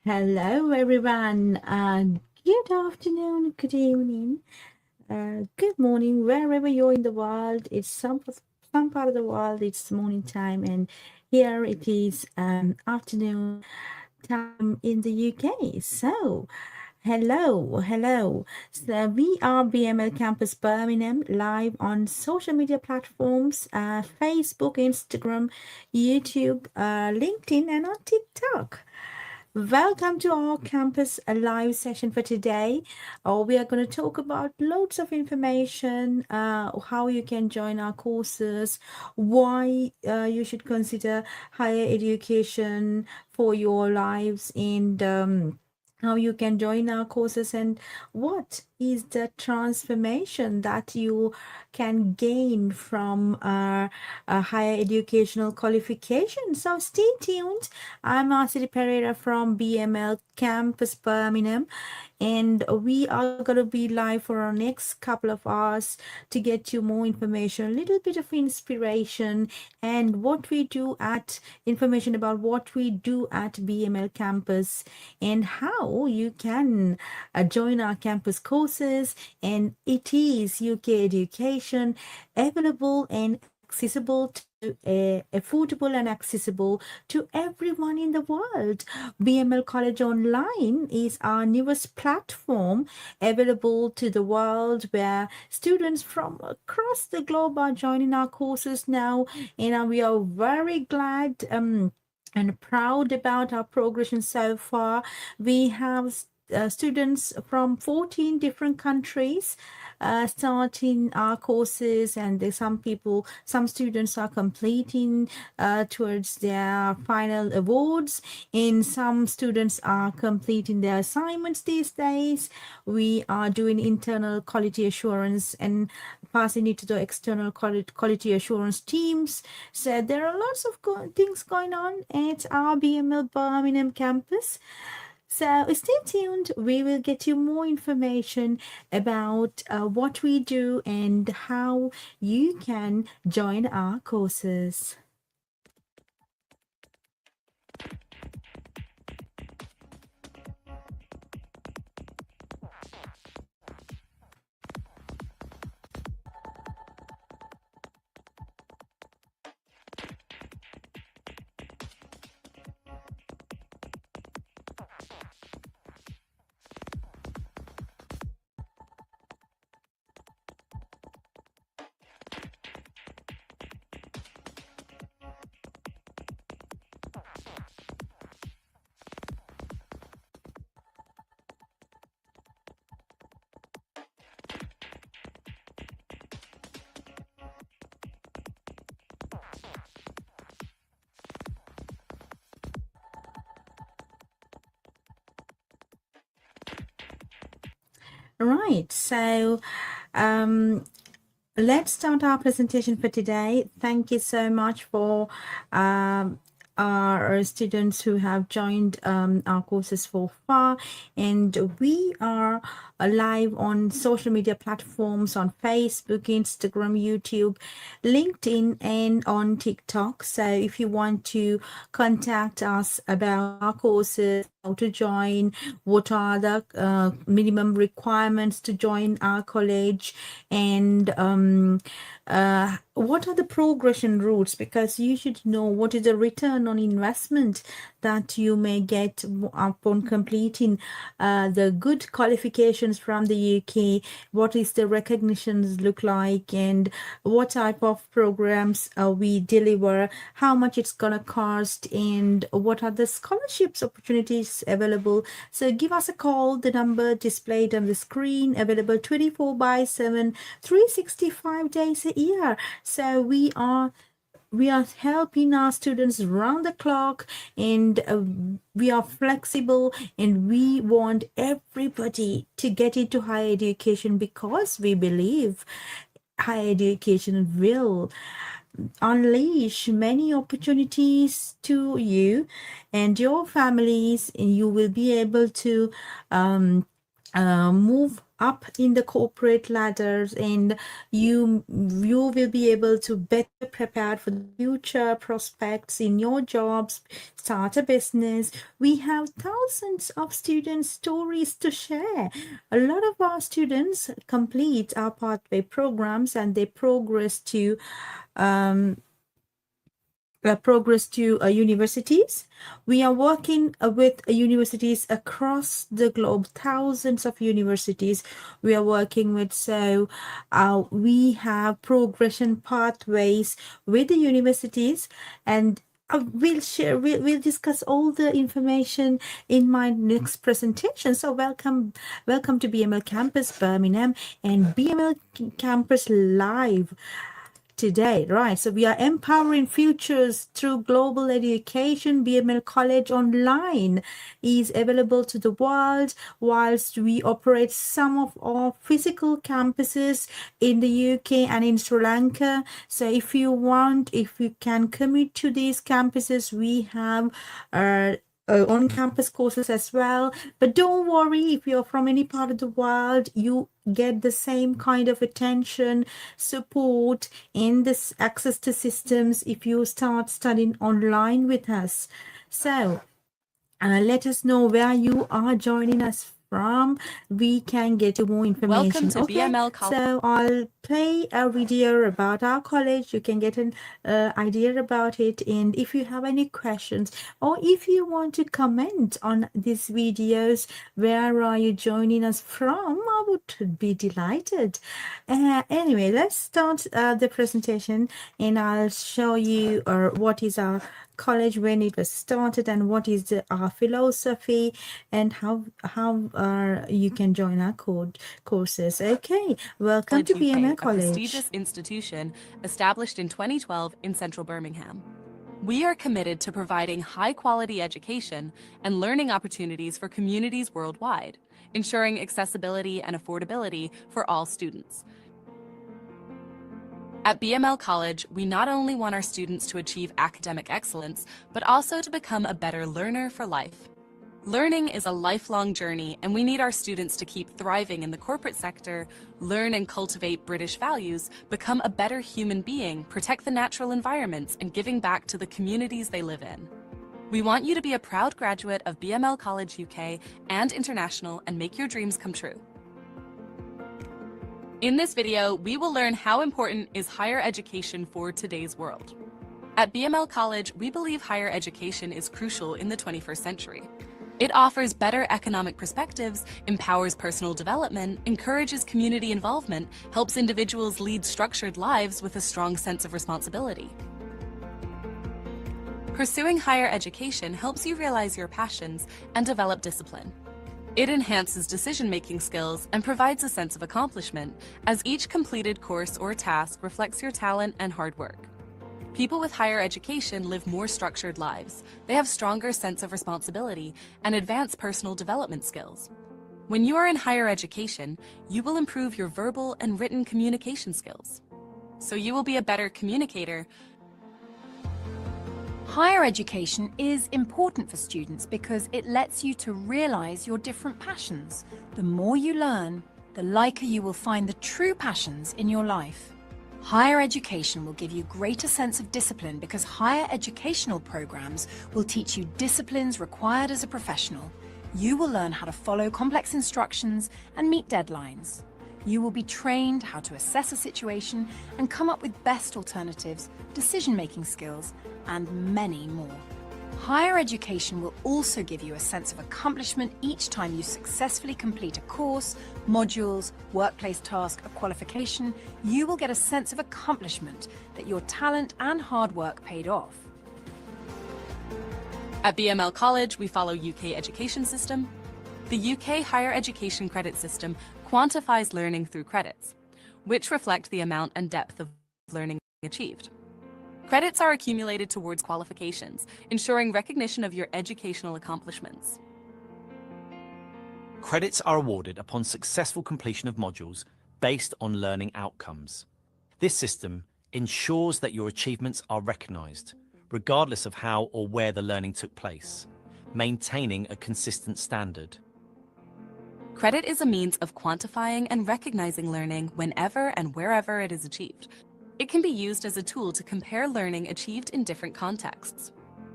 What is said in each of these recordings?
Hello, everyone. Good afternoon, good evening, good morning, wherever you're in the world. It's some part of the world. It's morning time, and here it is afternoon time in the UK. So, hello. So we are BML Campus Birmingham live on social media platforms, Facebook, Instagram, YouTube, LinkedIn, and on TikTok. Welcome to our campus live session for today. We are going to talk about loads of information, how you can join our courses, why you should consider higher education for your lives, and how you can join our courses, and what is the transformation that you can gain from a higher educational qualification. So stay tuned. I'm Asiri Pereira from BML Campus Birmingham, and we are going to be live for our next couple of hours to get you more information, a little bit of inspiration, and what we do at information about what we do at BML campus and how you can join our campus courses. And it is UK education available and accessible to affordable and accessible to everyone in the world. BML College Online is our newest platform available to the world where students from across the globe are joining our courses now. And we are very glad and proud about our progression so far. We have students from 14 different countries starting our courses, and some students are completing towards their final awards, and some students are completing their assignments these days. We are doing internal quality assurance and passing it to the external quality assurance teams. So there are lots of things going on at our BML Birmingham campus. So stay tuned. We will get you more information about what we do and how you can join our courses. Right. So um, let's start our presentation for today. Thank you so much for our students who have joined our courses so far. And we are live on social media platforms on Facebook, Instagram, YouTube, LinkedIn, and on TikTok. So if you want to contact us about our courses, how to join, what are the minimum requirements to join our college, and what are the progression routes, because you should know what is the return on investment that you may get upon completing the good qualifications from the UK, what is the recognitions look like, and what type of programs we deliver, how much it's gonna cost, and what are the scholarships opportunities available. So give us a call. The number displayed on the screen, available 24/7, 365 days a year. So we are helping our students round the clock, and we are flexible, and we want everybody to get into higher education because we believe higher education will unleash many opportunities to you and your families, and you will be able to move up in the corporate ladders, and you will be able to better prepare for the future prospects in your jobs, start a business. We have thousands of student stories to share. A lot of our students complete our pathway programs and they um, progress to universities. We are working with universities across the globe, thousands of universities we are working with. So we have progression pathways with the universities, and we'll discuss all the information in my next presentation. So welcome to BML Campus Birmingham and BML Campus Live today, right? So we are empowering futures through global education. BML College Online is available to the world, whilst we operate some of our physical campuses in the UK and in Sri Lanka. So if you can commit to these campuses, we have on-campus courses as well. But don't worry, if you're from any part of the world, you get the same kind of attention, support, and this access to systems if you start studying online with us. So let us know where you are joining us from. We can get you more information. Welcome to BML College. So I'll play a video about our college. You can get an idea about it. And if you have any questions or if you want to comment on these videos, where are you joining us from? I would be delighted. Anyway, let's start the presentation and I'll show you what is our college, when it was started, and what is our philosophy, and how you can join our courses. Okay, welcome to BML College, a prestigious institution established in 2012 in central Birmingham. We are committed to providing high-quality education and learning opportunities for communities worldwide, ensuring accessibility and affordability for all students. At BML College, we not only want our students to achieve academic excellence, but also to become a better learner for life. Learning is a lifelong journey, and we need our students to keep thriving in the corporate sector, learn and cultivate British values, become a better human being, protect the natural environments, and giving back to the communities they live in. We want you to be a proud graduate of BML College UK and International and make your dreams come true. In this video, we will learn how important is higher education for today's world. At BML College, we believe higher education is crucial in the 21st century. It offers better economic perspectives, empowers personal development, encourages community involvement, helps individuals lead structured lives with a strong sense of responsibility. Pursuing higher education helps you realize your passions and develop discipline. It enhances decision-making skills and provides a sense of accomplishment, as each completed course or task reflects your talent and hard work. People with higher education live more structured lives. They have stronger sense of responsibility and advanced personal development skills. When you are in higher education, you will improve your verbal and written communication skills. So you will be a better communicator. Higher education is important for students because it lets you to realize your different passions. The more you learn, the liker you will find the true passions in your life. Higher education will give you greater sense of discipline because higher educational programs will teach you disciplines required as a professional. You will learn how to follow complex instructions and meet deadlines. You will be trained how to assess a situation and come up with best alternatives, decision-making skills, and many more. Higher education will also give you a sense of accomplishment each time you successfully complete a course, modules, workplace task, or qualification. You will get a sense of accomplishment that your talent and hard work paid off. At BML College, we follow UK education system. The UK higher education credit system quantifies learning through credits, which reflect the amount and depth of learning achieved. Credits are accumulated towards qualifications, ensuring recognition of your educational accomplishments. Credits are awarded upon successful completion of modules based on learning outcomes. This system ensures that your achievements are recognised, regardless of how or where the learning took place, maintaining a consistent standard. Credit is a means of quantifying and recognizing learning whenever and wherever it is achieved. It can be used as a tool to compare learning achieved in different contexts.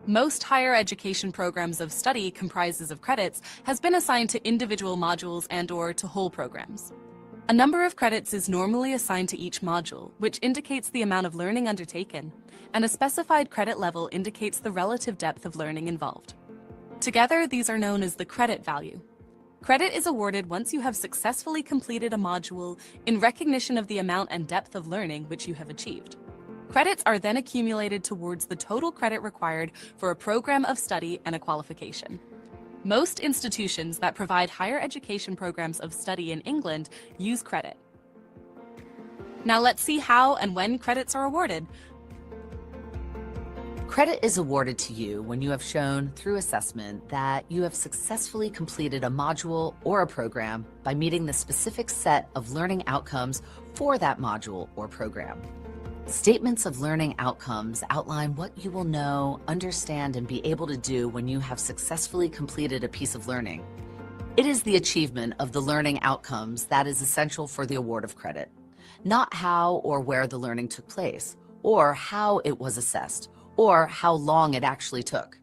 Most higher education programs of study comprises of credits has been assigned to individual modules and/or to whole programs. A number of credits is normally assigned to each module, which indicates the amount of learning undertaken, and a specified credit level indicates the relative depth of learning involved. Together, these are known as the credit value. Credit is awarded once you have successfully completed a module in recognition of the amount and depth of learning which you have achieved. Credits are then accumulated towards the total credit required for a program of study and a qualification. Most institutions that provide higher education programs of study in England use credit. Now let's see how and when credits are awarded. Credit is awarded to you when you have shown through assessment that you have successfully completed a module or a program by meeting the specific set of learning outcomes for that module or program. Statements of learning outcomes outline what you will know, understand, and be able to do when you have successfully completed a piece of learning. It is the achievement of the learning outcomes that is essential for the award of credit, not how or where the learning took place, or how it was assessed, or how long it actually took.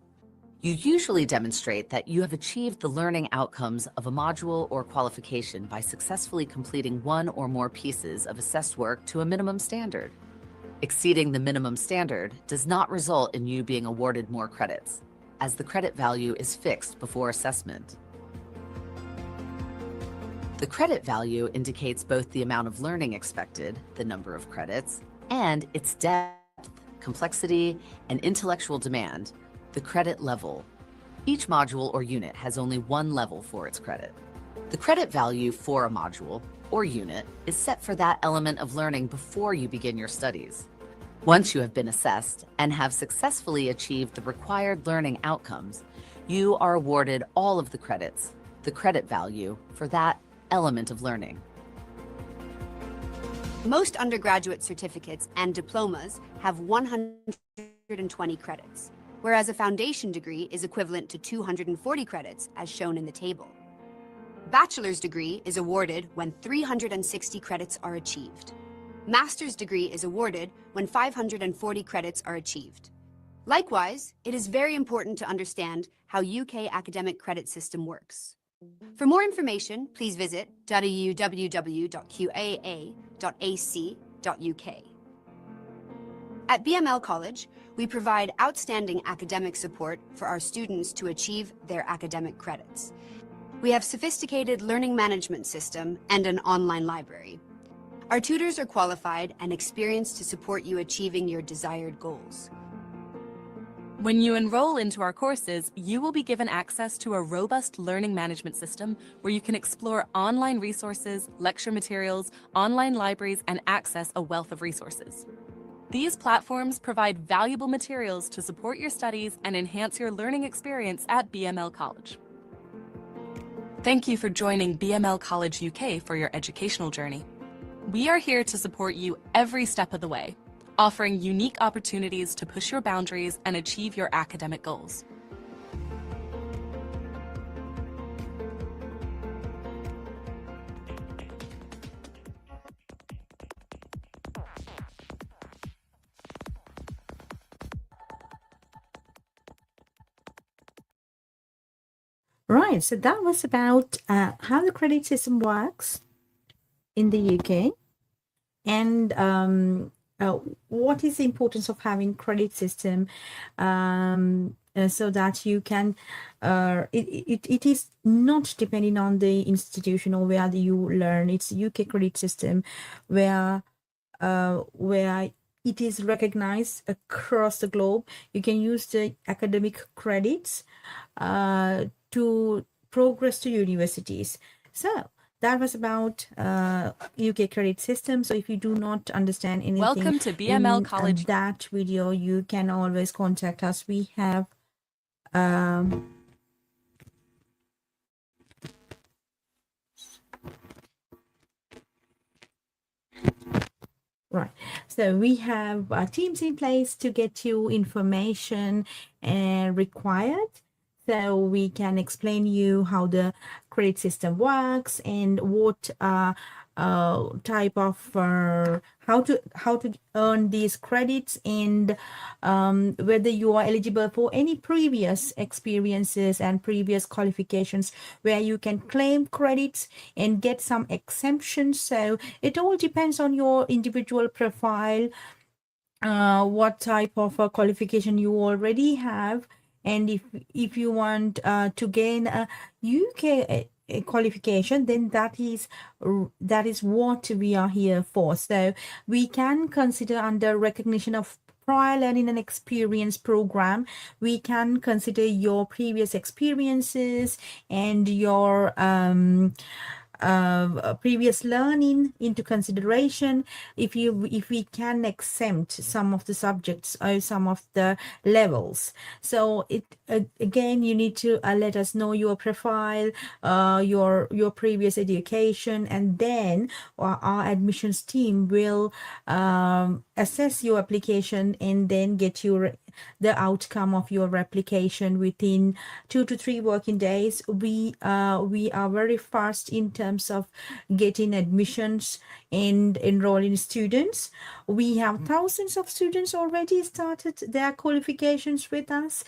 You usually demonstrate that you have achieved the learning outcomes of a module or qualification by successfully completing one or more pieces of assessed work to a minimum standard. Exceeding the minimum standard does not result in you being awarded more credits, as the credit value is fixed before assessment. The credit value indicates both the amount of learning expected, the number of credits, and its depth, complexity, and intellectual demand, the credit level. Each module or unit has only one level for its credit. The credit value for a module or unit is set for that element of learning before you begin your studies. Once you have been assessed and have successfully achieved the required learning outcomes, you are awarded all of the credits, the credit value for that element of learning. Most undergraduate certificates and diplomas have 120 credits, whereas a foundation degree is equivalent to 240 credits as shown in the table. Bachelor's degree is awarded when 360 credits are achieved. Master's degree is awarded when 540 credits are achieved. Likewise, it is very important to understand how UK academic credit system works. For more information, please visit www.qaa.ac.uk. At BML College, we provide outstanding academic support for our students to achieve their academic credits. We have sophisticated learning management system and an online library. Our tutors are qualified and experienced to support you achieving your desired goals. When you enroll into our courses, you will be given access to a robust learning management system where you can explore online resources, lecture materials, online libraries, and access a wealth of resources. These platforms provide valuable materials to support your studies and enhance your learning experience at BML College. Thank you for joining BML College UK for your educational journey. We are here to support you every step of the way, offering unique opportunities to push your boundaries and achieve your academic goals. Right, so that was about how the credit system works in the UK, and what is the importance of having credit system, so that you can, it is not depending on the institution or where you learn. It's UK credit system where it is recognized across the globe. You can use the academic credits to progress to universities. So that was about UK credit system. So if you do not understand anything Welcome to BML in College. that video, you can always contact us. We have right. So we have teams in place to get you information required. So we can explain you how the credit system works and what type of how to earn these credits, and whether you are eligible for any previous experiences and previous qualifications where you can claim credits and get some exemptions. So it all depends on your individual profile, what type of qualification you already have, and if you want to gain a UK qualification, then that is what we are here for. So we can consider, under recognition of prior learning and experience program, we can consider your previous experiences and your previous learning into consideration, if we can exempt some of the subjects or some of the levels. So it again, you need to let us know your profile, your previous education, and then our admissions team will assess your application and then get you the outcome of your application within 2 to 3 working days. We are very fast in terms of getting admissions and enrolling students. We have thousands of students already started their qualifications with us.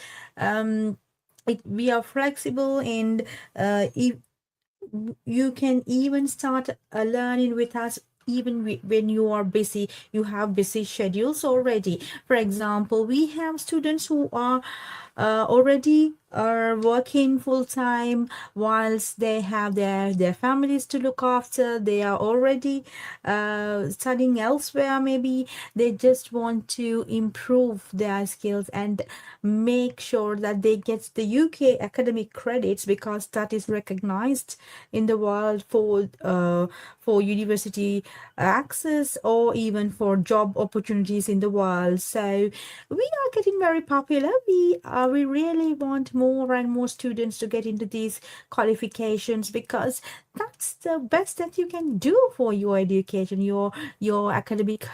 We are flexible, and if you can even start learning with us even when you are busy, you have busy schedules already. For example, we have students who are already are working full time, whilst they have their families to look after. They are already studying elsewhere. Maybe they just want to improve their skills and make sure that they get the UK academic credits, because that is recognized in the world for university access, or even for job opportunities in the world. So we are getting very popular. We really want more and more students to get into these qualifications, because that's the best that you can do for your education, your academic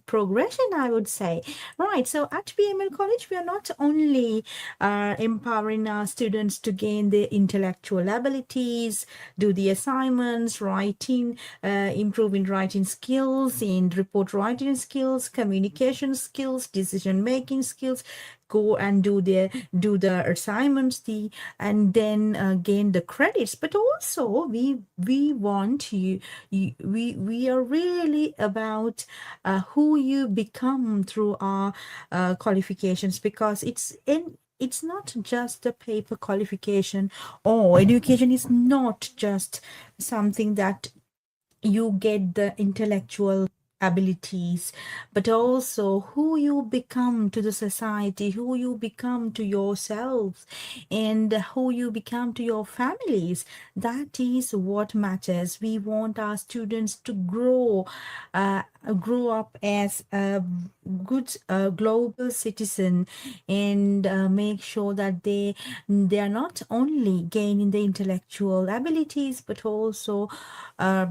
progression, I would say. Right. So at BML College, we are not only empowering our students to gain their intellectual abilities, do the assignments, writing, improving writing skills, and report writing skills, communication skills, decision making skills, go and do the assignments, and then gain the credits. But also we want we are really about who you become through our qualifications, because it's not just a paper qualification, or education is not just something that you get the intellectual abilities, but also who you become to the society, who you become to yourselves, and who you become to your families. That is what matters. We want our students to grow up as a good global citizen, and make sure that they are not only gaining the intellectual abilities, but also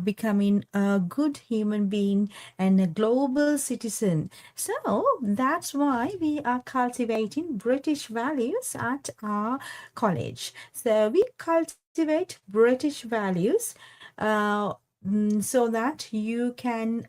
becoming a good human being and a global citizen. So that's why we are cultivating British values at our college. So we cultivate British values so that you can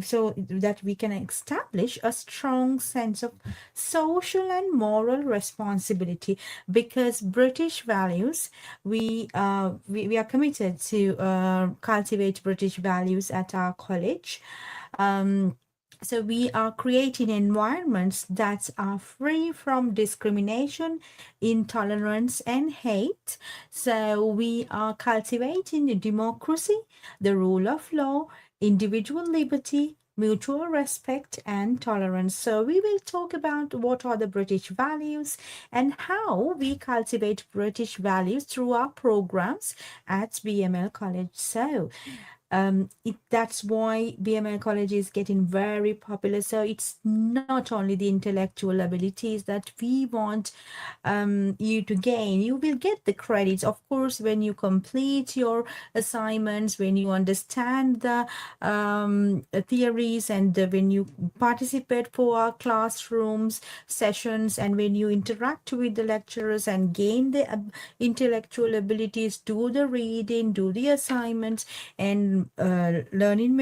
so that we can establish a strong sense of social and moral responsibility, because British values, we are committed to cultivate British values at our college. So we are creating environments that are free from discrimination, intolerance, and hate. So we are cultivating the democracy, the rule of law, individual liberty, mutual respect, and tolerance. So we will talk about what are the British values and how we cultivate British values through our programs at BML College. So That's why BML College is getting very popular. So it's not only the intellectual abilities that we want you to gain. You will get the credits, of course, when you complete your assignments, when you understand the theories, and when you participate for our classrooms sessions, and when you interact with the lecturers and gain the intellectual abilities, do the reading, do the assignments, and learning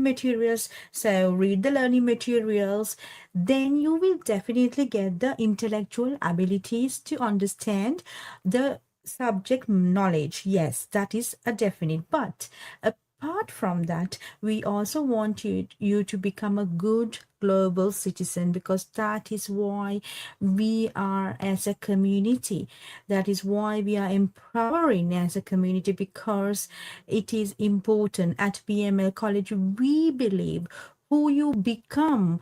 materials. So read the learning materials, then you will definitely get the intellectual abilities to understand the subject knowledge. Yes, that is a definite. But apart from that, we also want you to become a good global citizen, because that is why we are as a community. That is why we are empowering as a community, because it is important. At BML College, we believe who you become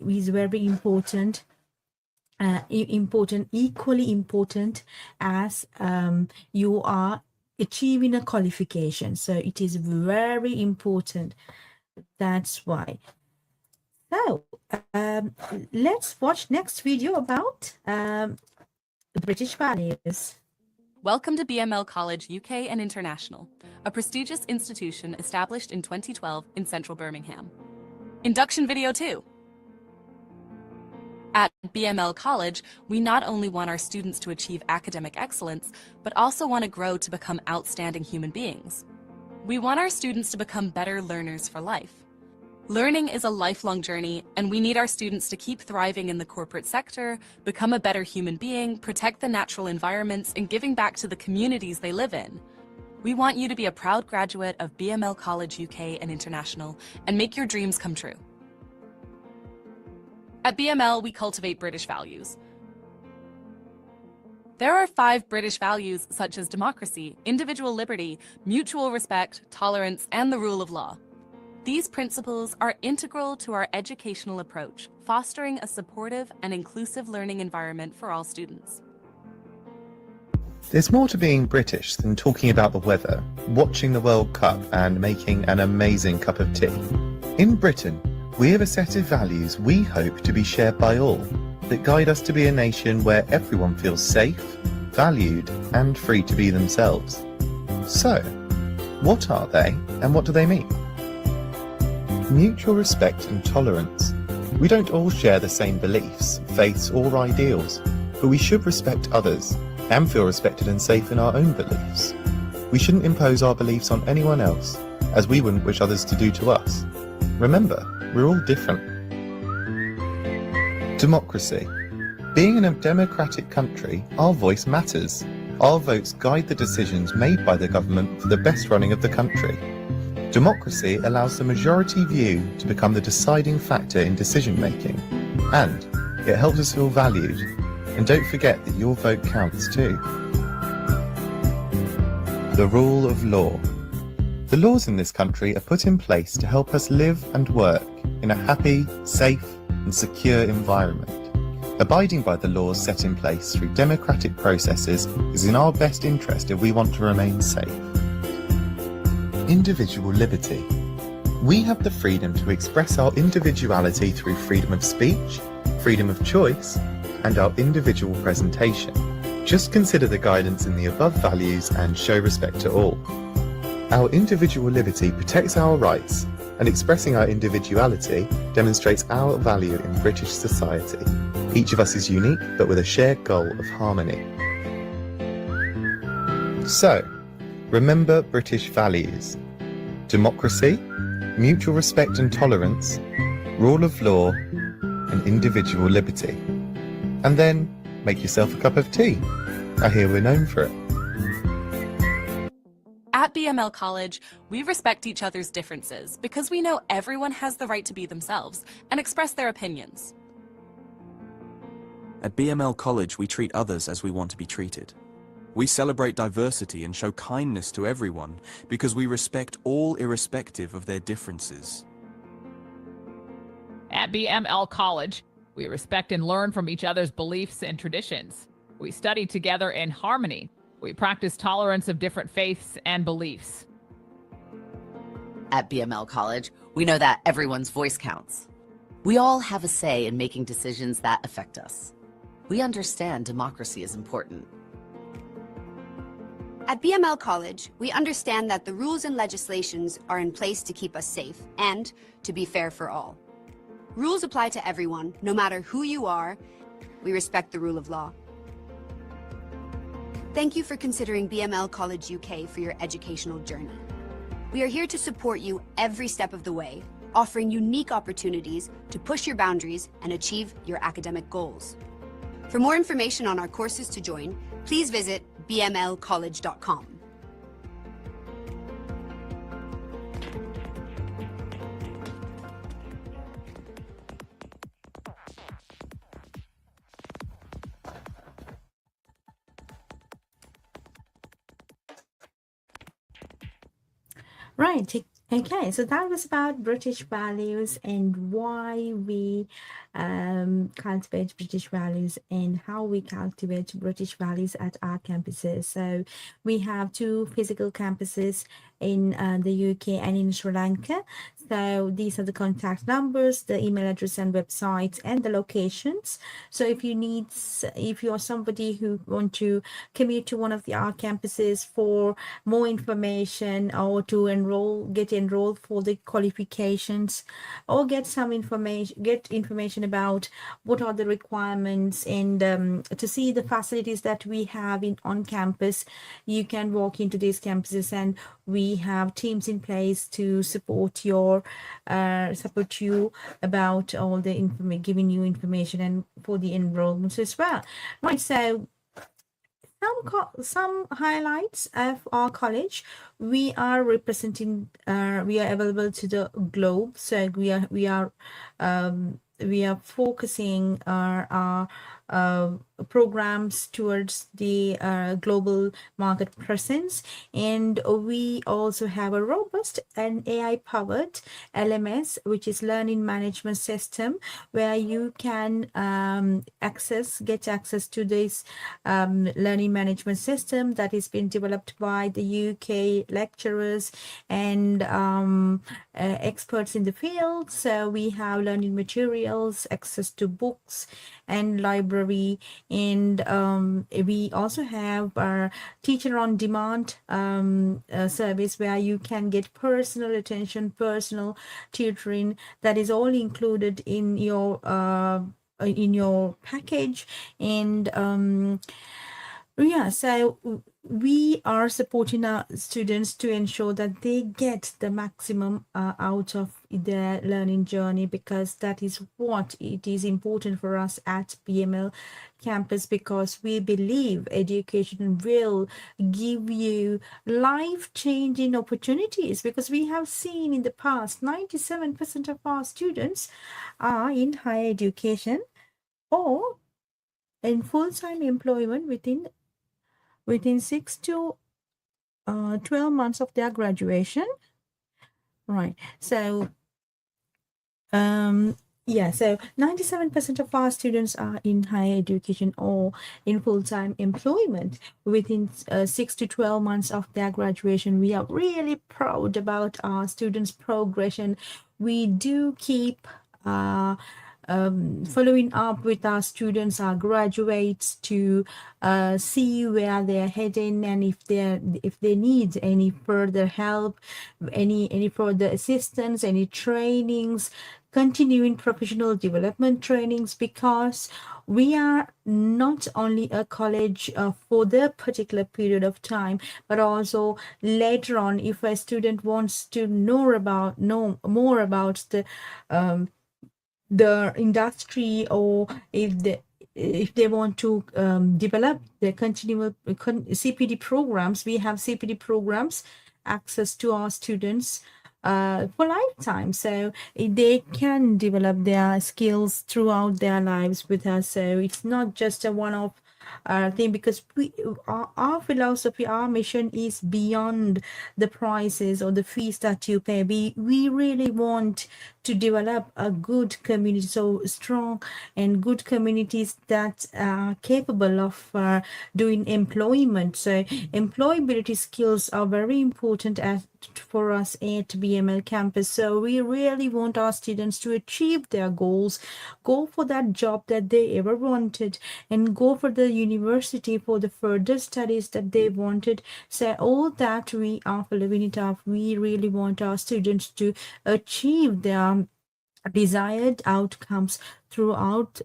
is very important, equally important as you are achieving a qualification. So it is very important. That's why. So let's watch next video about British values. Welcome to BML College UK and International, a prestigious institution established in 2012 in central Birmingham. Induction video 2. At BML College, we not only want our students to achieve academic excellence, but also want to grow to become outstanding human beings. We want our students to become better learners for life. Learning is a lifelong journey, and we need our students to keep thriving in the corporate sector, become a better human being, protect the natural environments, and giving back to the communities they live in. We want you to be a proud graduate of BML College UK and International and make your dreams come true. At BML, we cultivate British values. There are 5 British values such as democracy, individual liberty, mutual respect, tolerance, and the rule of law. These principles are integral to our educational approach, fostering a supportive and inclusive learning environment for all students. There's more to being British than talking about the weather, watching the World Cup, and making an amazing cup of tea. In Britain, we have a set of values we hope to be shared by all, that guide us to be a nation where everyone feels safe, valued, and free to be themselves. So, what are they, and what do they mean? Mutual respect and tolerance. We don't all share the same beliefs, faiths, or ideals, but we should respect others and feel respected and safe in our own beliefs. We shouldn't impose our beliefs on anyone else, as we wouldn't wish others to do to us. Remember, we're all different. Democracy. Being in a democratic country, our voice matters. Our votes guide the decisions made by the government for the best running of the country. Democracy allows the majority view to become the deciding factor in decision making, and it helps us feel valued. And don't forget that your vote counts too. The rule of law. The laws in this country are put in place to help us live and work in a happy, safe, and secure environment. Abiding by the laws set in place through democratic processes is in our best interest if we want to remain safe. Individual liberty. We have the freedom to express our individuality through freedom of speech, freedom of choice, and our individual presentation. Just consider the guidance in the above values and show respect to all. Our individual liberty protects our rights, and expressing our individuality demonstrates our value in British society. Each of us is unique, but with a shared goal of harmony. So, remember British values: democracy, mutual respect and tolerance, rule of law, and individual liberty. And then, make yourself a cup of tea. I hear we're known for it. At BML College, we respect each other's differences because we know everyone has the right to be themselves and express their opinions. At BML College, we treat others as we want to be treated. We celebrate diversity and show kindness to everyone because we respect all irrespective of their differences. At BML College, we respect and learn from each other's beliefs and traditions. We study together in harmony. We practice tolerance of different faiths and beliefs. At BML College, we know that everyone's voice counts. We all have a say in making decisions that affect us. We understand democracy is important. At BML College, we understand that the rules and legislations are in place to keep us safe and to be fair for all. Rules apply to everyone, no matter who you are. We respect the rule of law. Thank you for considering BML College UK for your educational journey. We are here to support you every step of the way, offering unique opportunities to push your boundaries and achieve your academic goals. For more information on our courses to join, please visit bmlcollege.com. Right. Okay. So that was about British values and why we cultivate British values and how we cultivate British values at our campuses. So we have 2 physical campuses in the UK and in Sri Lanka. So these are the contact numbers, the email address and websites, and the locations. So if you're somebody who want to commute to one of our campuses for more information or to get enrolled for the qualifications or get information about what are the requirements and to see the facilities that we have on campus, you can walk into these campuses and we have teams in place to support you about all the giving you information and for the enrollments as well. Right, so some highlights of our college. We are representing we are available to the globe, so we are focusing our programs towards the global market presence, and we also have a robust and AI powered LMS, which is learning management system, where you can get access to this learning management system that is being developed by the UK lecturers and experts in the field. So we have learning materials, access to books and library, and we also have our teacher on demand service where you can get personal attention, personal tutoring. That is all included in your package. And yeah, so we are supporting our students to ensure that they get the maximum out of their learning journey, because that is what it is important for us at BML campus, because we believe education will give you life-changing opportunities, because we have seen in the past 97% of our students are in higher education or in full-time employment within 6 to 12 months of their graduation. Right. So yeah, so 97% of our students are in higher education or in full-time employment within 6 to 12 months of their graduation. We are really proud about our students' progression. We do keep following up with our students, our graduates, to see where they're heading, and if they need any further help, any further assistance, any trainings, continuing professional development trainings, because we are not only a college for the particular period of time, but also later on, if a student wants to know more about the industry, or if they want to develop the continual CPD programs, we have CPD programs access to our students for lifetime, so they can develop their skills throughout their lives with us. So it's not just a one-off thing, because our philosophy, our mission is beyond the prices or the fees that you pay. We really want to develop a good community, so strong and good communities that are capable of doing employment. So employability skills are very important for us at BML campus. So we really want our students to achieve their goals, go for that job that they ever wanted, and go for the university for the further studies that they wanted. So all that we are following it up. We really want our students to achieve their desired outcomes throughout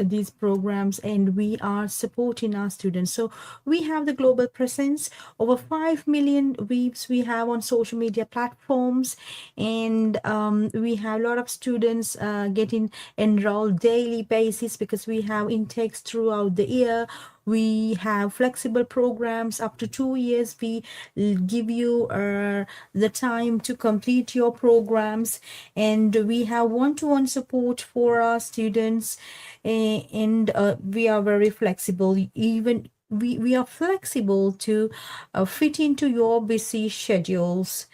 these programs, and we are supporting our students. So we have the global presence, over 5 million views we have on social media platforms, and we have a lot of students getting enrolled daily basis, because we have intakes throughout the year. We have flexible programs up to 2 years. We give you the time to complete your programs, and we have one-to-one support for our students, and we are very flexible. Even we are flexible to fit into your busy schedules.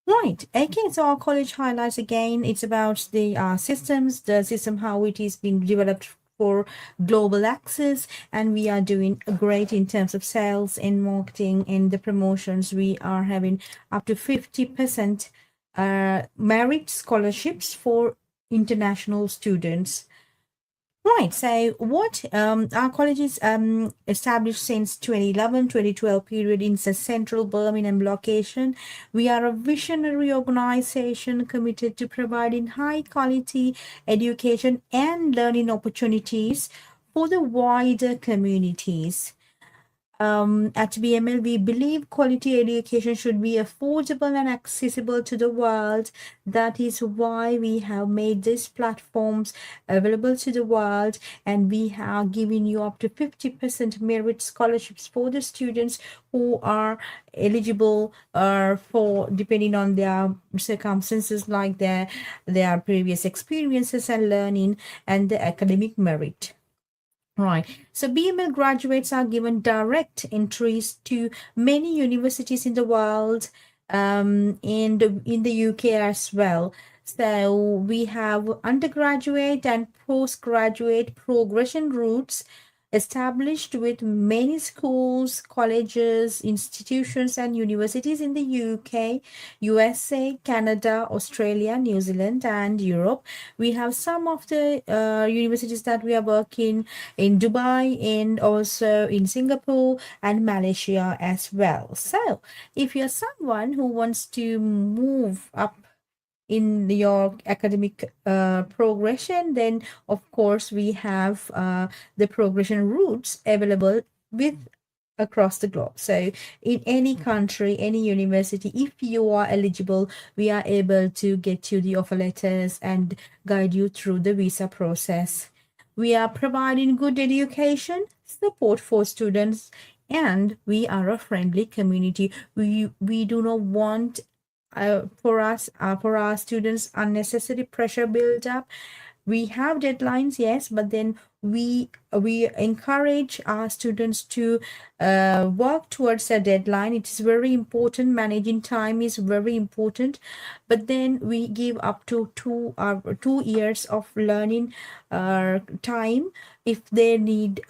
Right. Okay. So our college highlights again. It's about the systems, the system, how it is being developed for global access, and we are doing great in terms of sales and marketing and the promotions. We are having up to 50% merit scholarships for international students. Right. So what our college is established since 2011-2012 period in the central Birmingham location. We are a visionary organization committed to providing high quality education and learning opportunities for the wider communities. At BML, we believe quality education should be affordable and accessible to the world. That is why we have made these platforms available to the world, and we have given you up to 50% merit scholarships for the students who are eligible for, depending on their circumstances, like their previous experiences and learning and the academic merit. Right. So BML graduates are given direct entries to many universities in the world, and in the UK as well. So we have undergraduate and postgraduate progression routes established with many schools, colleges, institutions, and universities in the UK, USA, Canada, Australia, New Zealand, and Europe. We have some of the universities that we are working in Dubai and also in Singapore and Malaysia as well. So if you're someone who wants to move up in your academic progression, then of course we have the progression routes available with across the globe. So in any country, any university, if you are eligible, we are able to get you the offer letters and guide you through the visa process. We are providing good education, support for students, and we are a friendly community. We do not want for our students unnecessary pressure build up. We have deadlines, yes, but then we encourage our students to work towards a deadline. It is very important. Managing time is very important, but then we give up to 2 years of learning time if they need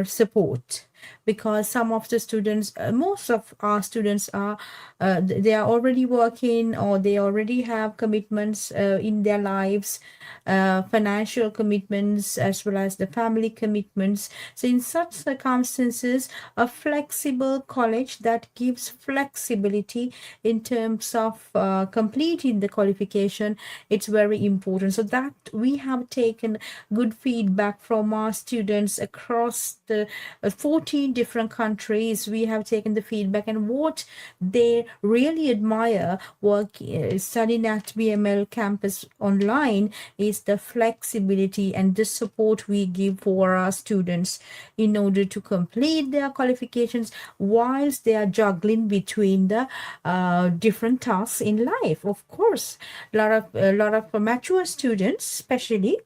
support, because some of the students, most of our students are they are already working, or they already have commitments in their lives, financial commitments as well as the family commitments. So in such circumstances, a flexible college that gives flexibility in terms of completing the qualification, it's very important. So that we have taken good feedback from our students across the 14 different countries. We have taken the feedback, and what they really admire studying at BML campus online is the flexibility and the support we give for our students in order to complete their qualifications whilst they are juggling between the different tasks in life. Of course, a lot of mature students, especially,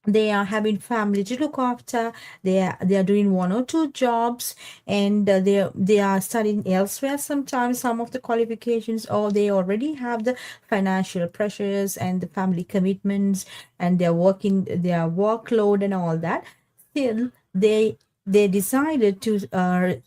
they are having family to look after, they are doing one or two jobs, and they are studying elsewhere sometimes, some of the qualifications, or they already have the financial pressures and the family commitments, and they're working their workload and all that. Still they decided to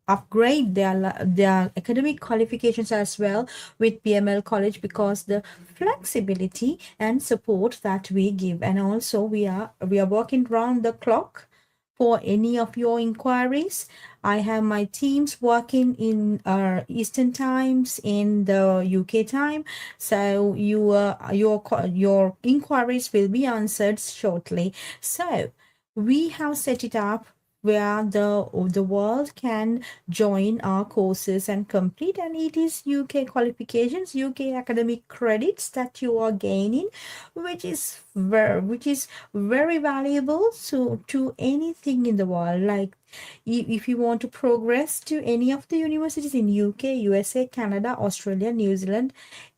upgrade their academic qualifications as well with BML College, because the flexibility and support that we give, and also we are working round the clock for any of your inquiries. I have my teams working in Eastern times, in the UK time, so your inquiries will be answered shortly. So we have set it up where the world can join our courses and complete, and it is UK qualifications, UK academic credits that you are gaining, which is very valuable to anything in the world. Like if you want to progress to any of the universities in UK, USA, Canada, Australia, New Zealand,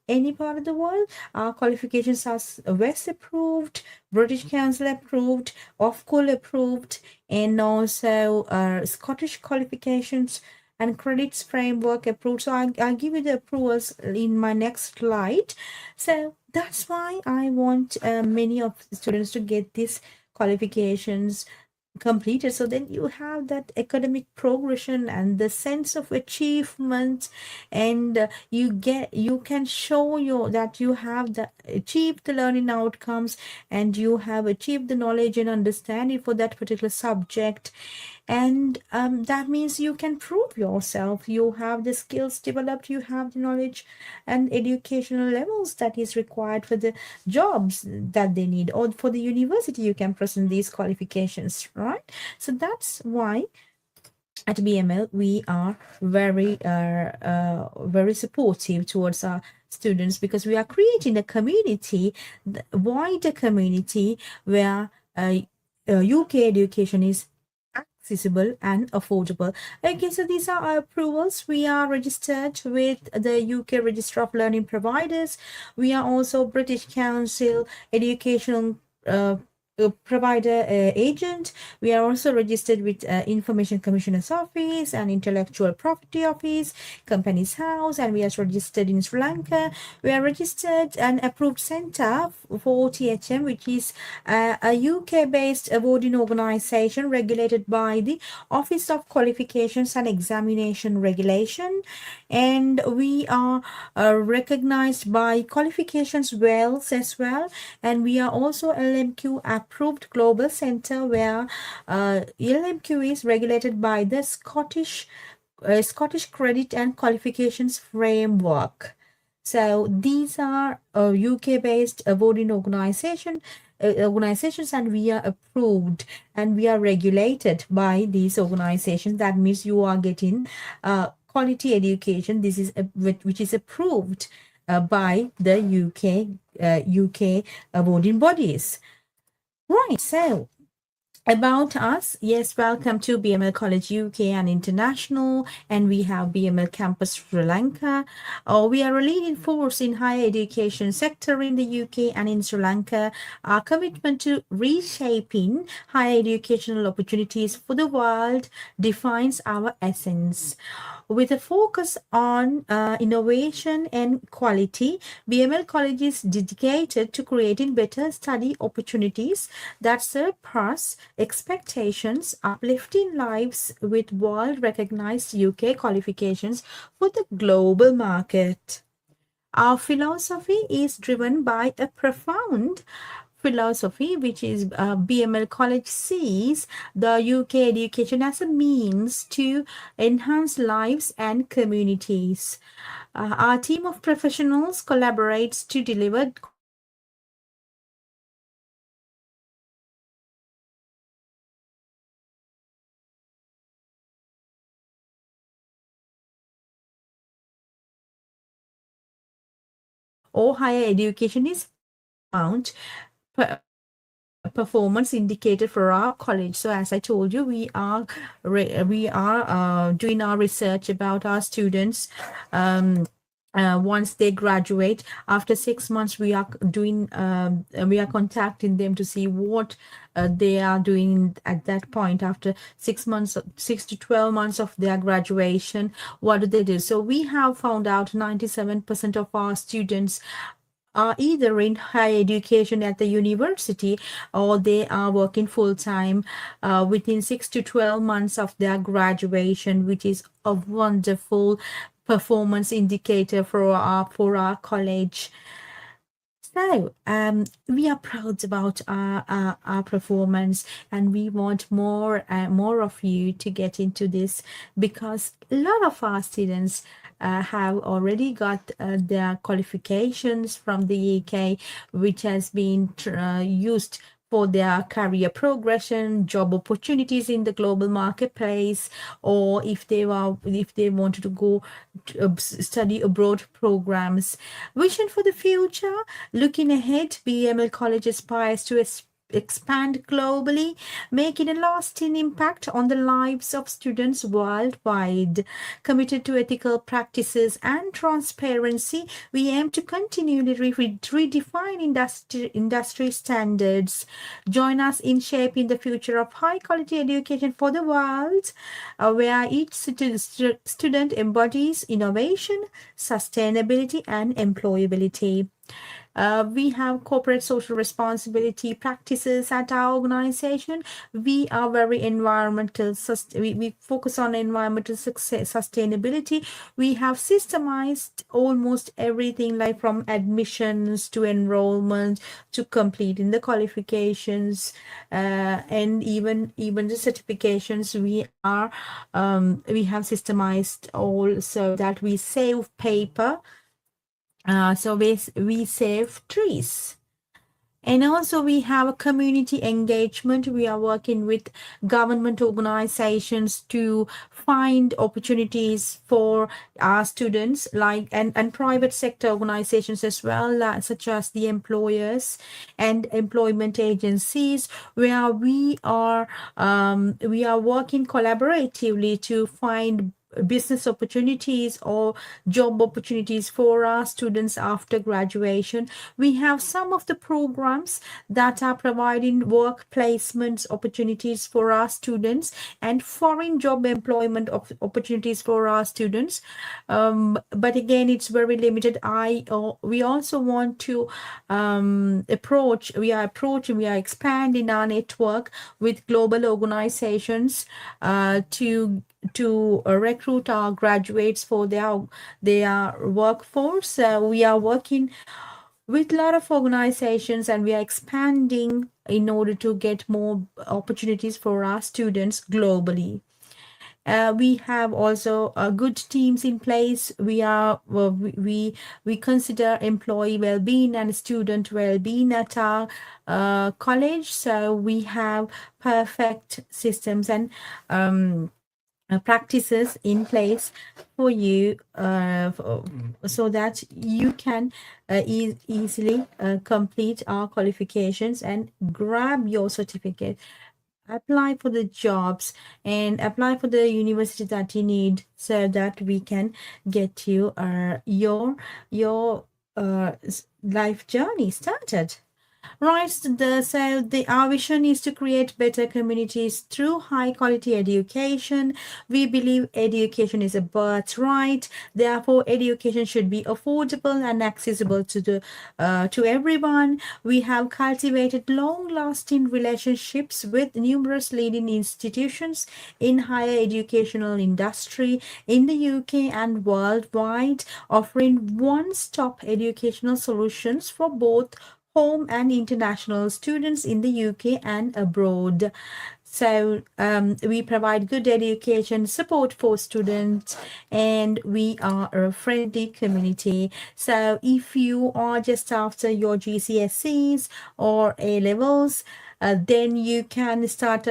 any part of the world, our qualifications are West approved, British Council approved, Ofqual approved, and also Scottish qualifications and credits framework approved. So I'll give you the approvals in my next slide. So that's why I want many of the students to get these qualifications completed, so then you have that academic progression and the sense of achievement, and you can show that you have achieved the learning outcomes, and you have achieved the knowledge and understanding for that particular subject. And that means you can prove yourself, you have the skills developed, you have the knowledge and educational levels that is required for the jobs that they need, or for the university you can present these qualifications, right? So that's why at BML we are very supportive towards our students, because we are creating a community, wider community, where UK education is accessible and affordable. Okay, so these are our approvals. We are registered with the UK Register of Learning Providers. We are also British Council Educational provider agent. We are also registered with Information Commissioner's Office and Intellectual Property Office, Companies House, and we are registered in Sri Lanka. We are registered and approved center for THM, which is a UK-based awarding organization regulated by the Office of Qualifications and Examination Regulation, and we are recognized by Qualifications Wales as well, and we are also LMQ approved global center, where LMQ is regulated by the Scottish Credit and Qualifications Framework. So these are UK-based awarding organizations, and we are approved and we are regulated by these organizations. That means you are getting quality education. This is which is approved by the UK awarding bodies. Right, so about us, yes, welcome to BML College UK and International, and we have BML Campus Sri Lanka. We are a leading force in higher education sector in the UK and in Sri Lanka. Our commitment to reshaping higher educational opportunities for the world defines our essence. With a focus on innovation and quality, BML College is dedicated to creating better study opportunities that surpass expectations, uplifting lives with world-recognized UK qualifications for the global market. Our philosophy is driven by a profound philosophy, which is BML College sees the UK education as a means to enhance lives and communities. Our team of professionals collaborates to deliver or higher education is found performance indicator for our college. So as I told you, we are doing our research about our students once they graduate. After 6 months, we are contacting them to see what they are doing at that point. After 6 months, 6 to 12 months of their graduation, what do they do? So we have found out 97% of our students are either in higher education at the university, or they are working full time within 6 to 12 months of their graduation, which is a wonderful performance indicator for our college. So, we are proud about our performance, and we want more of you to get into this, because a lot of our students have already got their qualifications from the UK, which has been used for their career progression, job opportunities in the global marketplace, or if they wanted to go to, study abroad programs. Vision for the future. Looking ahead, BML College aspires to expand globally, making a lasting impact on the lives of students worldwide. Committed to ethical practices and transparency, we aim to continually redefine industry standards. Join us in shaping the future of high quality education for the world, where each student embodies innovation, sustainability, and employability. We have corporate social responsibility practices at our organization. We are very we focus on environmental sustainability. We have systemized almost everything, like from admissions to enrollment to completing the qualifications, and even the certifications. We have systemized all so that we save paper, so we save trees. And also we have a community engagement. We are working with government organizations to find opportunities for our students, like and private sector organizations as well, such as the employers and employment agencies, where we are working collaboratively to find business opportunities or job opportunities for our students after graduation. We have some of the programs that are providing work placements opportunities for our students and foreign job employment opportunities for our students. But again, it's very limited. We also want to we are expanding our network with global organizations to recruit our graduates for their workforce. We are working with a lot of organizations, and we are expanding in order to get more opportunities for our students globally. We have also good teams in place. We consider employee well-being and student well-being at our college. So we have perfect systems and practices in place for you, so that you can easily complete our qualifications and grab your certificate, apply for the jobs, and apply for the university that you need, so that we can get you your life journey started. Right, our vision is to create better communities through high quality education. We believe education is a birthright. Therefore, education should be affordable and accessible to everyone. We have cultivated long-lasting relationships with numerous leading institutions in higher educational industry in the UK and worldwide, offering one-stop educational solutions for both home and international students in the UK and abroad. So we provide good education support for students, and we are a friendly community. So if you are just after your GCSEs or A levels, then you can start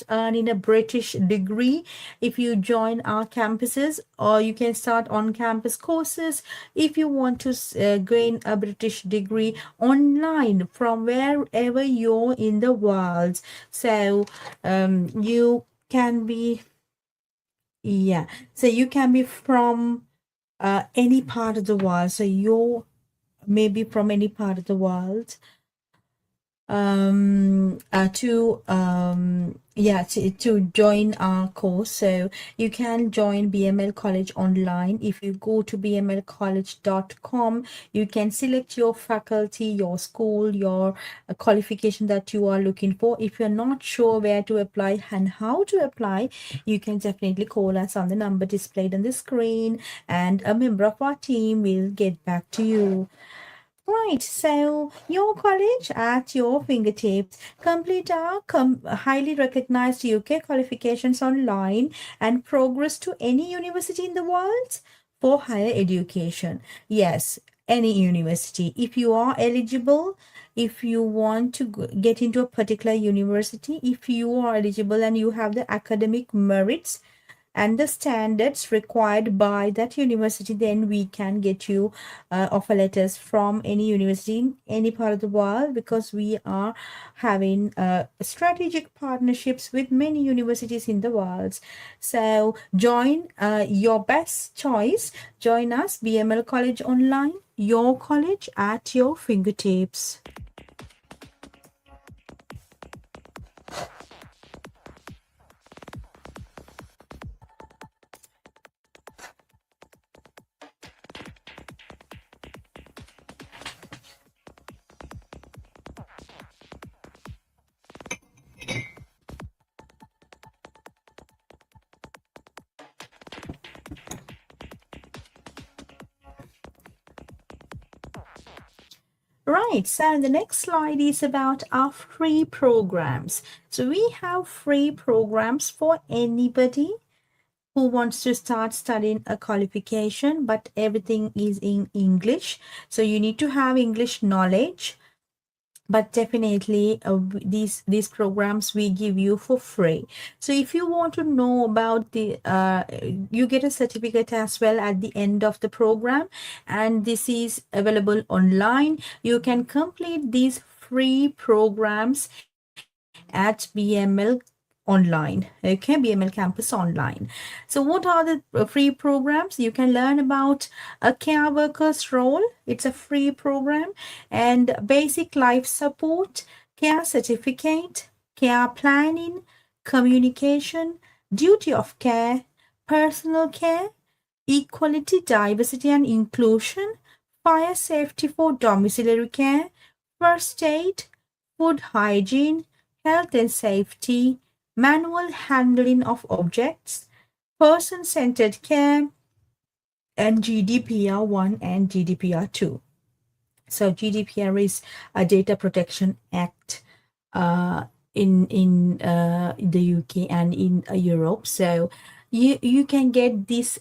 earning a British degree if you join our campuses, or you can start on-campus courses if you want to gain a British degree online from wherever you're in the world. So you can be so you can be from any part of the world. So you're maybe from any part of the world, to join our course. So you can join BML College online. If you go to bmlcollege.com, you can select your faculty, your school, your qualification that you are looking for. If you're not sure where to apply and how to apply, you can definitely call us on the number displayed on the screen, and a member of our team will get back to you. Right, so your college at your fingertips. Complete our highly recognized UK qualifications online and progress to any university in the world for higher education. Yes, any university. If you are eligible, if you want to get into a particular university, if you are eligible and you have the academic merits and the standards required by that university, then we can get you offer letters from any university in any part of the world, because we are having strategic partnerships with many universities in the world. So join your best choice. Join us, BML College Online, your college at your fingertips. Right, so the next slide is about our free programs. So we have free programs for anybody who wants to start studying a qualification, but everything is in English. So you need to have English knowledge, but definitely these programs we give you for free. So if you want to know about the you get a certificate as well at the end of the program, and this is available online. You can complete these free programs at BML online. Okay, BML campus online. So what are the free programs? You can learn about a care worker's role. It's a free program. And basic life support, care certificate, care planning, communication, duty of care, personal care, equality, diversity and inclusion, fire safety for domiciliary care, first aid, food hygiene, health and safety, manual handling of objects, person-centered care, and GDPR 1 and GDPR 2. So GDPR is a Data Protection Act in the UK and in Europe. So you can get these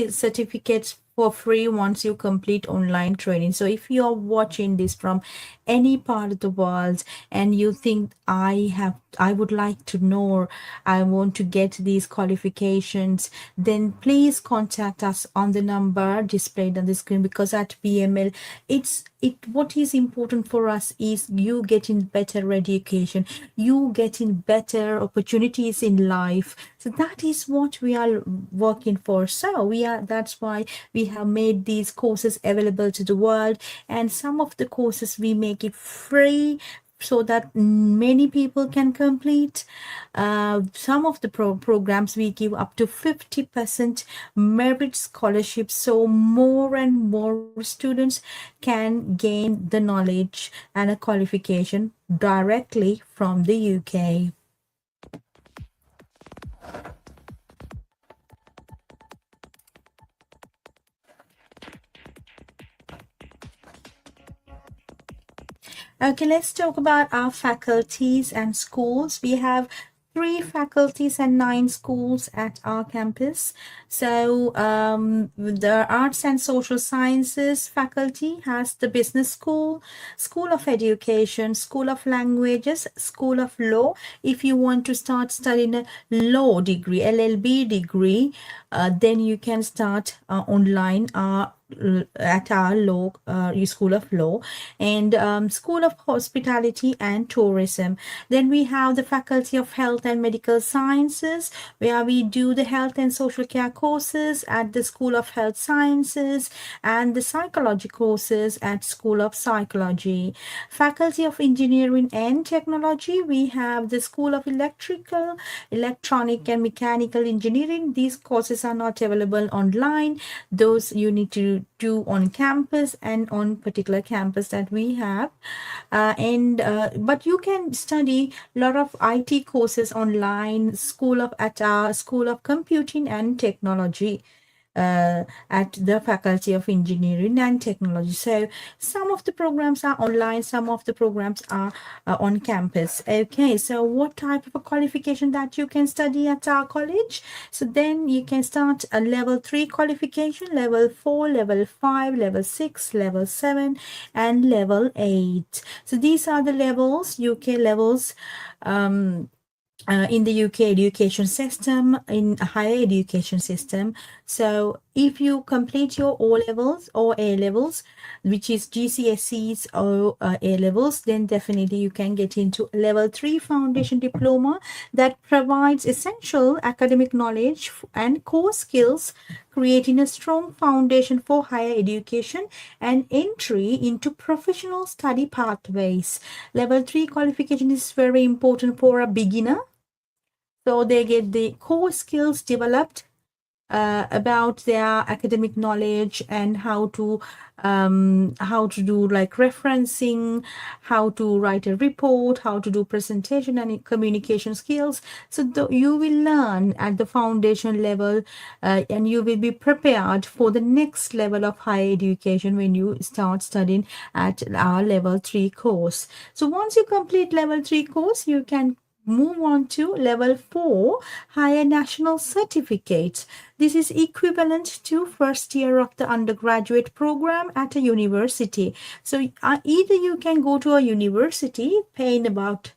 certificates for free once you complete online training. So if you're watching this from any part of the world and you think I would like to know, I want to get these qualifications, then please contact us on the number displayed on the screen, because at BML what is important for us is you getting better education, you getting better opportunities in life. So that is what we are working for. So that's why we have made these courses available to the world, and some of the courses we make it free so that many people can complete. Some of the programs we give up to 50% merit scholarships, so more and more students can gain the knowledge and a qualification directly from the UK. Okay, let's talk about our faculties and schools. We have 3 faculties and 9 schools at our campus. So the Arts and Social Sciences faculty has the Business School, School of Education, School of Languages, School of Law. If you want to start studying a law degree, LLB degree, then you can start online. law School of Law, and School of Hospitality and Tourism. Then we have the Faculty of Health and Medical Sciences, where we do the health and social care courses at the School of Health Sciences, and the psychology courses at School of Psychology. Faculty of Engineering and Technology, we have the School of Electrical, Electronic and Mechanical Engineering. These courses are not available online. Those you need to do on campus and on particular campus that we have. But you can study a lot of IT courses online, at our School of Computing and Technology. At the Faculty of Engineering and Technology. So some of the programs are online, some of the programs are on campus. Okay, so what type of a qualification that you can study at our college? So then you can start a level 3 qualification, level 4, level 5, level 6, level 7, and level 8. So these are the levels, UK levels. In the UK education system, in a higher education system. So if you complete your O levels or A levels, which is GCSEs or A levels, then definitely you can get into level 3 foundation diploma that provides essential academic knowledge and core skills, creating a strong foundation for higher education and entry into professional study pathways. Level 3 qualification is very important for a beginner. So they get the core skills developed about their academic knowledge and how to do like referencing, how to write a report, how to do presentation and communication skills. So you will learn at the foundation level, and you will be prepared for the next level of higher education when you start studying at our level 3 course. So once you complete level 3 course, you can move on to level 4 higher national certificate. This is equivalent to first year of the undergraduate program at a university. So either you can go to a university paying about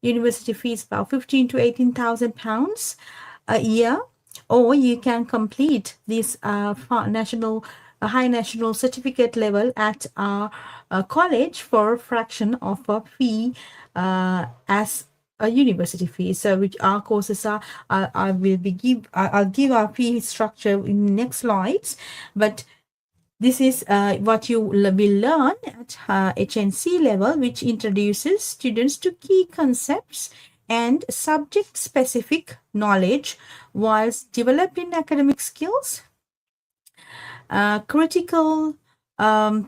university fees about 15 to 18,000 pounds a year, or you can complete this high national certificate level at a college for a fraction of a fee as a university fee. So which our courses are, I'll give our fee structure in the next slides, but this is what you will learn at HNC level, which introduces students to key concepts and subject-specific knowledge whilst developing academic skills, critical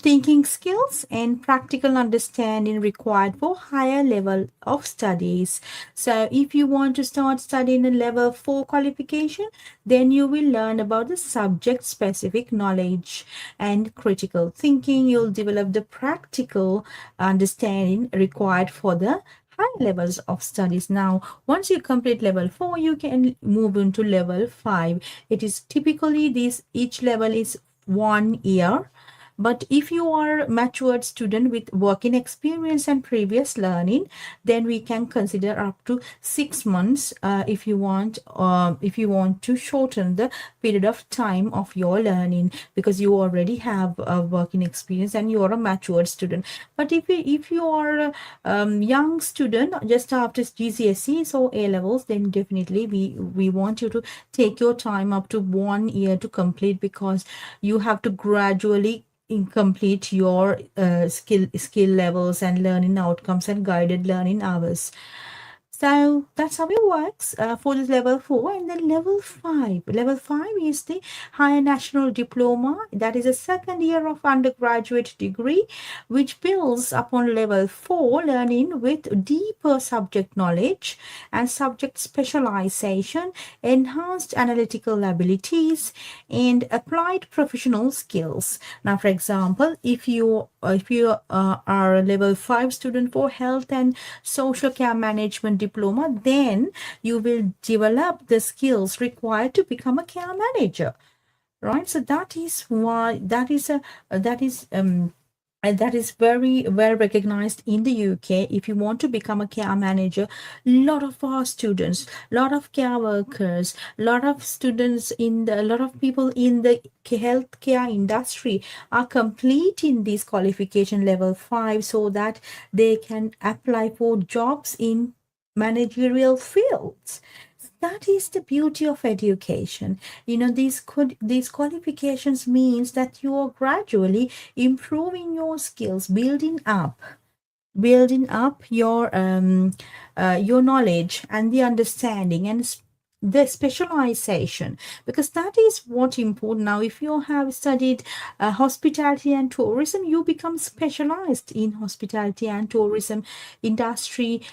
thinking skills, and practical understanding required for higher level of studies. So if you want to start studying a level 4 qualification, then you will learn about the subject specific knowledge and critical thinking. You'll develop the practical understanding required for the high levels of studies. Now, once you complete level 4, you can move into level 5. It is typically each level is 1 year. But if you are a matured student with working experience and previous learning, then we can consider up to 6 months if you want to shorten the period of time of your learning, because you already have a working experience and you are a matured student. But if you are a young student just after GCSEs or A levels, then definitely we want you to take your time up to 1 year to complete, because you have to gradually complete your skill levels and learning outcomes and guided learning hours. So that's how it works for this level 4. And then level 5. Level 5 is the higher national diploma. That is a second year of undergraduate degree, which builds upon level 4 learning with deeper subject knowledge and subject specialization, enhanced analytical abilities, and applied professional skills. Now, for example, if you are a level 5 student for health and social care management diploma, then you will develop the skills required to become a care manager, right? So that is why and that is very well recognized in the UK. If you want to become a care manager, a lot of our students, a lot of care workers, a lot of students a lot of people in the healthcare industry are completing this qualification level 5 so that they can apply for jobs in managerial fields. That is the beauty of education. These qualifications means that you are gradually improving your skills, building up your knowledge and the understanding and the specialization, because that is what important. Now if you have studied hospitality and tourism, you become specialized in hospitality and tourism industry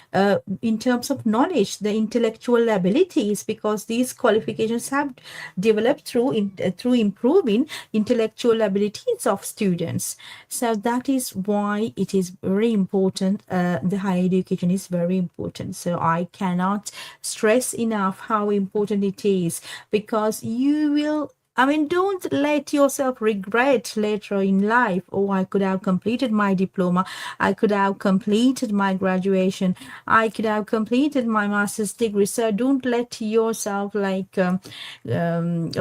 in terms of knowledge, the intellectual abilities, because these qualifications have developed through improving intellectual abilities of students. So that is why it is very important. The higher education is very important. So I cannot stress enough how important it is, because you will, I mean, don't let yourself regret later in life. Oh, I could have completed my diploma. I could have completed my graduation. I could have completed my master's degree. So don't let yourself regret with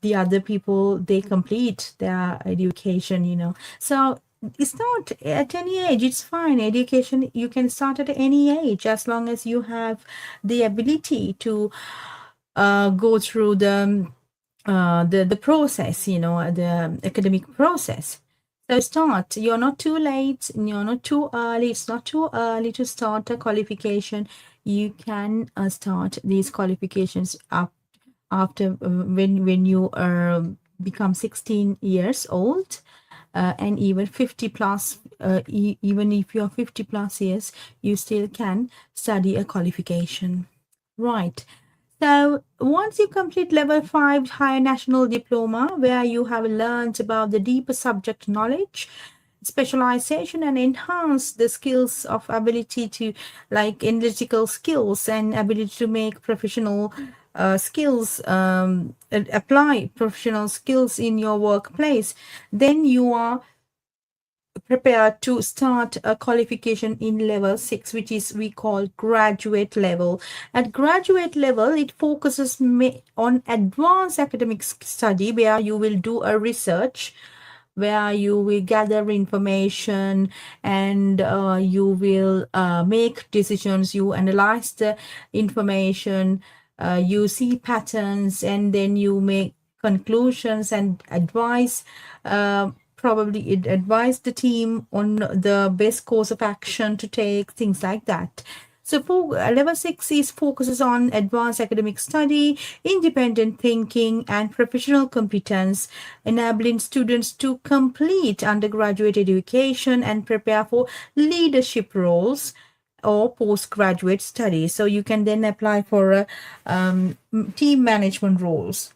the other people, they complete their education. So it's not at any age, it's fine. Education, you can start at any age as long as you have the ability to go through the process, the academic process. So start. You're not too late, you're not too early. It's not too early to start a qualification. You can start these qualifications up after when you become 16 years old, and even 50 plus, even if you're 50 plus years, you still can study a qualification. Right. So once you complete level 5 higher national diploma, where you have learned about the deeper subject knowledge, specialization, and enhance the skills of ability to, like, analytical skills and ability to make professional skills, apply professional skills in your workplace, then you are prepared to start a qualification in level 6, which is we call graduate level. At graduate level, it focuses on advanced academic study, where you will do a research, where you will gather information, and you will make decisions. You analyze the information, you see patterns, and then you make conclusions and advise, probably advise the team on the best course of action to take, things like that. So for level 6 is focuses on advanced academic study, independent thinking, and professional competence, enabling students to complete undergraduate education and prepare for leadership roles or postgraduate studies. So you can then apply for team management roles,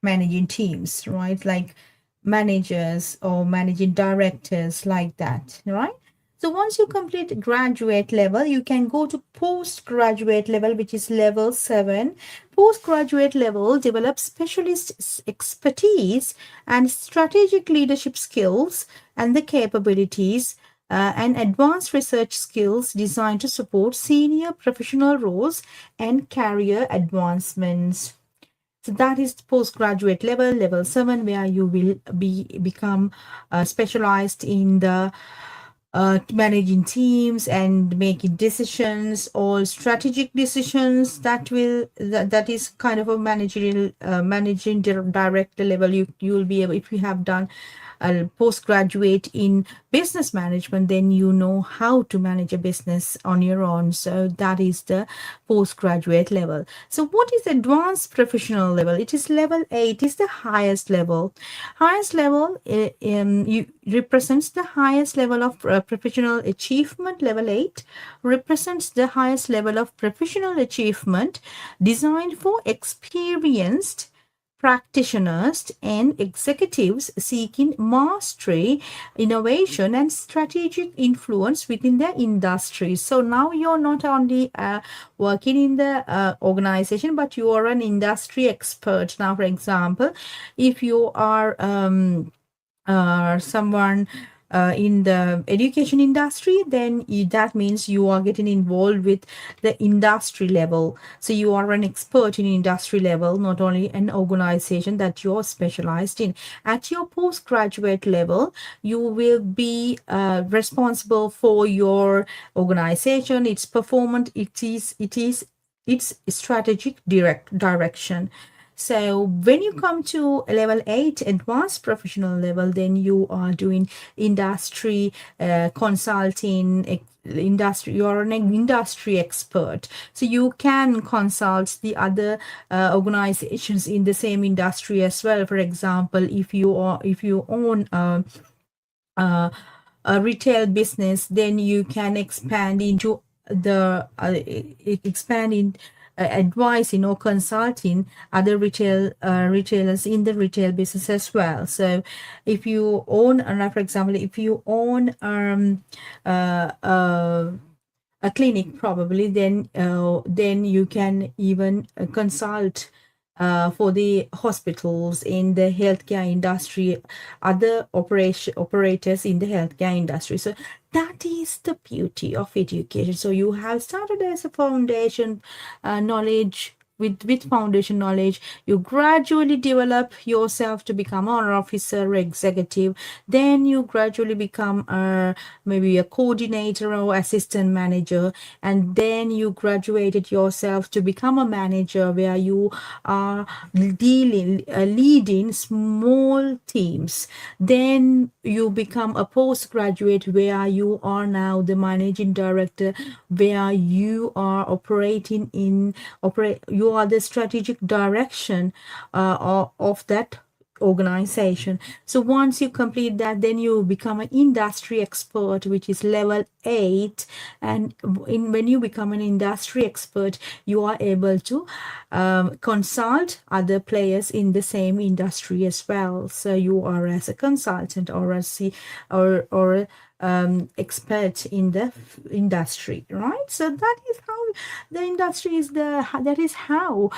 managing teams, right? Like managers or managing directors, like that, right? So once you complete graduate level, you can go to postgraduate level, which is level 7. Postgraduate level develops specialist expertise and strategic leadership skills and the capabilities and advanced research skills designed to support senior professional roles and career advancements. So that is postgraduate level, level 7, where you will become specialized in the managing teams and making decisions, or strategic decisions. That is kind of a managerial managing director level. You will be able, if you have done a postgraduate in business management, then you know how to manage a business on your own. So that is the postgraduate level. So what is advanced professional level? It is level 8, is the highest level. Highest level represents the highest level of professional achievement. Level 8 represents the highest level of professional achievement designed for experienced practitioners and executives seeking mastery, innovation, and strategic influence within their industry. So now you're not only working in the organization, but you are an industry expert. Now, for example, if you are someone in the education industry, then that means you are getting involved with the industry level. So you are an expert in industry level, not only an organization that you're specialized in. At your postgraduate level, you will be responsible for your organization, its performance, its strategic direction. So when you come to level 8, advanced professional level, then you are doing industry consulting, industry. You are an industry expert, so you can consult the other organizations in the same industry as well. For example, if you own a retail business, then you can expand into the advice, consulting other retailers in the retail business as well. So if you own, for example, if you own a clinic, probably, then you can even consult for the hospitals in the healthcare industry, other operators in the healthcare industry. So that is the beauty of education. So you have started as a foundation knowledge. With foundation knowledge, you gradually develop yourself to become an officer or executive. Then you gradually become maybe a coordinator or assistant manager, and then you graduated yourself to become a manager, where you are leading small teams. Then you become a postgraduate, where you are now the managing director, where you are you are the strategic direction of that organization. So once you complete that, then you become an industry expert, which is level 8. And when you become an industry expert, you are able to consult other players in the same industry as well. So you are as a consultant or a expert in the industry, right? So that is how the industry is that is how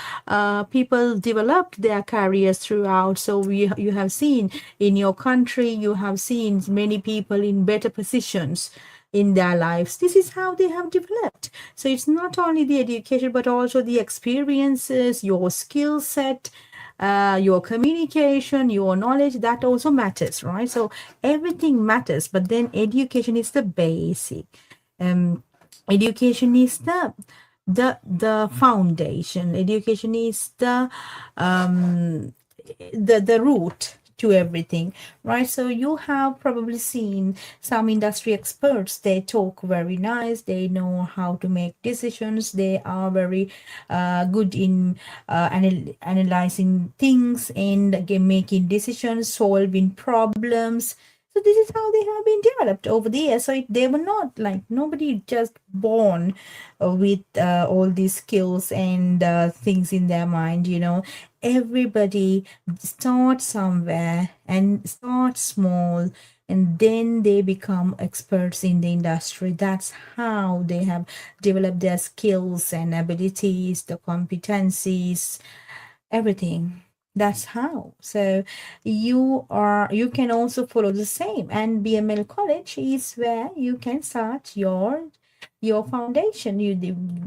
people developed their careers throughout. So you have seen in your country, you have seen many people in better positions in their lives. This is how they have developed. So it's not only the education, but also the experiences, your skill set, your communication, your knowledge, that also matters, right? So everything matters, but then education is the basic. Education is the foundation. Education is the root to everything, right? So you have probably seen some industry experts. They talk very nice, they know how to make decisions, they are very good in analyzing things and again making decisions, solving problems. So this is how they have been developed over the years. So they were not like, nobody just born with all these skills and things in their mind, Everybody starts somewhere and start small, and then they become experts in the industry. That's how they have developed their skills and abilities, the competencies, everything. That's how. So you can also follow the same, and BML College is where you can start your foundation.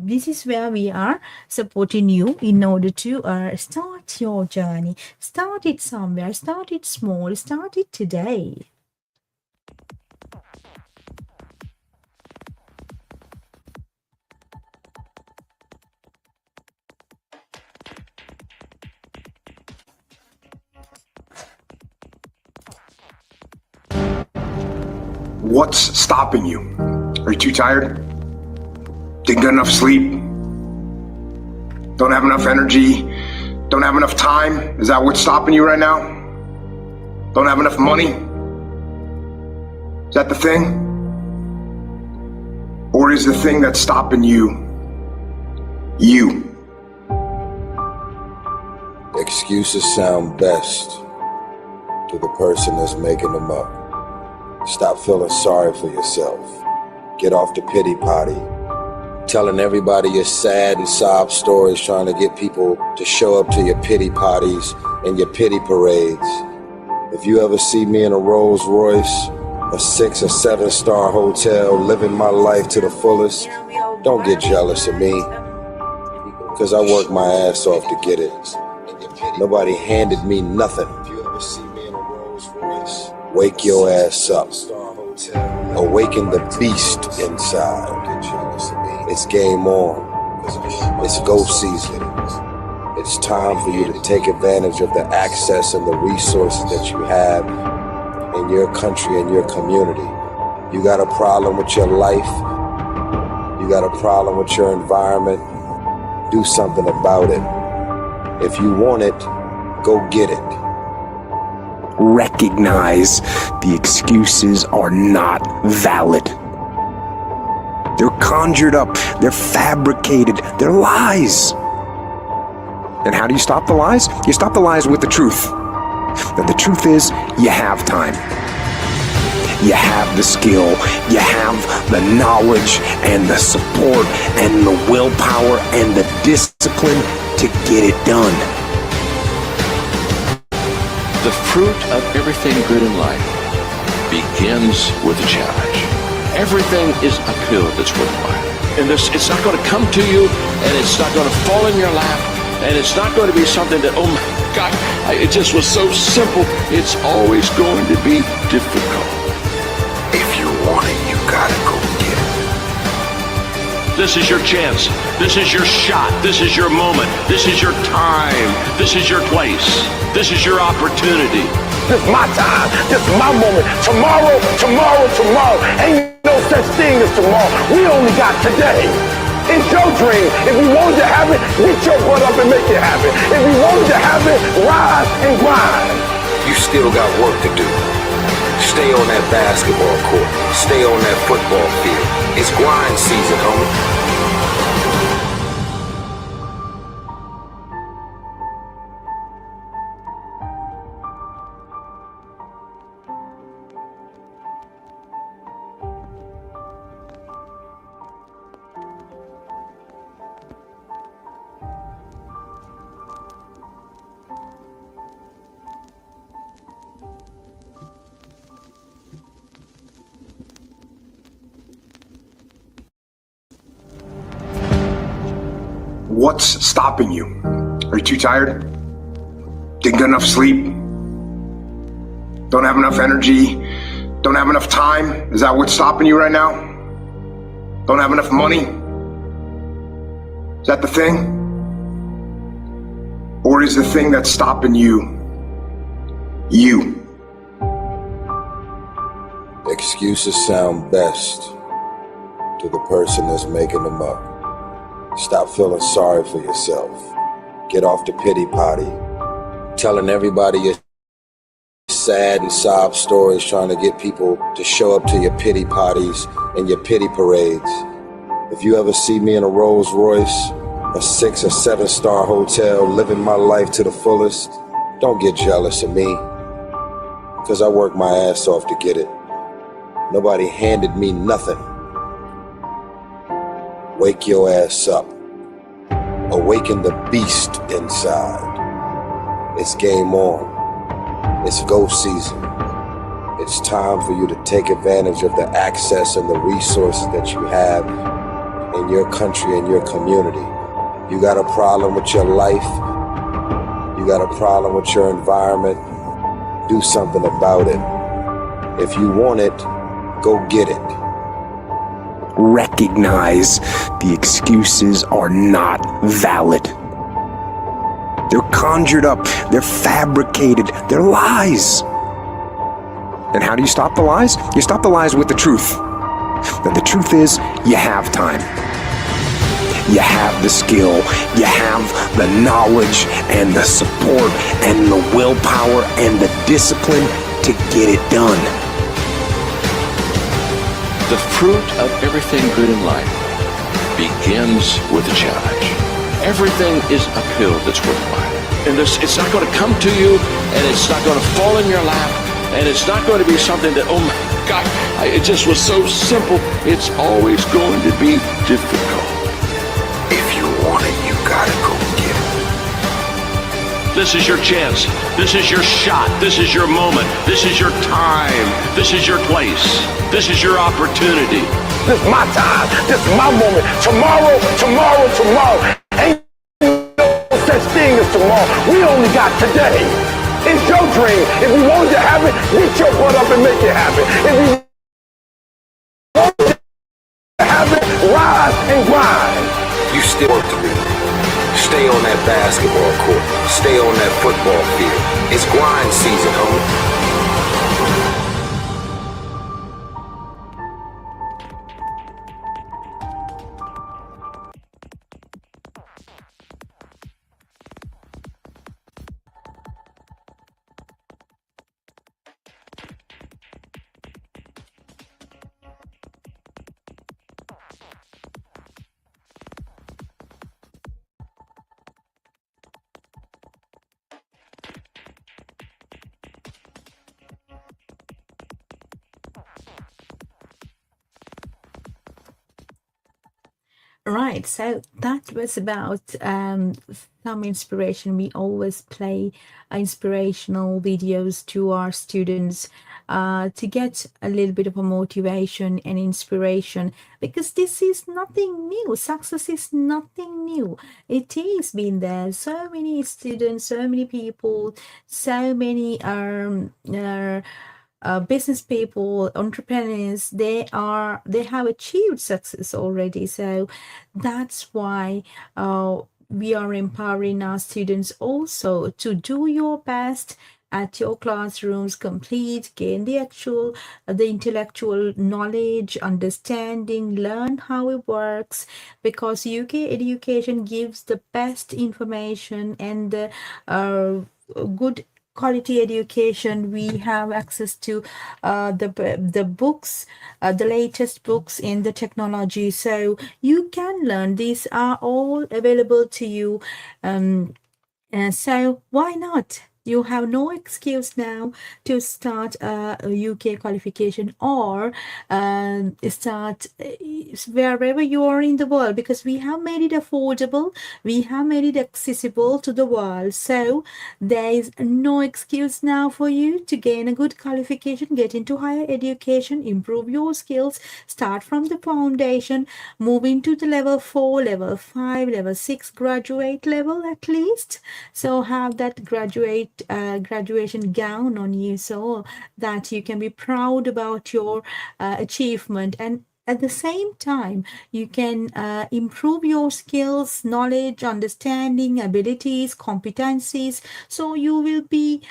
This is where we are supporting you in order to start your journey. Start it somewhere, start it small, start it today. What's stopping you? Are you too tired? Didn't get enough sleep? Don't have enough energy? Don't have enough time? Is that what's stopping you right now? Don't have enough money? Is that the thing? Or is the thing that's stopping you, you? Excuses sound best to the person that's making them up. Stop feeling sorry for yourself. Get off the pity potty. Telling everybody your sad and sob stories, trying to get people to show up to your pity potties and your pity parades. If you ever see me in a Rolls Royce, a 6 or 7-star hotel, living my life to the fullest, don't get jealous of me, because I worked my ass off to get it. Nobody handed me nothing. Wake your ass up. Awaken the beast inside. It's game on. It's go season. It's time for you to take advantage of the access and the resources that you have in your country and your community. You got a problem with your life. You got a problem with your environment. Do something about it. If you want it, go get it. Recognize the excuses are not valid. They're conjured up, they're fabricated, they're lies. And how do you stop the lies? You stop the lies with the truth. And the truth is, you have time. You have the skill, you have the knowledge and the support and the willpower and the discipline to get it done. The fruit of everything good in life begins with a challenge. Everything is uphill that's worthwhile. And it's not going to come to you, and it's not going to fall in your lap, and it's not going to be something that, oh my God, it just was so simple. It's always going to be difficult. If you want it, you gotta go get it. This is your chance. This is your shot. This is your moment. This is your time. This is your place. This is your opportunity. This is my time. This is my moment. Tomorrow. Ain't no such thing as tomorrow. We only got today. It's your dream. If you wanted to have it, get your butt up and make it happen. If you wanted to have it, rise and grind. You still got work to do. Stay on that basketball court. Stay on that football field. It's grind season, homie. What's stopping you? Are you too tired? Didn't get enough sleep? Don't have enough energy? Don't have enough time? Is that what's stopping you right now? Don't have enough money? Is that the thing? Or is the thing that's stopping you, you? Excuses sound best to the person that's making them up. Stop feeling sorry for yourself. Get off the pity potty. Telling everybody your sad and sob stories, trying to get people to show up to your pity potties and your pity parades. If you ever see me in a Rolls Royce, a 6 or 7-star hotel, living my life to the fullest, don't get jealous of me, because I worked my ass off to get it. Nobody handed me nothing. Wake your ass up. Awaken the beast inside. It's game on. It's go season. It's time for you to take advantage of the access and the resources that you have in your country and your community. You got a problem with your life. You got a problem with your environment. Do something about it. If you want it, go get it. Recognize the excuses are not valid. They're conjured up, they're fabricated, they're lies. And how do you stop the lies? You stop the lies with the truth. And the truth is, you have time. You have the skill, you have the knowledge and the support and the willpower and the discipline to get it done. The fruit of everything good in life begins with a challenge. Everything is uphill that's worthwhile. And it's not going to come to you, and it's not going to fall in your lap, and it's not going to be something that, oh my God, it just was so simple. It's always going to be difficult. If you want it, you gotta go get it. This is your chance. This is your shot. This is your moment. This is your time. This is your place. This is your opportunity. This is my time. This is my moment. Tomorrow, tomorrow, tomorrow. Ain't no such thing as tomorrow. We only got today. It's your dream. If you want it to happen, get your butt up and make it happen. If you want it to happen, rise and grind. You still work to do. Stay on that basketball court. Stay on that football field. It's grind season, homie. Right, so that was about some inspiration. We always play inspirational videos to our students to get a little bit of a motivation and inspiration, because this is nothing new. Success is nothing new. It is been there. So many students, so many people, so many business people, entrepreneurs, they have achieved success already. So that's why we are empowering our students also to do your best at your classrooms, gain the intellectual knowledge, understanding, learn how it works, because UK education gives the best information and the good quality education. We have access to the books, the latest books in the technology, so you can learn. These are all available to you, and so why not? You have no excuse now to start a UK qualification or start wherever you are in the world, because we have made it affordable, we have made it accessible to the world. So there is no excuse now for you to gain a good qualification, get into higher education, improve your skills, start from the foundation, move into the level 4, level 5, level 6, graduate level at least. So have that graduation gown on you, so that you can be proud about your achievement, and at the same time you can improve your skills, knowledge, understanding, abilities, competencies, so you will be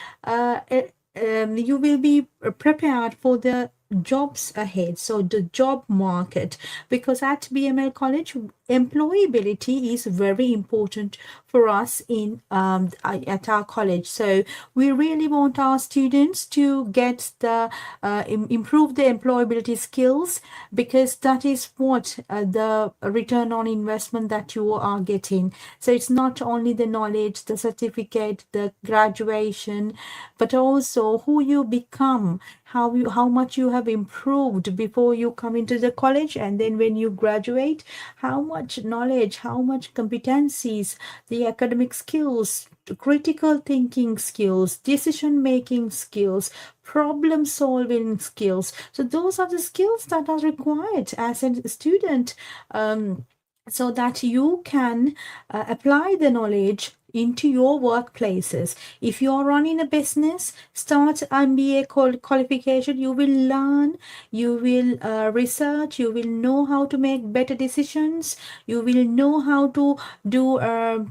prepared for the jobs ahead, so the job market, because at BML College employability is very important for us in at our college. So we really want our students to get the improve their employability skills, because that is what the return on investment that you are getting. So it's not only the knowledge, the certificate, the graduation, but also who you become, how much you have improved before you come into the college, and then when you graduate, how much knowledge, how much competencies, the academic skills, critical thinking skills, decision making skills, problem solving skills. So those are the skills that are required as a student, so that you can apply the knowledge into your workplaces. If you are running a business, start MBA qualification. You will learn, you will research, you will know how to make better decisions, you will know how to do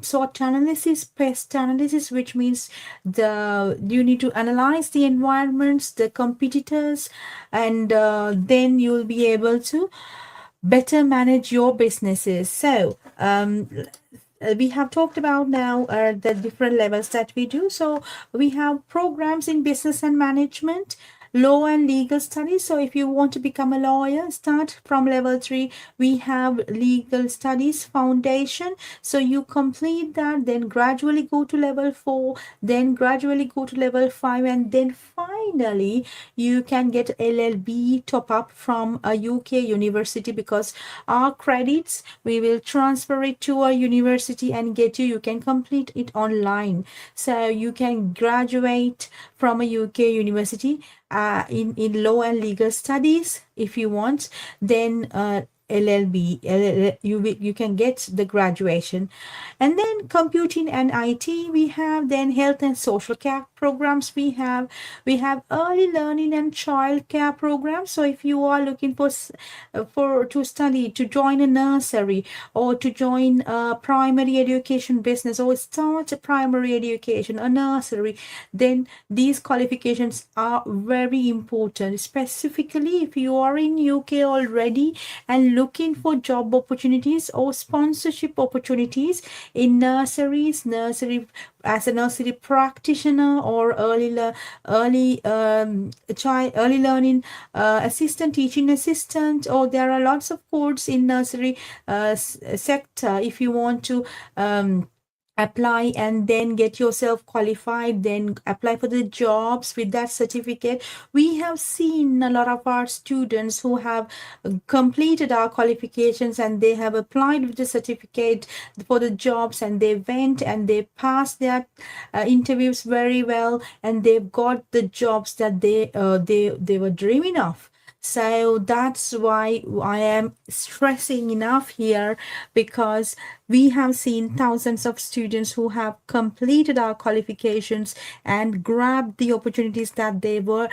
SWOT analysis, pest analysis, which means you need to analyze the environments, the competitors, and then you'll be able to better manage your businesses. So we have talked about now the different levels that we do. So we have programs in business and management, law and legal studies. So if you want to become a lawyer, start from level 3. We have legal studies foundation. So you complete that, then gradually go to level 4, then gradually go to level 5, and then finally you can get LLB top up from a UK university, because our credits we will transfer it to a university and get you can complete it online. So you can graduate from a UK university in law and legal studies if you want. Then LLB, you can get the graduation. And then computing and IT we have, then health and social care programs we have early learning and child care programs. So if you are looking for to study, to join a nursery, or to join a primary education business, or start a primary education, a nursery, then these qualifications are very important, specifically if you are in UK already and looking for job opportunities or sponsorship opportunities in nursery as a nursery practitioner, or early learning assistant, teaching assistant, or there are lots of courses in nursery sector. If you want to apply and then get yourself qualified, then apply for the jobs with that certificate. We have seen a lot of our students who have completed our qualifications and they have applied with the certificate for the jobs, and they went and they passed their interviews very well, and they've got the jobs that they were dreaming of. So that's why I am stressing enough here, because we have seen thousands of students who have completed our qualifications and grabbed the opportunities that they were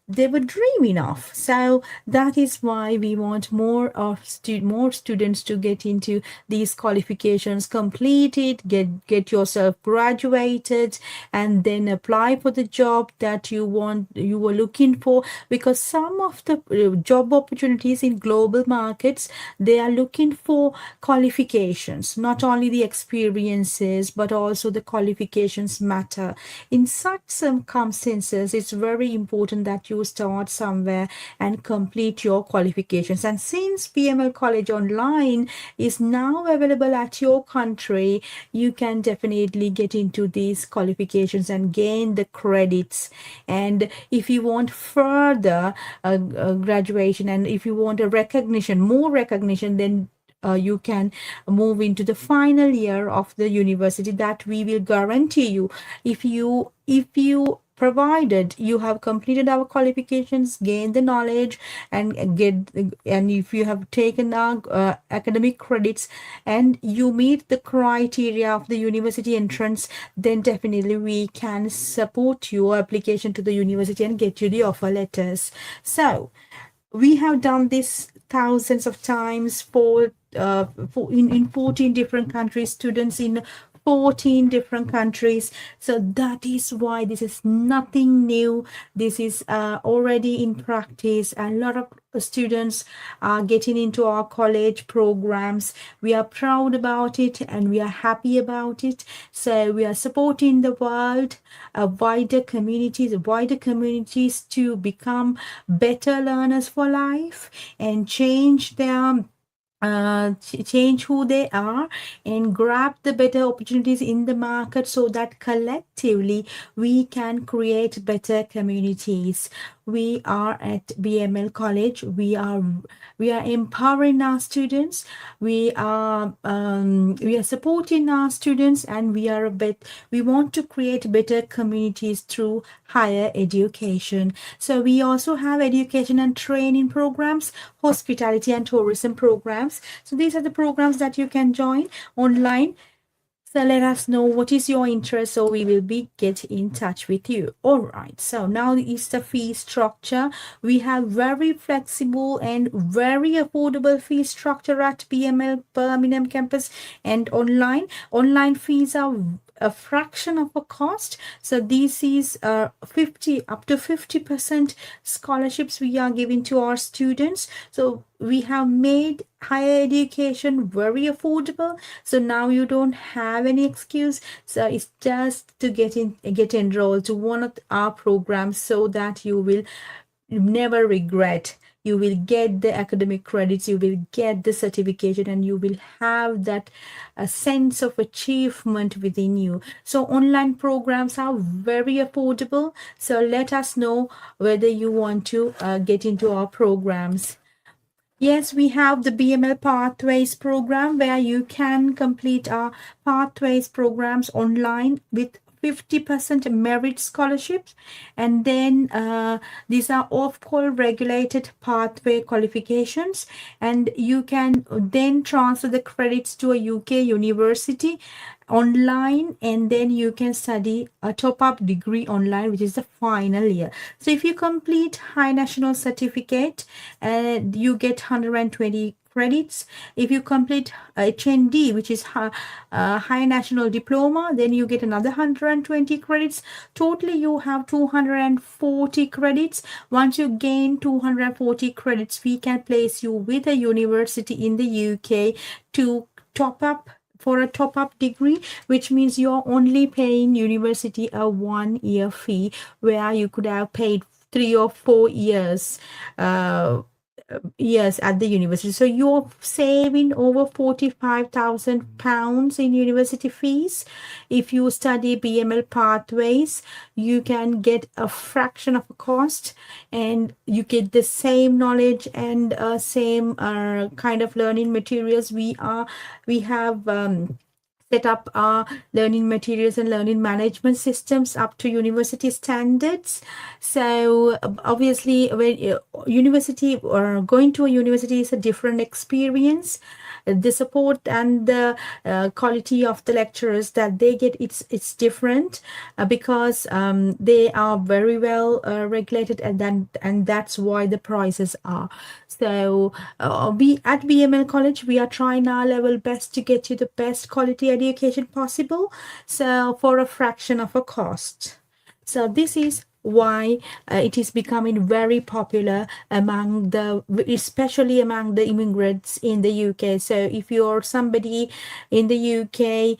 dreaming of. So that is why we want more students to get into these qualifications, complete it, get yourself graduated, and then apply for the job that you were looking for. Because some of the job opportunities in global markets, they are looking for qualifications, not only the experiences but also the qualifications matter. In such circumstances, it's very important that you start somewhere and complete your qualifications. And since BML College Online is now available at your country, you can definitely get into these qualifications and gain the credits. And if you want further graduation, and if you want more recognition, then you can move into the final year of the university that we will guarantee you. If you provided you have completed our qualifications, gained the knowledge, and if you have taken our academic credits and you meet the criteria of the university entrance, then definitely we can support your application to the university and get you the offer letters. So we have done this thousands of times for in 14 different countries, students in 14 different countries. So that is why this is nothing new. This is already in practice. A lot of students are getting into our college programs. We are proud about it and we are happy about it. So we are supporting the world, wider communities to become better learners for life and change their change who they are and grab the better opportunities in the market, so that collectively we can create better communities. We are at BML College. We are empowering our students. We are supporting our students, and we want to create better communities through higher education. So we also have education and training programs, hospitality and tourism programs. So these are the programs that you can join online. So let us know what is your interest, so we will get in touch with you. All right. So now is the fee structure. We have very flexible and very affordable fee structure at BML Birmingham campus and online. Online fees are a fraction of a cost. So this is up to 50% scholarships we are giving to our students. So we have made higher education very affordable. So now you don't have any excuse. So it's just to get enrolled to one of our programs, so that you will never regret. You will get the academic credits, you will get the certification, and you will have that a sense of achievement within you. So online programs are very affordable. So let us know whether you want to get into our programs. Yes, we have the BML Pathways program where you can complete our Pathways programs online with 50% merit scholarships, and then these are off-call regulated pathway qualifications, and you can then transfer the credits to a UK university online, and then you can study a top-up degree online, which is the final year. So if you complete high national certificate, you get 120 credits. If you complete HND, which is high national diploma, then you get another 120 credits. Totally you have 240 credits. Once you gain 240 credits, we can place you with a university in the UK to top up for a top-up degree, which means you're only paying university a 1-year fee, where you could have paid 3 or 4 years years at the university. So you're saving over £45,000 in university fees. If you study BML Pathways, you can get a fraction of a cost, and you get the same knowledge and same kind of learning materials. We have set up our learning materials and learning management systems up to university standards. So obviously, when university or going to a university is a different experience. The support and the quality of the lecturers that they get, it's different because they are very well regulated, and that's why the prices are. So we at BML College, we are trying our level best to get you the best quality education possible, so for a fraction of a cost. So this is why it is becoming very popular especially among the immigrants in the UK. So if you're somebody in the UK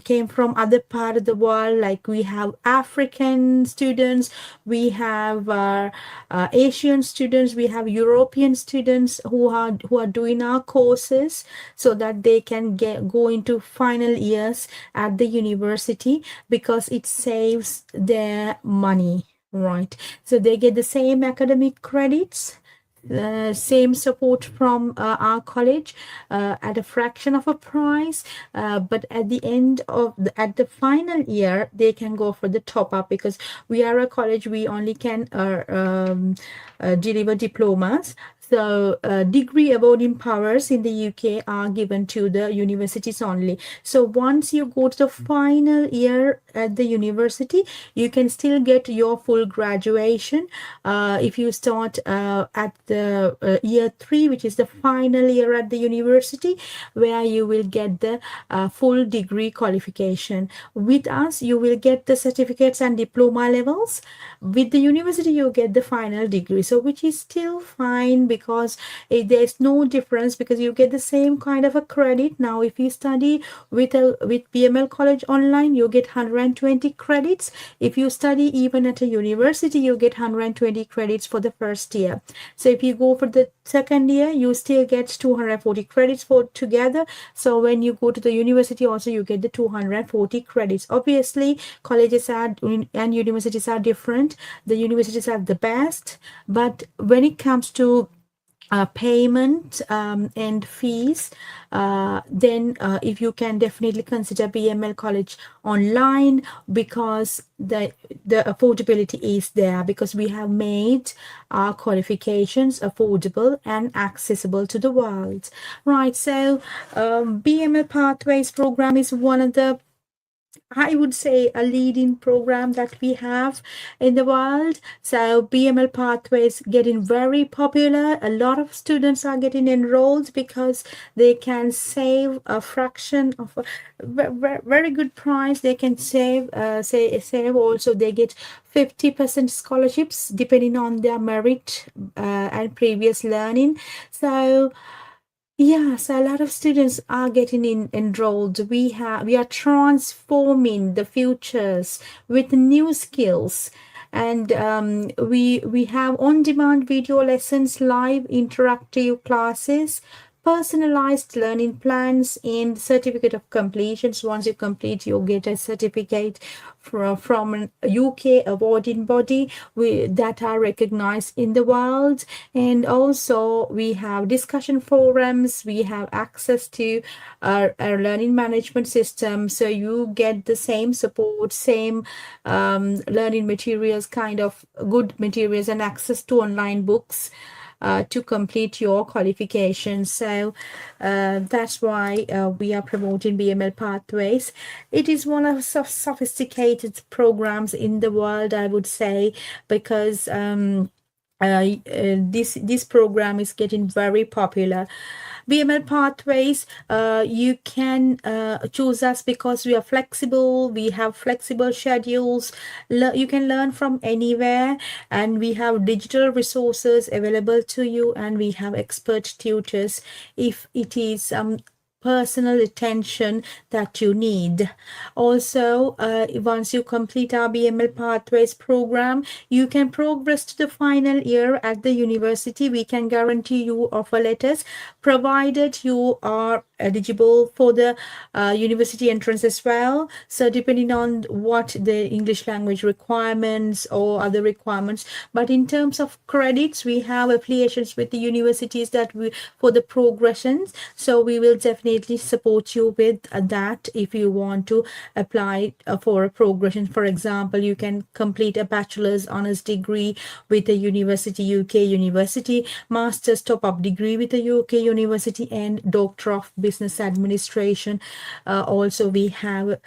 came from other part of the world, like we have African students, we have Asian students, we have European students who are doing our courses, so that they can go into final years at the university, because it saves their money, right? So they get the same academic credits, same support from our college at a fraction of a price, but at the end of at the final year, they can go for the top up, because we are a college, we only can deliver diplomas. So degree awarding powers in the UK are given to the universities only. So once you go to the final year at the university, you can still get your full graduation if you start at the year 3, which is the final year at the university, where you will get the full degree qualification. With us, you will get the certificates and diploma levels. With the university, you get the final degree, so which is still fine, because there's no difference, because you get the same kind of a credit. Now if you study with BML College online, you get 120 credits. If you study even at a university, you get 120 credits for the first year. So if you go for the second year, you still get 240 credits for together. So when you go to the university also, you get the 240 credits. Obviously, colleges and universities are different. The universities are the best, but when it comes to payment and fees, then if you can definitely consider BML College online, because the affordability is there, because we have made our qualifications affordable and accessible to the world, right? So BML Pathways program is one of the, I would say, a leading program that we have in the world. So BML Pathways getting very popular. A lot of students are getting enrolled because they can save a fraction of a very good price. They can save also, they get 50% scholarships depending on their merit and previous learning. So yes, a lot of students are getting enrolled. We are transforming the futures with new skills. And we have on-demand video lessons, live interactive classes, personalized learning plans, and certificate of completions. Once you complete, you get a certificate from an UK awarding body that are recognized in the world. And also we have discussion forums, we have access to our learning management system, so you get the same support, same learning materials, kind of good materials, and access to online books to complete your qualifications. So that's why we are promoting BML Pathways. It is one of the sophisticated programs in the world, I would say, because this program is getting very popular. BML Pathways, you can choose us because we are flexible, we have flexible schedules, you can learn from anywhere, and we have digital resources available to you, and we have expert tutors if it is personal attention that you need. Also, once you complete our BML Pathways program, you can progress to the final year at the university. We can guarantee you offer letters provided you are eligible for the university entrance as well. So depending on what the English language requirements or other requirements, but in terms of credits, we have affiliations with the universities that we for the progressions, so we will definitely support you with that. If you want to apply for a progression, for example, you can complete a bachelor's honors degree with a UK university, master's top-up degree with a UK university, and doctor of business administration. Also we have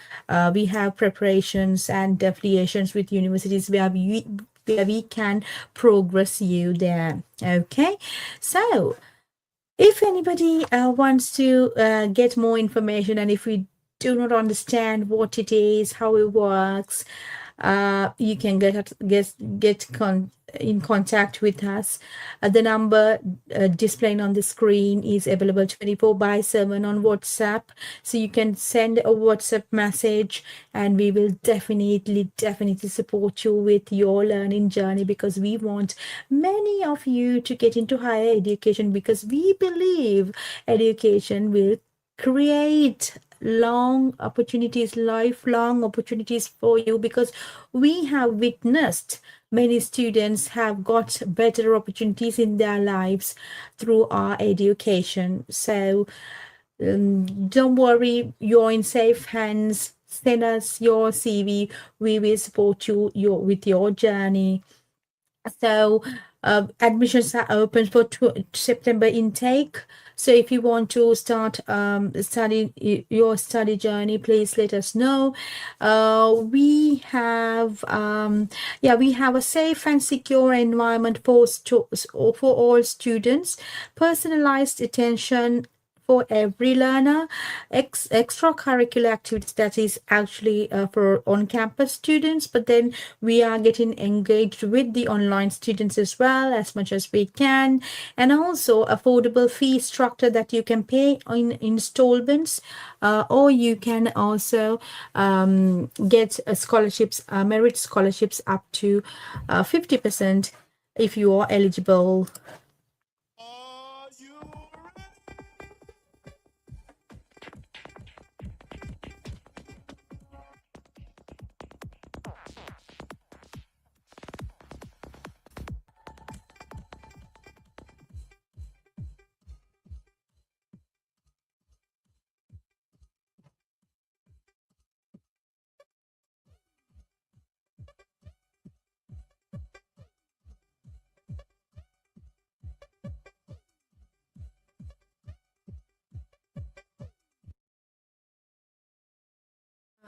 preparations and affiliations with universities where we can progress you there. Okay, so if anybody wants to get more information, and if we do not understand what it is, how it works, you can get in contact with us. The number displaying on the screen is available 24/7 on WhatsApp, so you can send a WhatsApp message, and we will definitely support you with your learning journey, because we want many of you to get into higher education, because we believe education will create lifelong opportunities for you, because we have witnessed many students have got better opportunities in their lives through our education. So don't worry, you're in safe hands. Send us your CV. We will support you with your journey. So admissions are open for September intake. So if you want to start your study journey, please let us know. We have a safe and secure environment for all students, personalized attention for every learner, extracurricular activities that is actually for on-campus students, but then we are getting engaged with the online students as well as much as we can, and also affordable fee structure that you can pay in installments, or you can also get scholarships, merit scholarships up to 50% if you are eligible.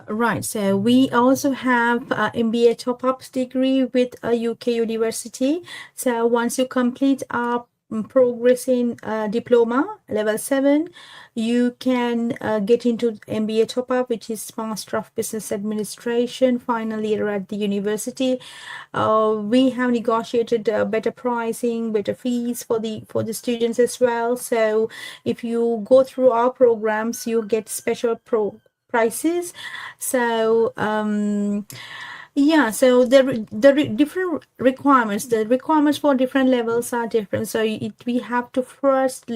Right, so we also have MBA top-ups degree with a UK university. So once you complete our progressing diploma level 7, you can get into MBA top-up, which is Master of Business Administration, final year at the university. We have negotiated better pricing, better fees for the students as well. So if you go through our programs, you get special prices. So Yeah, so different requirements. The requirements for different levels are different. So we have to first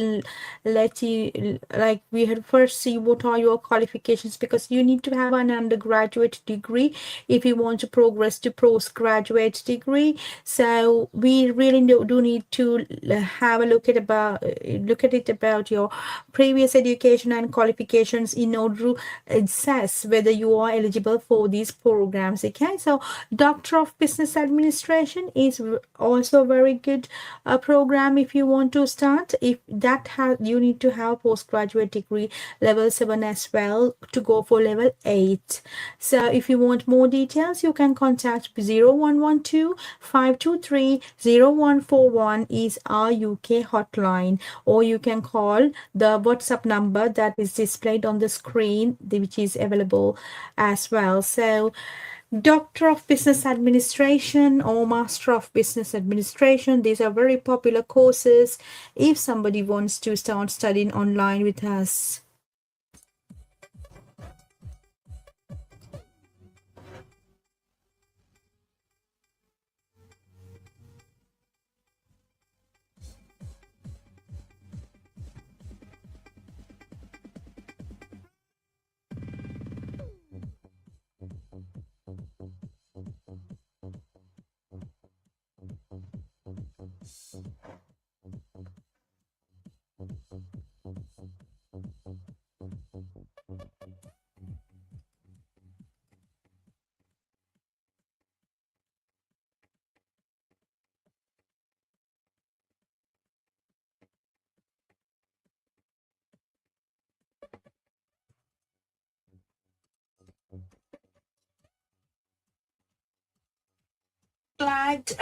let you like we had first see what are your qualifications, because you need to have an undergraduate degree if you want to progress to postgraduate degree. So we really do need to have a look at it about your previous education and qualifications in order to assess whether you are eligible for these programs. Okay, so Doctor of Business Administration is also a very good program if you want to start. If that has, you need to have postgraduate degree level 7 as well to go for level 8. So if you want more details, you can contact 0112 523 0141 is our UK hotline, or you can call the WhatsApp number that is displayed on the screen, which is available as well. So Doctor of Business Administration or Master of Business Administration, these are very popular courses if somebody wants to start studying online with us. Glad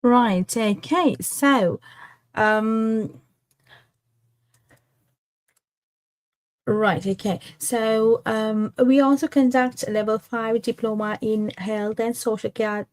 right. Okay. So, um, right, okay. So we also conduct level 5 diploma in health and social care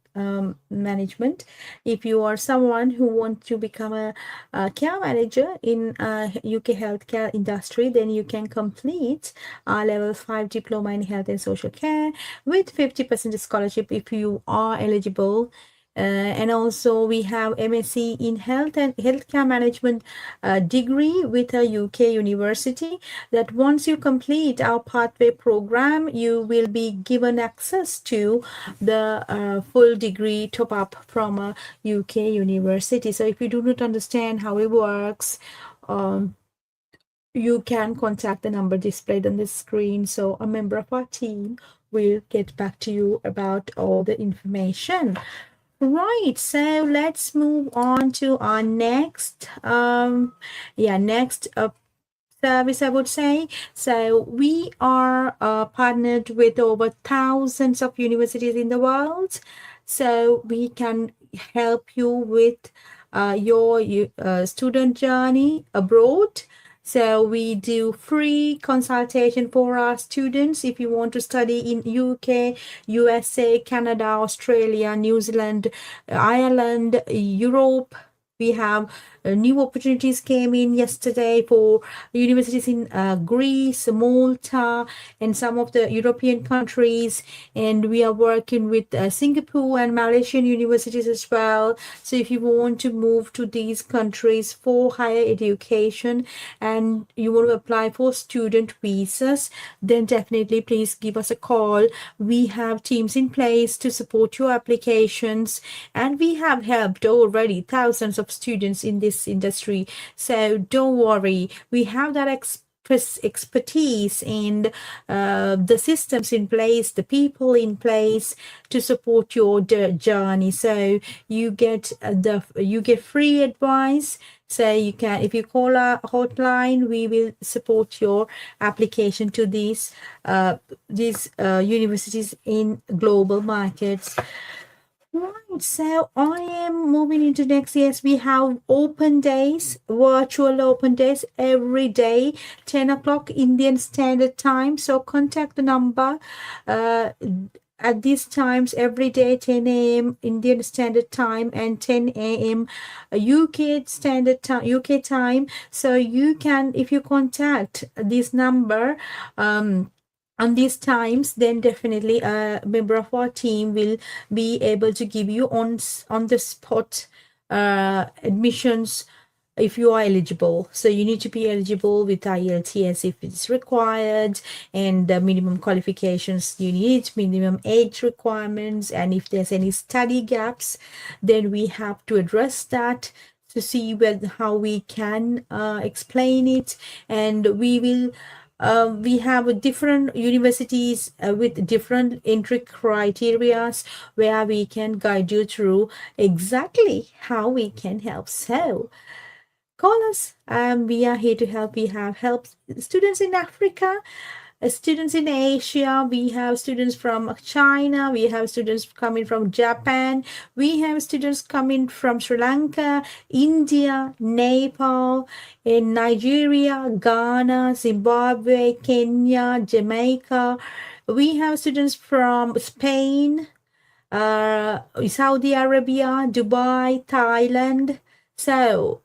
management. If you are someone who wants to become a care manager in UK healthcare industry, then you can complete level 5 diploma in health and social care with 50% scholarship if you are eligible. And also we have MSc in health and healthcare management degree with a UK university, that once you complete our pathway program, you will be given access to the full degree top up from a UK university. So if you do not understand how it works, you can contact the number displayed on the screen. So a member of our team will get back to you about all the information. Right, so let's move on to our next next service, I would say. So we are partnered with over thousands of universities in the world. So we can help you with your student journey abroad. So we do free consultation for our students if you want to study in UK, USA, Canada, Australia, New Zealand, Ireland, Europe. We have new opportunities came in yesterday for universities in Greece, Malta, and some of the European countries. And we are working with Singapore and Malaysian universities as well. So if you want to move to these countries for higher education and you want to apply for student visas, then definitely please give us a call. We have teams in place to support your applications, and we have helped already thousands of students in this industry. So don't worry, we have that expertise and the systems in place, the people in place to support your journey. So you get free advice. So you can, if you call our hotline, we will support your application to these universities in global markets. Right, so I am moving into next. Yes, we have open days, virtual open days every day, 10 o'clock Indian Standard Time. So contact the number at these times every day, 10 a.m. Indian Standard Time and 10 a.m. UK Standard Time, UK time. So you can, if you contact this number, on these times, then definitely a member of our team will be able to give you on the spot admissions if you are eligible. So you need to be eligible with IELTS if it's required, and the minimum qualifications you need, minimum age requirements, and if there's any study gaps, then we have to address that to see how we can explain it, and we will we have different universities with different entry criterias where we can guide you through exactly how we can help. So call us. We are here to help. We have helped students in Africa, students in Asia. We have students from China. We have students coming from Japan. We have students coming from Sri Lanka, India, Nepal, in Nigeria, Ghana, Zimbabwe, Kenya, Jamaica. We have students from Spain, Saudi Arabia, Dubai, Thailand. So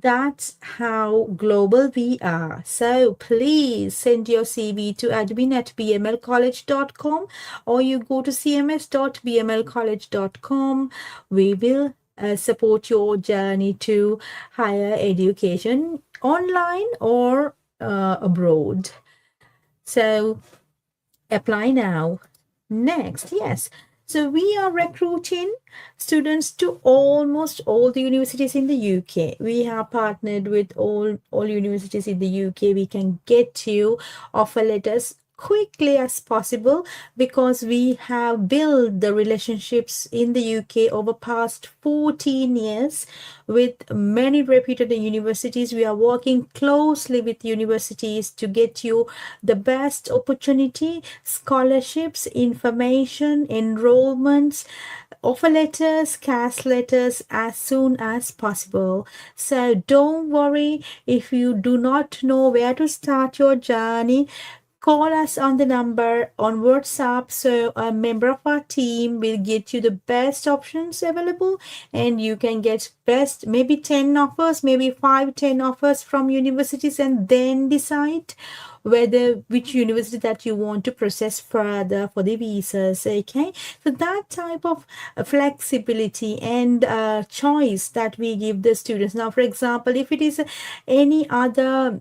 that's how global we are. So please send your CV to admin@bmlcollege.com, or you go to cms.bmlcollege.com. We will support your journey to higher education online or abroad. So apply now. Next, yes. So we are recruiting students to almost all the universities in the UK. We have partnered with all universities in the UK. We can get you offer letters quickly as possible because we have built the relationships in the UK over past 14 years with many reputed universities. We are working closely with universities to get you the best opportunity, scholarships, information, enrollments, offer letters, cash letters as soon as possible. So don't worry if you do not know where to start your journey. Call us on the number on WhatsApp, so a member of our team will get you the best options available, and you can get best maybe 10 offers, maybe 5-10 offers from universities, and then decide which university that you want to process further for the visas. Okay, so that type of flexibility and choice that we give the students. Now, for example, if it is any other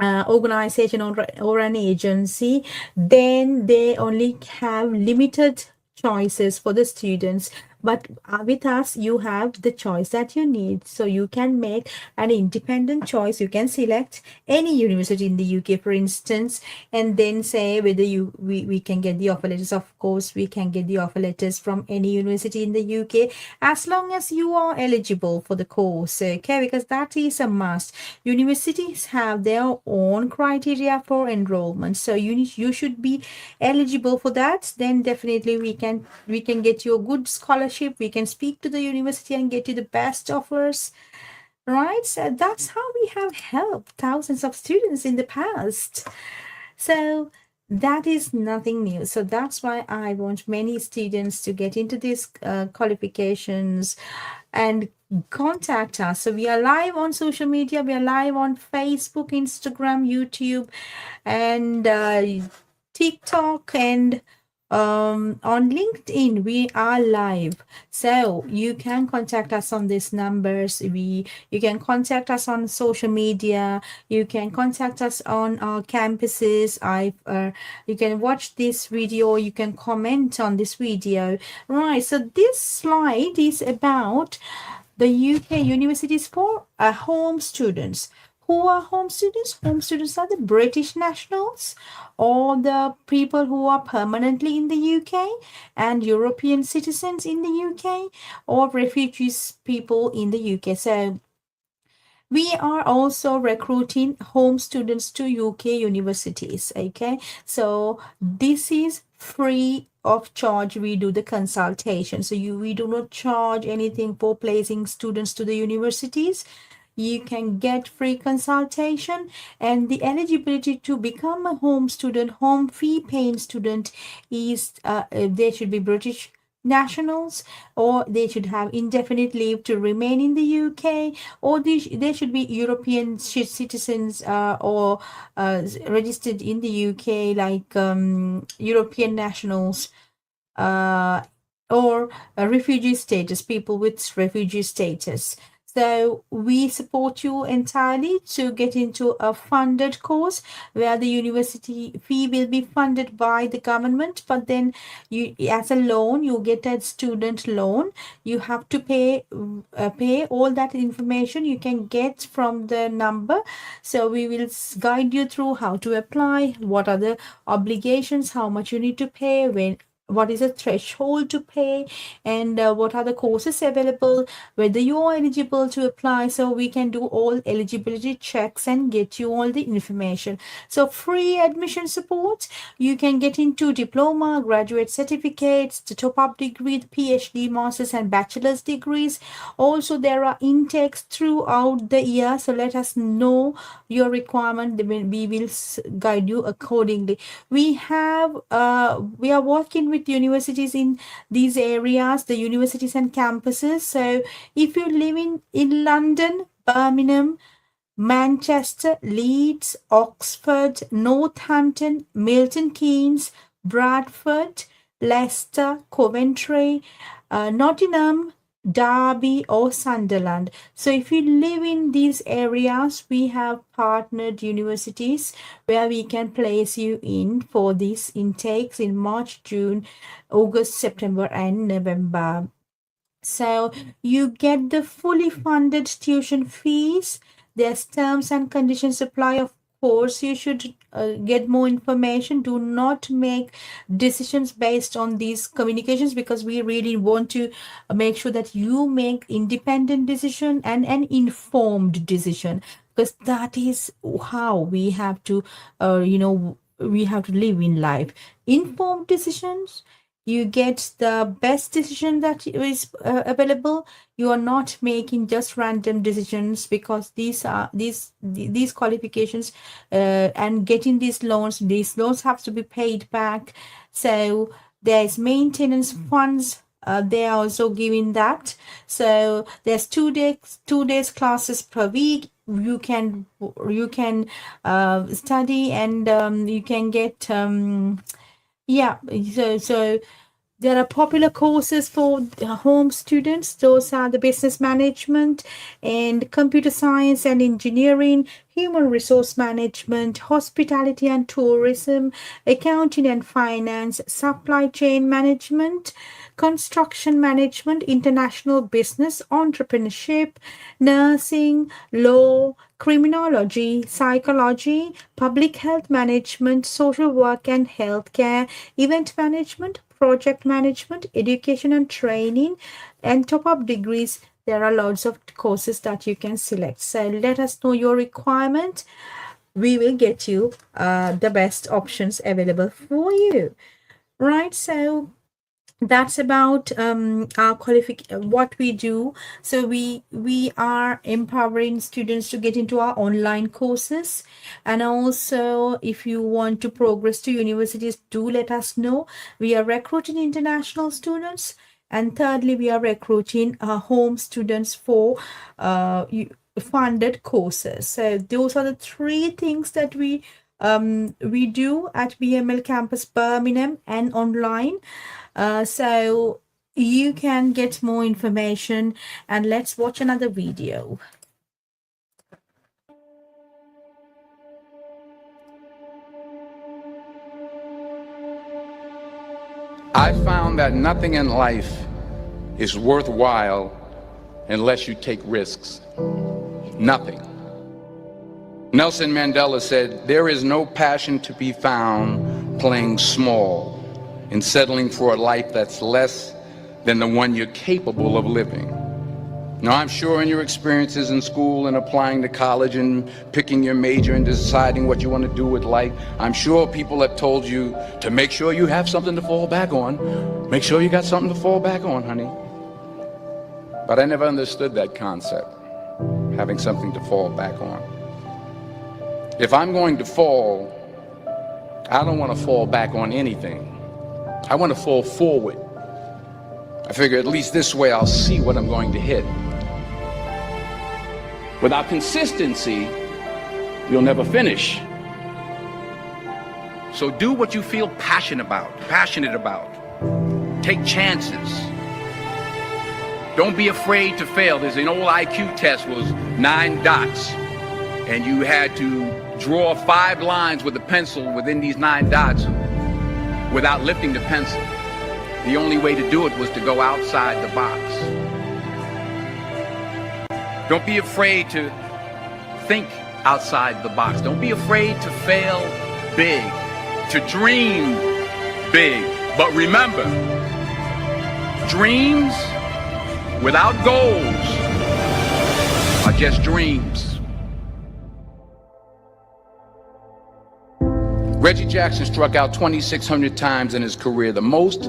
organization or an agency, then they only have limited choices for the students. But with us, you have the choice that you need. So you can make an independent choice. You can select any university in the UK, for instance, and then say whether we can get the offer letters. Of course, we can get the offer letters from any university in the UK as long as you are eligible for the course, okay? Because that is a must. Universities have their own criteria for enrollment, so you should be eligible for that. Then definitely we can get you a good scholarship. We can speak to the university and get you the best offers, right? So that's how we have helped thousands of students in the past. So that is nothing new. So that's why I want many students to get into these qualifications and contact us. So we are live on social media. We are live on Facebook, Instagram, YouTube, and TikTok, and on LinkedIn. We are live, so you can contact us on these numbers. You can contact us on social media. You can contact us on our campuses. You can watch this video. You can comment on this video, right? So this slide is about the UK universities for home students. Who are home students? Home students are the British nationals or the people who are permanently in the UK, and European citizens in the UK, or refugees people in the UK. So we are also recruiting home students to UK universities, okay? So this is free of charge. We do the consultation. So we do not charge anything for placing students to the universities. You can get free consultation, and the eligibility to become a home student, home fee paying student, is they should be British nationals, or they should have indefinite leave to remain in the UK, or they should be European citizens, or registered in the UK, like European nationals, or refugee status, people with refugee status. So we support you entirely to get into a funded course where the university fee will be funded by the government, but then you, as a loan, you get a student loan. You have to pay all that information you can get from the number. So we will guide you through how to apply, what are the obligations, how much you need to pay, what is the threshold to pay, and what are the courses available, whether you are eligible to apply. So we can do all eligibility checks and get you all the information. So free admission support, you can get into diploma, graduate certificates, the top-up degree, PhD, master's and bachelor's degrees. Also there are intakes throughout the year, so let us know your requirement. We will guide you accordingly. We are working with universities in these areas, the universities and campuses. So if you live in London, Birmingham, Manchester, Leeds, Oxford, Northampton, Milton Keynes, Bradford, Leicester, Coventry, Nottingham, Derby or Sunderland. So if you live in these areas, we have partnered universities where we can place you in for these intakes in March, June, August, September and November. So you get the fully funded tuition fees. There's terms and conditions apply. Of course, you should get more information. Do not make decisions based on these communications, because we really want to make sure that you make independent decision and an informed decision, because that is how we have to, we have to live in life. Informed decisions, you get the best decision that is available. You are not making just random decisions, because these qualifications and getting these loans have to be paid back. So there's maintenance funds, they are also giving that. So there's 2 days classes per week. You can study, and you can get so There are popular courses for home students. Those are the business management and computer science and engineering, human resource management, hospitality and tourism, accounting and finance, supply chain management, construction management, international business, entrepreneurship, nursing, law, criminology, psychology, public health management, social work and healthcare, event management, project management, education and training, and top-up degrees. There are lots of courses that you can select. So let us know your requirement. We will get you the best options available for you. Right, so that's about our what we do. So we are empowering students to get into our online courses, and also if you want to progress to universities, do let us know. We are recruiting international students, and thirdly we are recruiting home students for funded courses. So those are the three things that we do at BML campus Birmingham and online. So you can get more information, and let's watch another video. I found that nothing in life is worthwhile unless you take risks. Nothing. Nelson Mandela said, "There is no passion to be found playing small and settling for a life that's less than the one you're capable of living." Now, I'm sure in your experiences in school and applying to college and picking your major and deciding what you want to do with life, I'm sure people have told you to make sure you have something to fall back on. Make sure you got something to fall back on, honey. But I never understood that concept, having something to fall back on. If I'm going to fall, I don't want to fall back on anything. I want to fall forward. I figure at least this way I'll see what I'm going to hit. Without consistency, you'll never finish. So do what you feel passionate about. Take chances. Don't be afraid to fail. There's an old IQ test, was 9 dots, and you had to draw 5 lines with a pencil within these 9 dots without lifting the pencil. The only way to do it was to go outside the box. Don't be afraid to think outside the box. Don't be afraid to fail big, to dream big. But remember, dreams without goals are just dreams. Reggie Jackson struck out 2,600 times in his career, the most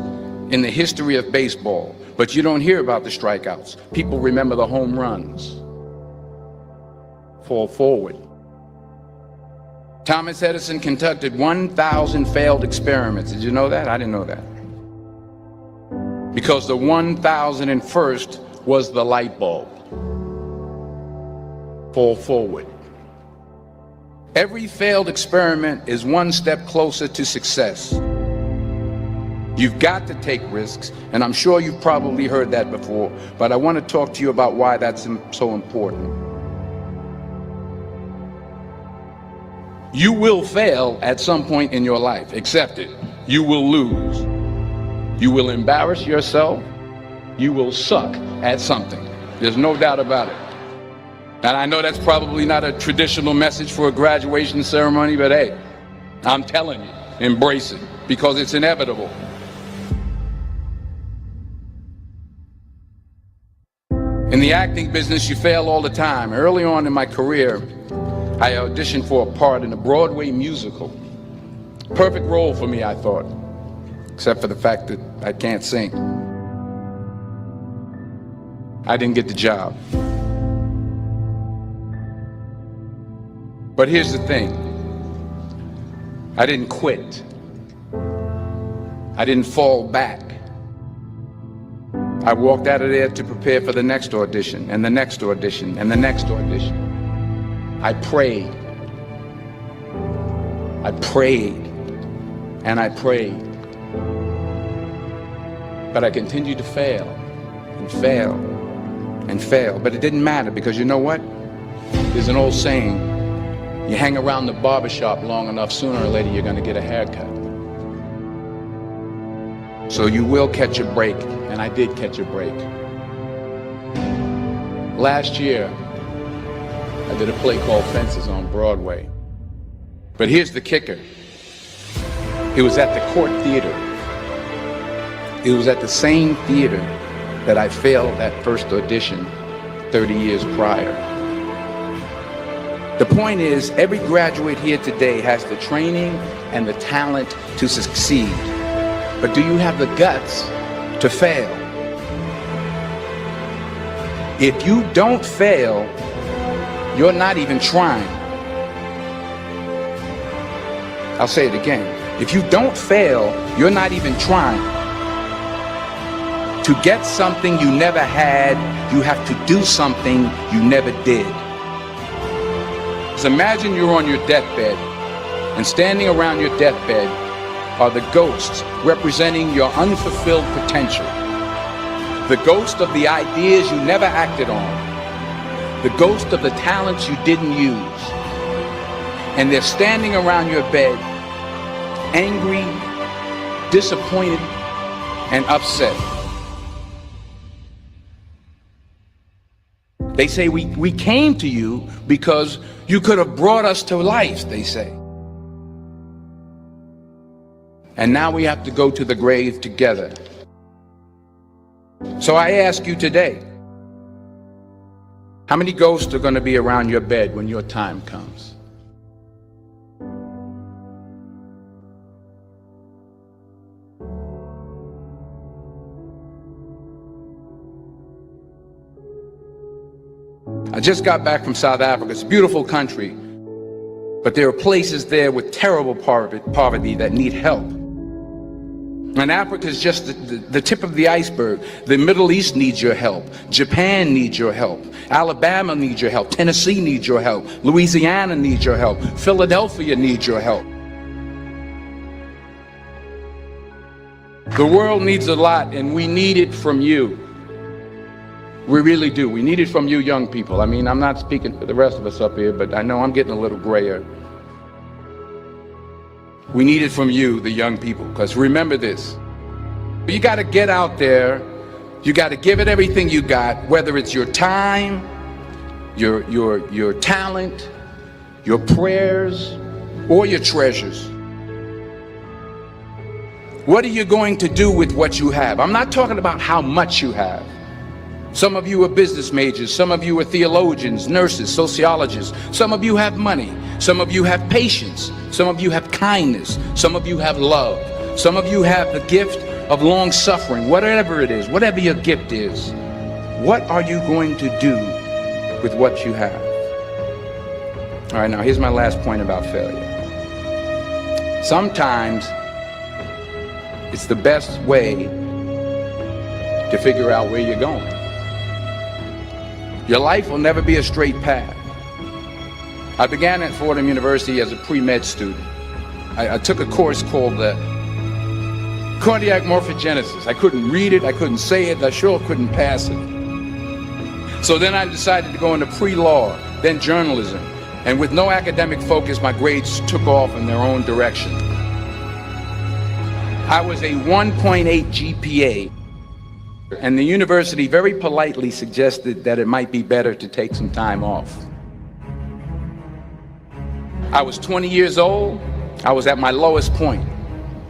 in the history of baseball. But you don't hear about the strikeouts. People remember the home runs. Fall forward. Thomas Edison conducted 1,000 failed experiments. Did you know that? I didn't know that. Because the 1,001st was the light bulb. Fall forward. Every failed experiment is one step closer to success. You've got to take risks, and I'm sure you've probably heard that before, but I want to talk to you about why that's so important. You will fail at some point in your life. Accept it. You will lose. You will embarrass yourself. You will suck at something. There's no doubt about it. And I know that's probably not a traditional message for a graduation ceremony, but hey, I'm telling you, embrace it, because it's inevitable. In the acting business, you fail all the time. Early on in my career, I auditioned for a part in a Broadway musical. Perfect role for me, I thought, except for the fact that I can't sing. I didn't get the job. But here's the thing. I didn't quit. I didn't fall back. I walked out of there to prepare for the next audition, and the next audition, and the next audition. I prayed. I prayed. And I prayed. But I continued to fail and fail and fail. But it didn't matter, because you know what? There's an old saying, you hang around the barbershop long enough, sooner or later you're going to get a haircut. So you will catch a break, and I did catch a break. Last year, I did a play called Fences on Broadway. But here's the kicker. It was at the Court Theater. It was at the same theater that I failed that first audition 30 years prior. The point is, every graduate here today has the training and the talent to succeed. But do you have the guts to fail? If you don't fail, you're not even trying. I'll say it again. If you don't fail, you're not even trying. To get something you never had, you have to do something you never did. So imagine you're on your deathbed, and standing around your deathbed are the ghosts representing your unfulfilled potential. The ghost of the ideas you never acted on. The ghost of the talents you didn't use. And they're standing around your bed, angry, disappointed, and upset. They say, we came to you because you could have brought us to life, they say. And now we have to go to the grave together. So I ask you today, how many ghosts are going to be around your bed when your time comes? I just got back from South Africa. It's a beautiful country, but there are places there with terrible poverty that need help. And Africa is just the tip of the iceberg. The Middle East needs your help. Japan needs your help. Alabama needs your help. Tennessee needs your help. Louisiana needs your help. Philadelphia needs your help. The world needs a lot, and we need it from you. We really do. We need it from you young people. I mean, I'm not speaking for the rest of us up here, but I know I'm getting a little grayer. We need it from you, the young people, because remember this. You got to get out there. You got to give it everything you got, whether it's your time, your talent, your prayers, or your treasures. What are you going to do with what you have? I'm not talking about how much you have. Some of you are business majors, some of you are theologians, nurses, sociologists, some of you have money, some of you have patience, some of you have kindness, some of you have love, some of you have the gift of long suffering. Whatever it is, whatever your gift is, what are you going to do with what you have? All right, now here's my last point about failure. Sometimes it's the best way to figure out where you're going. Your life will never be a straight path. I began at Fordham University as a pre-med student. I took a course called cardiac morphogenesis. I couldn't read it, I couldn't say it, I sure couldn't pass it. So then I decided to go into pre-law, then journalism. And with no academic focus, my grades took off in their own direction. I was a 1.8 GPA. And the university very politely suggested that it might be better to take some time off. I was 20 years old. I was at my lowest point.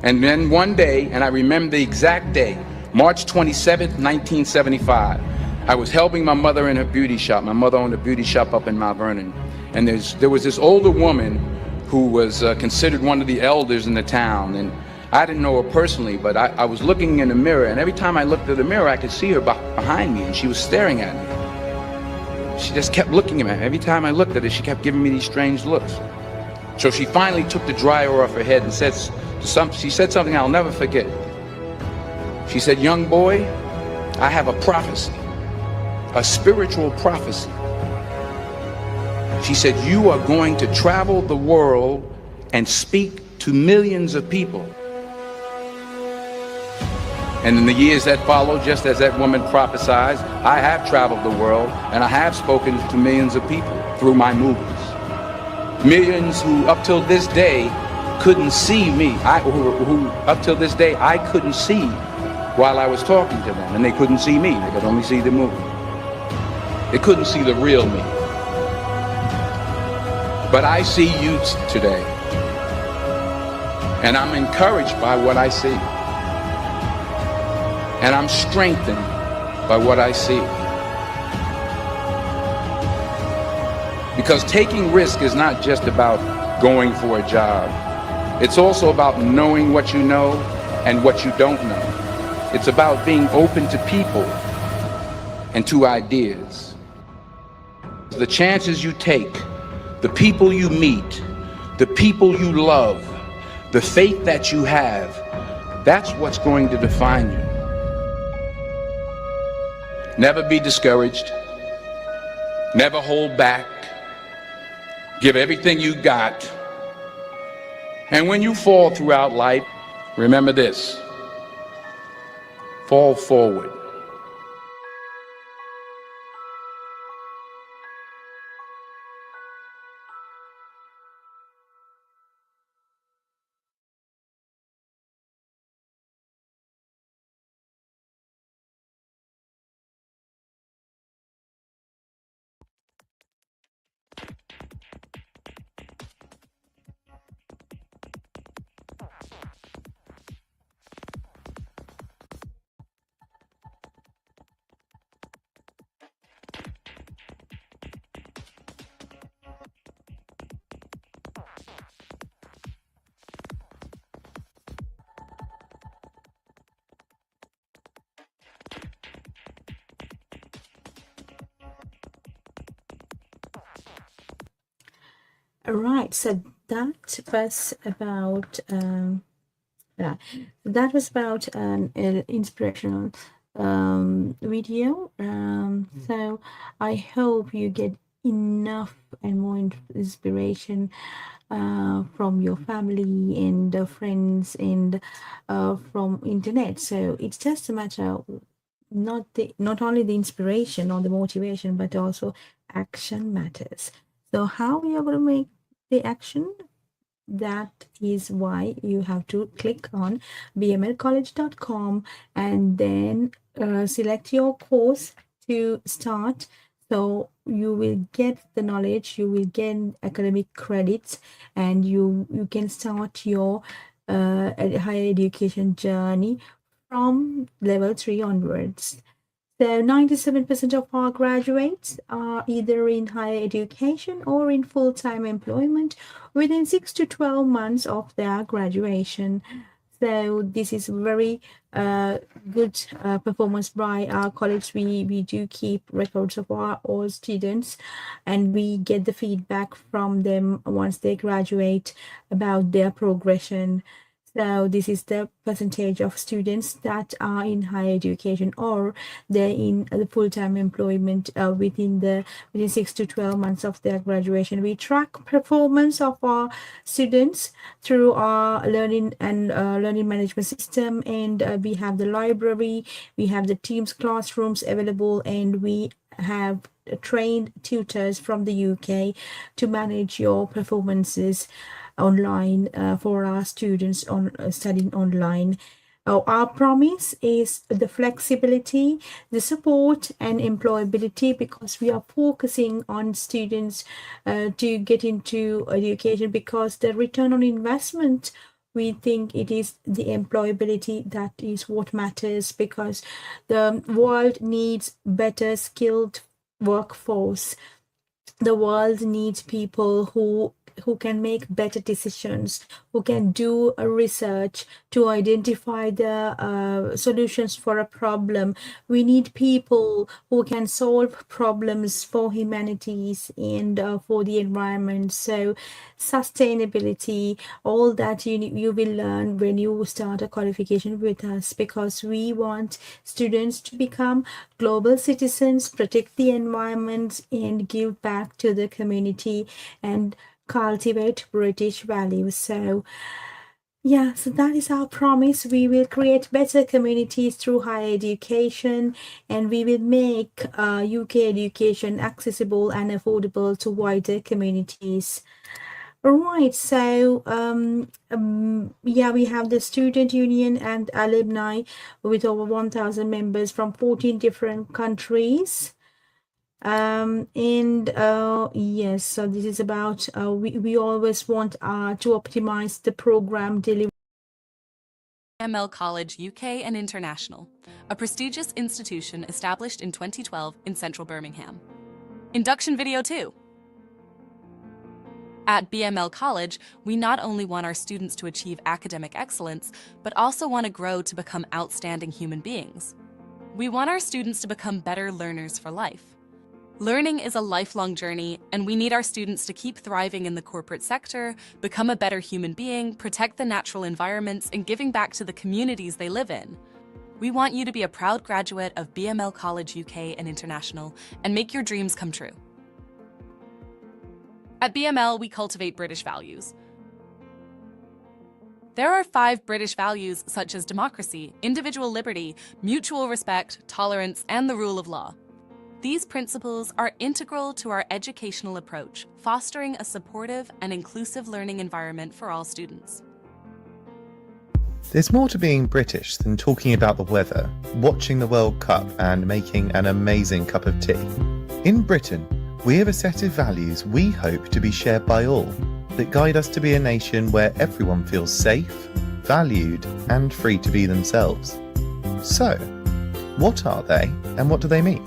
And then one day, and I remember the exact day, March 27th, 1975, I was helping my mother in her beauty shop. My mother owned a beauty shop up in Mount Vernon. And there was this older woman who was considered one of the elders in the town. And I didn't know her personally, but I was looking in the mirror, and every time I looked at the mirror, I could see her behind me, and she was staring at me. She just kept looking at me. Every time I looked at her, she kept giving me these strange looks. So she finally took the dryer off her head and she said something I'll never forget. She said, "Young boy, I have a prophecy, a spiritual prophecy." She said, "You are going to travel the world and speak to millions of people." And in the years that followed, just as that woman prophesied, I have traveled the world and I have spoken to millions of people through my movies. Millions who up till this day couldn't see me, who up till this day I couldn't see while I was talking to them, and they couldn't see me, they could only see the movie. They couldn't see the real me. But I see you today, and I'm encouraged by what I see. And I'm strengthened by what I see. Because taking risk is not just about going for a job. It's also about knowing what you know and what you don't know. It's about being open to people and to ideas. The chances you take, the people you meet, the people you love, the faith that you have, that's what's going to define you. Never be discouraged. Never hold back. Give everything you got. And when you fall throughout life, remember this: fall forward. Right, so that was about yeah, that was about an inspirational video. So I hope you get enough and more inspiration from your family and friends and from internet. So it's just a matter of not only the inspiration or the motivation, but also action matters. So how we are going to make the action? That is why you have to click on bmlcollege.com and then select your course to start. So you will get the knowledge, you will get academic credits, and you can start your higher education journey from level 3 onwards. So 97% of our graduates are either in higher education or in full-time employment within 6 to 12 months of their graduation. So this is very good performance by our college. We do keep records of all students, and we get the feedback from them once they graduate about their progression. So this is the percentage of students that are in higher education or they're in the full-time employment within 6 to 12 months of their graduation. We track performance of our students through our learning and learning management system, and we have the library, we have the Teams classrooms available, and we have trained tutors from the UK to manage your performances online for our students on studying online. Our promise is the flexibility, the support, and employability, because we are focusing on students to get into education, because the return on investment, we think it is the employability that is what matters, because the world needs better skilled workforce. The world needs people who can make better decisions, who can do a research to identify the solutions for a problem. We need people who can solve problems for humanities and for the environment. So sustainability, all that you will learn when you start a qualification with us, because we want students to become global citizens, protect the environment, and give back to the community and cultivate British values. So Yeah, so that is our promise. We will create better communities through higher education, and we will make UK education accessible and affordable to wider communities. Right, so yeah, we have the student union and alumni with over 1,000 members from 14 different countries. And yes, so this is about we always want to optimize the program delivery. BML College UK and International, a prestigious institution established in 2012 in central Birmingham. Induction video 2. At BML College, we not only want our students to achieve academic excellence, but also want to grow to become outstanding human beings. We want our students to become better learners for life. Learning is a lifelong journey, and we need our students to keep thriving in the corporate sector, become a better human being, protect the natural environments, and giving back to the communities they live in. We want you to be a proud graduate of BML College UK and International and make your dreams come true. At BML, we cultivate British values. There are 5 British values such as democracy, individual liberty, mutual respect, tolerance, and the rule of law. These principles are integral to our educational approach, fostering a supportive and inclusive learning environment for all students. There's more to being British than talking about the weather, watching the World Cup and making an amazing cup of tea. In Britain, we have a set of values we hope to be shared by all that guide us to be a nation where everyone feels safe, valued and free to be themselves. So, what are they and what do they mean?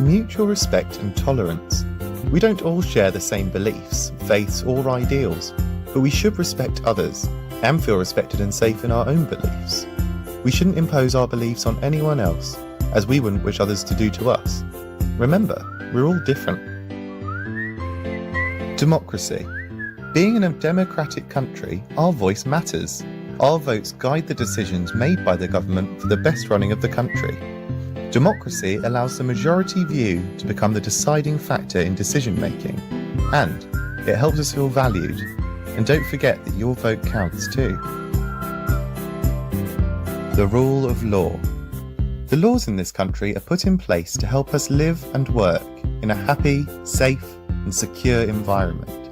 Mutual respect and tolerance. We don't all share the same beliefs, faiths or ideals, but we should respect others and feel respected and safe in our own beliefs. We shouldn't impose our beliefs on anyone else, as we wouldn't wish others to do to us. Remember, we're all different. Democracy. Being in a democratic country, our voice matters. Our votes guide the decisions made by the government for the best running of the country. Democracy allows the majority view to become the deciding factor in decision making, and it helps us feel valued. And don't forget that your vote counts too. The rule of law. The laws in this country are put in place to help us live and work in a happy, safe and secure environment.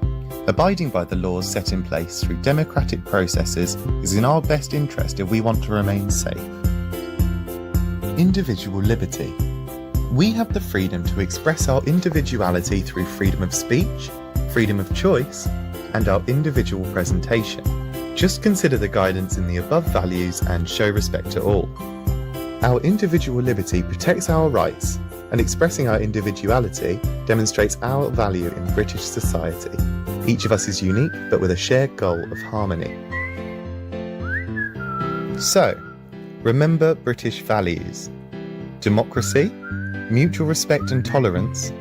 Abiding by the laws set in place through democratic processes is in our best interest if we want to remain safe. Individual liberty. We have the freedom to express our individuality through freedom of speech, freedom of choice, and our individual presentation. Just consider the guidance in the above values and show respect to all. Our individual liberty protects our rights, and expressing our individuality demonstrates our value in British society. Each of us is unique, but with a shared goal of harmony. So, remember British values: democracy, mutual respect and tolerance,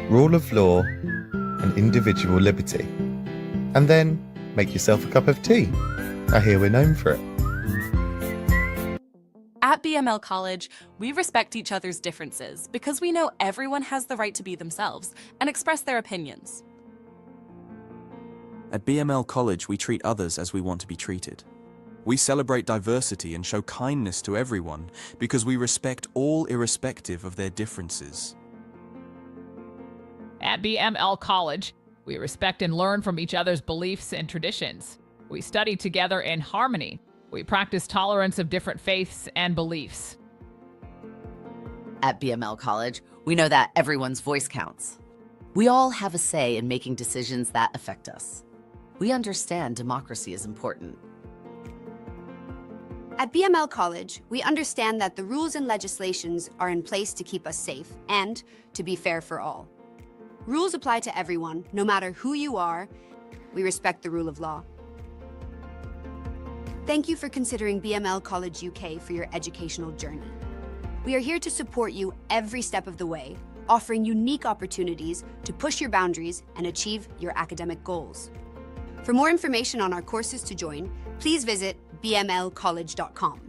rule of law, and individual liberty. And then make yourself a cup of tea. I hear we're known for it. At BML College, we respect each other's differences because we know everyone has the right to be themselves and express their opinions. At BML College, we treat others as we want to be treated. We celebrate diversity and show kindness to everyone because we respect all irrespective of their differences. At BML College, we respect and learn from each other's beliefs and traditions. We study together in harmony. We practice tolerance of different faiths and beliefs. At BML College, we know that everyone's voice counts. We all have a say in making decisions that affect us. We understand democracy is important. At BML College, we understand that the rules and legislations are in place to keep us safe and to be fair for all. Rules apply to everyone, no matter who you are. We respect the rule of law. Thank you for considering BML College UK for your educational journey. We are here to support you every step of the way, offering unique opportunities to push your boundaries and achieve your academic goals. For more information on our courses to join, please visit bmlcollege.com.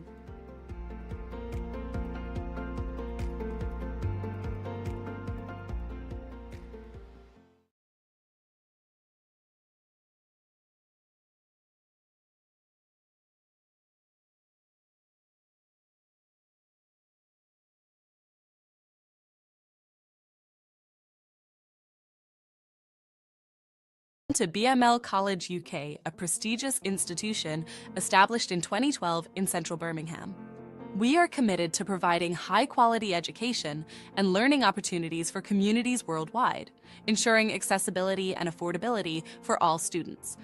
To BML College UK, a prestigious institution established in 2012 in central Birmingham. We are committed to providing high-quality education and learning opportunities for communities worldwide, ensuring accessibility and affordability for all students.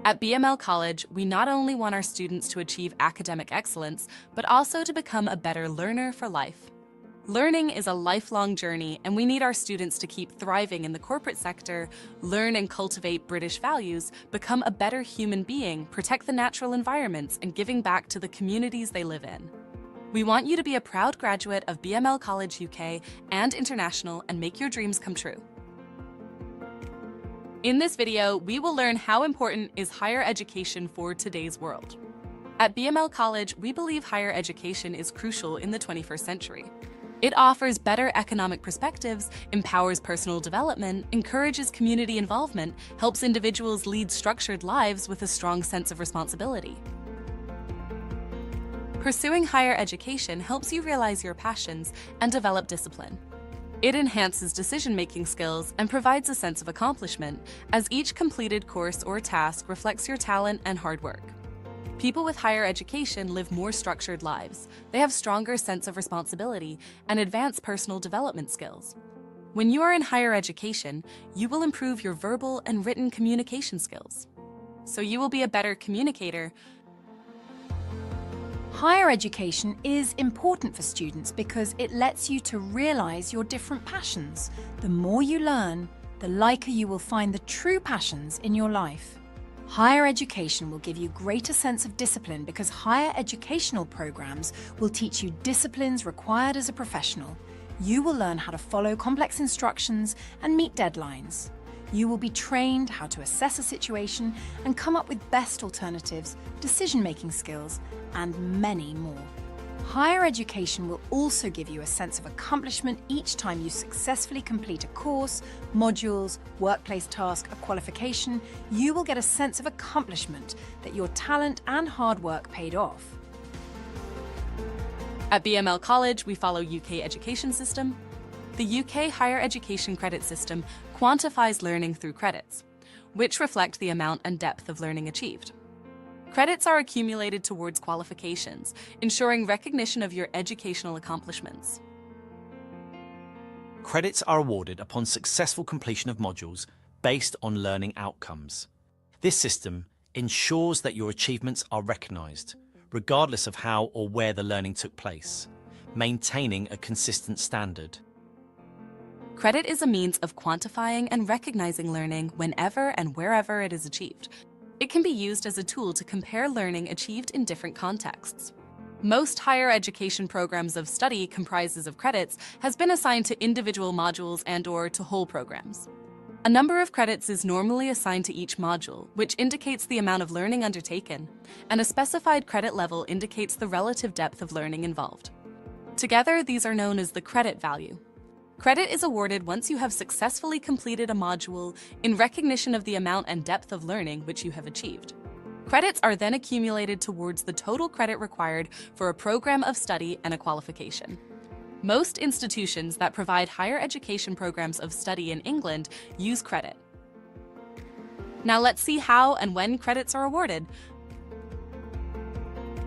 At BML College, we not only want our students to achieve academic excellence, but also to become a better learner for life. Learning is a lifelong journey, and we need our students to keep thriving in the corporate sector, learn and cultivate British values, become a better human being, protect the natural environments, and giving back to the communities they live in. We want you to be a proud graduate of BML College UK and International and make your dreams come true. In this video, we will learn how important is higher education for today's world. At BML College, we believe higher education is crucial in the 21st century. It offers better economic perspectives, empowers personal development, encourages community involvement, helps individuals lead structured lives with a strong sense of responsibility. Pursuing higher education helps you realize your passions and develop discipline. It enhances decision-making skills and provides a sense of accomplishment, as each completed course or task reflects your talent and hard work. People with higher education live more structured lives. They have stronger sense of responsibility and advanced personal development skills. When you are in higher education, you will improve your verbal and written communication skills. So you will be a better communicator. Higher education is important for students because it lets you to realize your different passions. The more you learn, the liker you will find the true passions in your life. Higher education will give you greater sense of discipline because higher educational programs will teach you disciplines required as a professional. You will learn how to follow complex instructions and meet deadlines. You will be trained how to assess a situation and come up with best alternatives, decision-making skills, and many more. Higher education will also give you a sense of accomplishment each time you successfully complete a course, modules, workplace task, a qualification. You will get a sense of accomplishment that your talent and hard work paid off. At BML College, we follow UK education system. The UK higher education credit system quantifies learning through credits, which reflect the amount and depth of learning achieved. Credits are accumulated towards qualifications, ensuring recognition of your educational accomplishments. Credits are awarded upon successful completion of modules based on learning outcomes. This system ensures that your achievements are recognised, regardless of how or where the learning took place, maintaining a consistent standard. Credit is a means of quantifying and recognizing learning whenever and wherever it is achieved. It can be used as a tool to compare learning achieved in different contexts. Most higher education programs of study comprises of credits has been assigned to individual modules and/or to whole programs. A number of credits is normally assigned to each module, which indicates the amount of learning undertaken, and a specified credit level indicates the relative depth of learning involved. Together, these are known as the credit value. Credit is awarded once you have successfully completed a module in recognition of the amount and depth of learning which you have achieved. Credits are then accumulated towards the total credit required for a program of study and a qualification. Most institutions that provide higher education programs of study in England use credit. Now let's see how and when credits are awarded.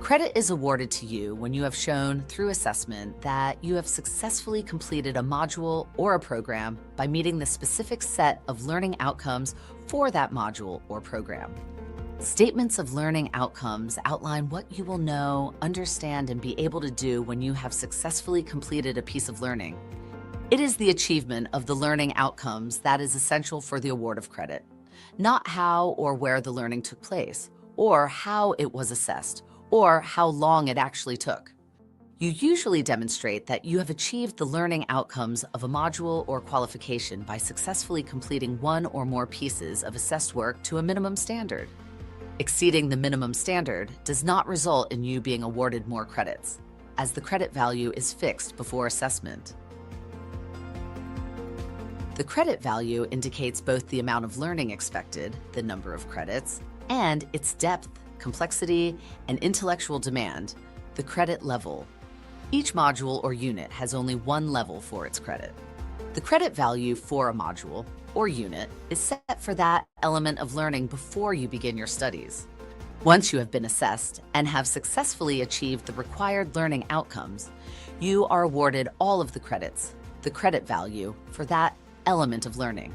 Credit is awarded to you when you have shown through assessment that you have successfully completed a module or a program by meeting the specific set of learning outcomes for that module or program. Statements of learning outcomes outline what you will know, understand, and be able to do when you have successfully completed a piece of learning. It is the achievement of the learning outcomes that is essential for the award of credit, not how or where the learning took place, or how it was assessed, or how long it actually took. You usually demonstrate that you have achieved the learning outcomes of a module or qualification by successfully completing one or more pieces of assessed work to a minimum standard. Exceeding the minimum standard does not result in you being awarded more credits, as the credit value is fixed before assessment. The credit value indicates both the amount of learning expected, the number of credits, and its depth, complexity, and intellectual demand, the credit level. Each module or unit has only one level for its credit. The credit value for a module or unit is set for that element of learning before you begin your studies. Once you have been assessed and have successfully achieved the required learning outcomes, you are awarded all of the credits, the credit value for that element of learning.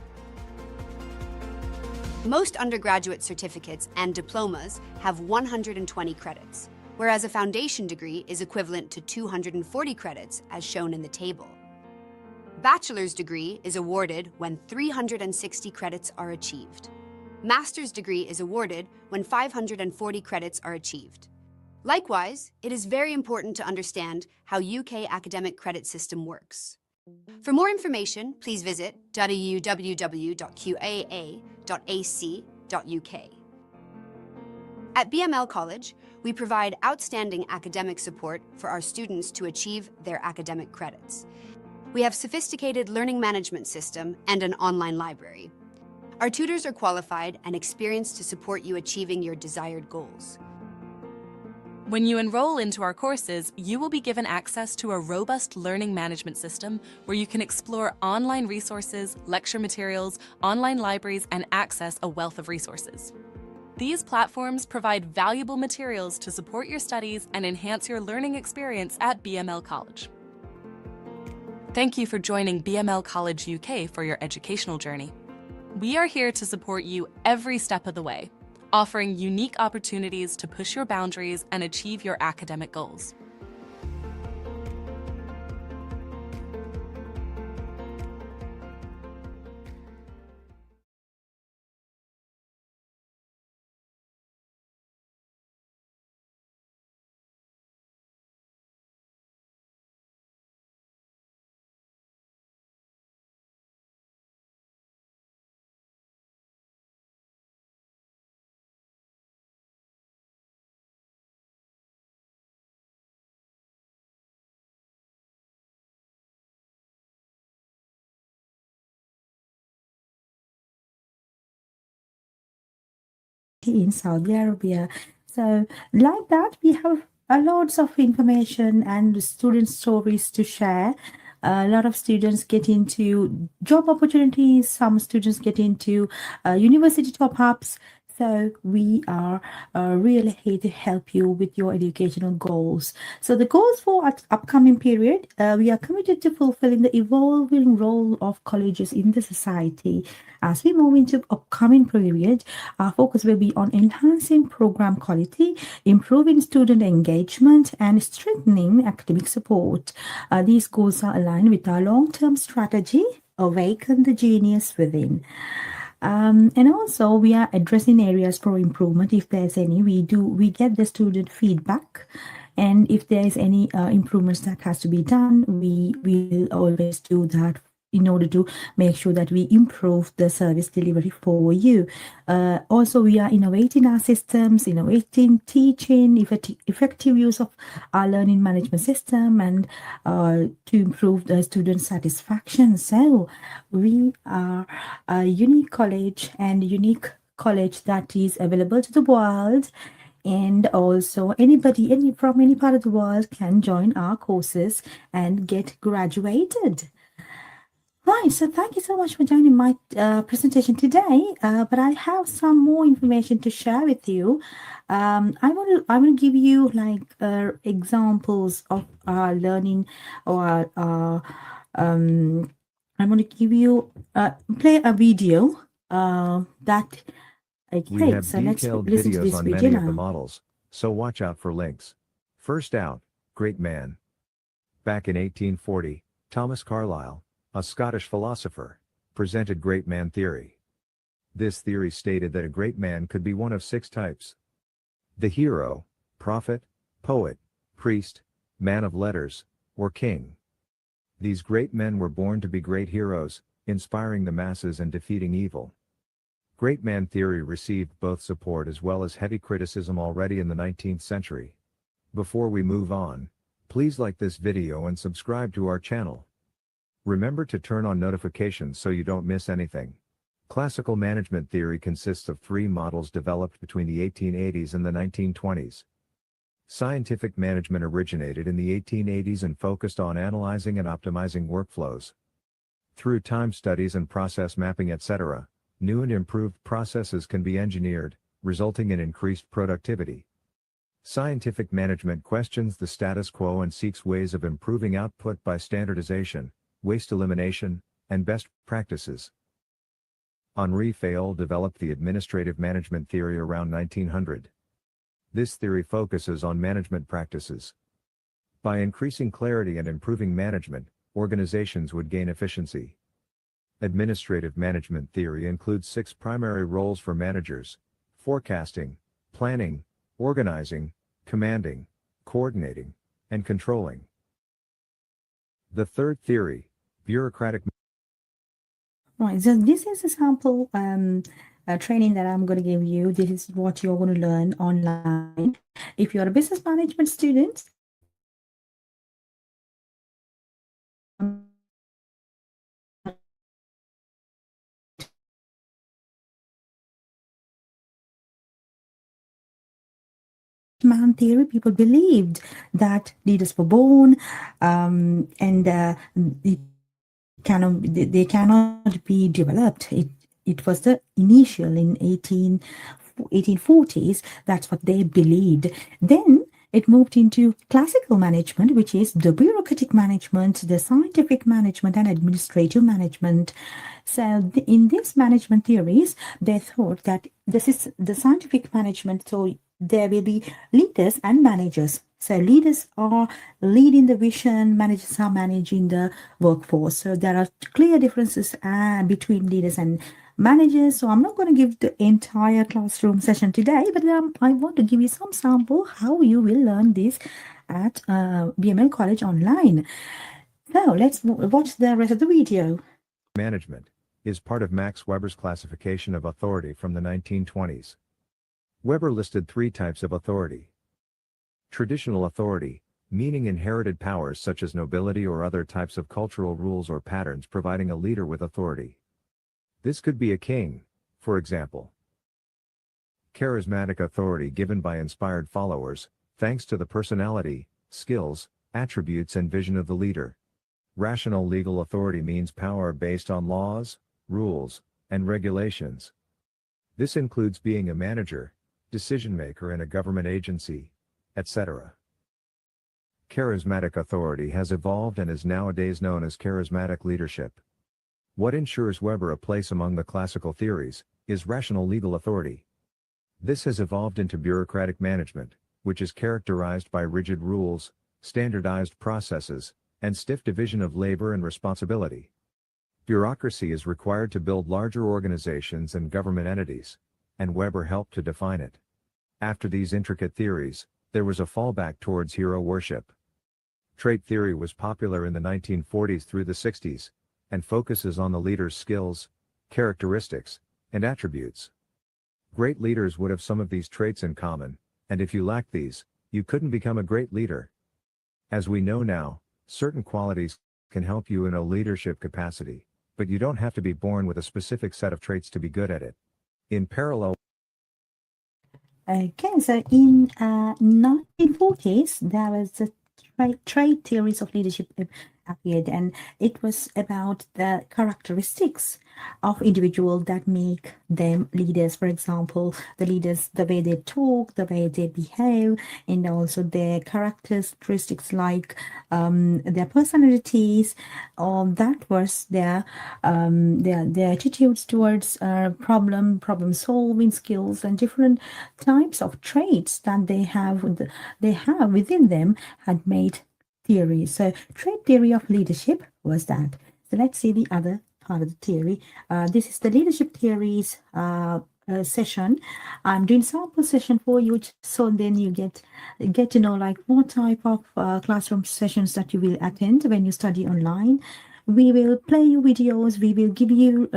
Most undergraduate certificates and diplomas have 120 credits, whereas a foundation degree is equivalent to 240 credits as shown in the table. Bachelor's degree is awarded when 360 credits are achieved. Master's degree is awarded when 540 credits are achieved. Likewise, it is very important to understand how UK academic credit system works. For more information, please visit www.qaa.ac.uk. At BML College, we provide outstanding academic support for our students to achieve their academic credits. We have sophisticated learning management system and an online library. Our tutors are qualified and experienced to support you achieving your desired goals. When you enroll into our courses, you will be given access to a robust learning management system where you can explore online resources, lecture materials, online libraries, and access a wealth of resources. These platforms provide valuable materials to support your studies and enhance your learning experience at BML College. Thank you for joining BML College UK for your educational journey. We are here to support you every step of the way, offering unique opportunities to push your boundaries and achieve your academic goals. In Saudi Arabia. So, like that, we have a lots of information and student stories to share. A lot of students get into job opportunities, some students get into university top ups. So we are really here to help you with your educational goals. So the goals for upcoming period, we are committed to fulfilling the evolving role of colleges in the society. As we move into upcoming period, our focus will be on enhancing program quality, improving student engagement, and strengthening academic support. These goals are aligned with our long-term strategy, Awaken the Genius Within. And also we are addressing areas for improvement. If there's any, we get the student feedback, and if there is any improvements that has to be done, we will always do that in order to make sure that we improve the service delivery for you. Also, we are innovating our systems, innovating teaching, effective use of our learning management system, and to improve the student satisfaction. So we are a unique college that is available to the world. And also anybody from any part of the world can join our courses and get graduated. Right, so thank you so much for joining my presentation today. But I have some more information to share with you. I want to give you like examples of learning, or I'm going to give you play a video that. Okay, We have so let's detailed listen to videos this on video many of the now. models, so watch out for links. First out, great man. Back in 1840, Thomas Carlyle, a Scottish philosopher, presented great man theory. This theory stated that a great man could be one of 6 types: the hero, prophet, poet, priest, man of letters, or king. These great men were born to be great heroes, inspiring the masses and defeating evil. Great man theory received both support as well as heavy criticism already in the 19th century. Before we move on, please like this video and subscribe to our channel. Remember to turn on notifications so you don't miss anything. Classical management theory consists of 3 models developed between the 1880s and the 1920s. Scientific management originated in the 1880s and focused on analyzing and optimizing workflows. Through time studies and process mapping, etc., new and improved processes can be engineered, resulting in increased productivity. Scientific management questions the status quo and seeks ways of improving output by standardization, waste elimination, and best practices. Henri Fayol developed the administrative management theory around 1900. This theory focuses on management practices. By increasing clarity and improving management, organizations would gain efficiency. Administrative management theory includes 6 primary roles for managers: forecasting, planning, organizing, commanding, coordinating, and controlling. The third theory, bureaucratic. Right, so this is a sample training that I'm going to give you. This is what you're going to learn online. If you're a business management student, man theory, people believed that leaders were born and they cannot be developed. It was the initial in 1840s. That's what they believed. Then it moved into classical management, which is the bureaucratic management, the scientific management, and administrative management. So in these management theories, they thought that this is the scientific management. So there will be leaders and managers. So leaders are leading the vision, managers are managing the workforce. So there are clear differences between leaders and managers. So I'm not going to give the entire classroom session today, but I want to give you some sample how you will learn this at BML College online. So let's watch the rest of the video. Management is part of Max Weber's classification of authority from the 1920s. Weber listed 3 types of authority. Traditional authority, meaning inherited powers such as nobility or other types of cultural rules or patterns providing a leader with authority. This could be a king, for example. Charismatic authority given by inspired followers, thanks to the personality, skills, attributes and vision of the leader. Rational legal authority means power based on laws, rules, and regulations. This includes being a manager, decision maker in a government agency, etc. Charismatic authority has evolved and is nowadays known as charismatic leadership. What ensures Weber a place among the classical theories is rational legal authority. This has evolved into bureaucratic management, which is characterized by rigid rules, standardized processes, and stiff division of labor and responsibility. Bureaucracy is required to build larger organizations and government entities, and Weber helped to define it. After these intricate theories, there was a fallback towards hero worship. Trait theory was popular in the 1940s through the 60s, and focuses on the leader's skills, characteristics, and attributes. Great leaders would have some of these traits in common, and if you lacked these, you couldn't become a great leader. As we know now, certain qualities can help you in a leadership capacity, but you don't have to be born with a specific set of traits to be good at it. In parallel. Okay, so in 1940s, there was the trait theories of leadership appeared, and it was about the characteristics of individuals that make them leaders. For example, the leaders, the way they talk, the way they behave, and also their characteristics like their personalities. That was their attitudes towards problem solving skills and different types of traits that they have within them had made theory. So trait theory of leadership was that. So let's see the other part of the theory. This is the leadership theories session. I'm doing sample session for you, so then you get to know like what type of classroom sessions that you will attend when you study online. We will play you videos. We will give you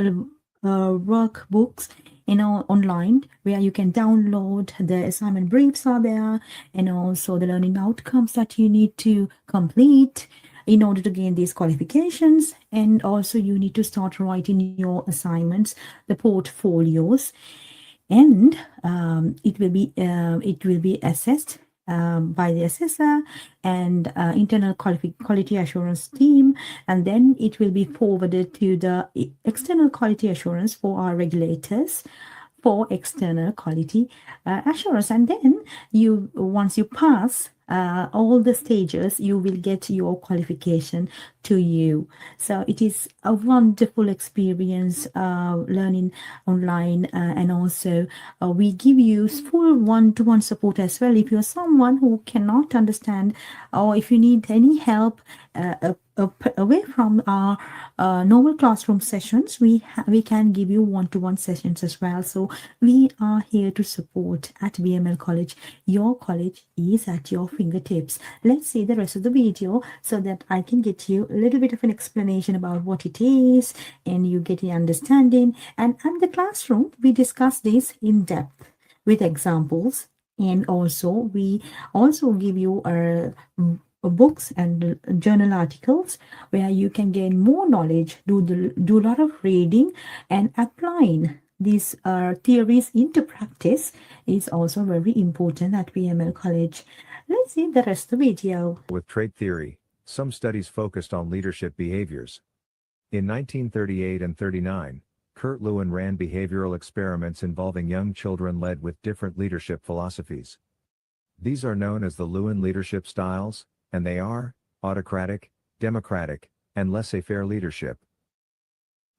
workbooks, online, where you can download the assignment briefs are there, and also the learning outcomes that you need to complete in order to gain these qualifications. And also you need to start writing your assignments, the portfolios, and it will be assessed by the assessor and internal quality assurance team, and then it will be forwarded to the external quality assurance for our regulators for external quality assurance. And then once you pass all the stages, you will get your qualification to you. So it is a wonderful experience learning online, and also we give you full one-to-one support as well. If you're someone who cannot understand, or if you need any help away from our normal classroom sessions, we can give you one-to-one sessions as well. So we are here to support at BML College. Your college is at your fingertips. Let's see the rest of the video so that I can get you a little bit of an explanation about what it is and you get an understanding. And at the classroom, we discuss this in depth with examples, and also we also give you books and journal articles where you can gain more knowledge, do a lot of reading, and applying these theories into practice is also very important at BML College. Let's see the rest of the video. With trait theory, some studies focused on leadership behaviors. In 1938 and 39, Kurt Lewin ran behavioral experiments involving young children led with different leadership philosophies. These are known as the Lewin leadership styles, and they are autocratic, democratic, and laissez-faire leadership.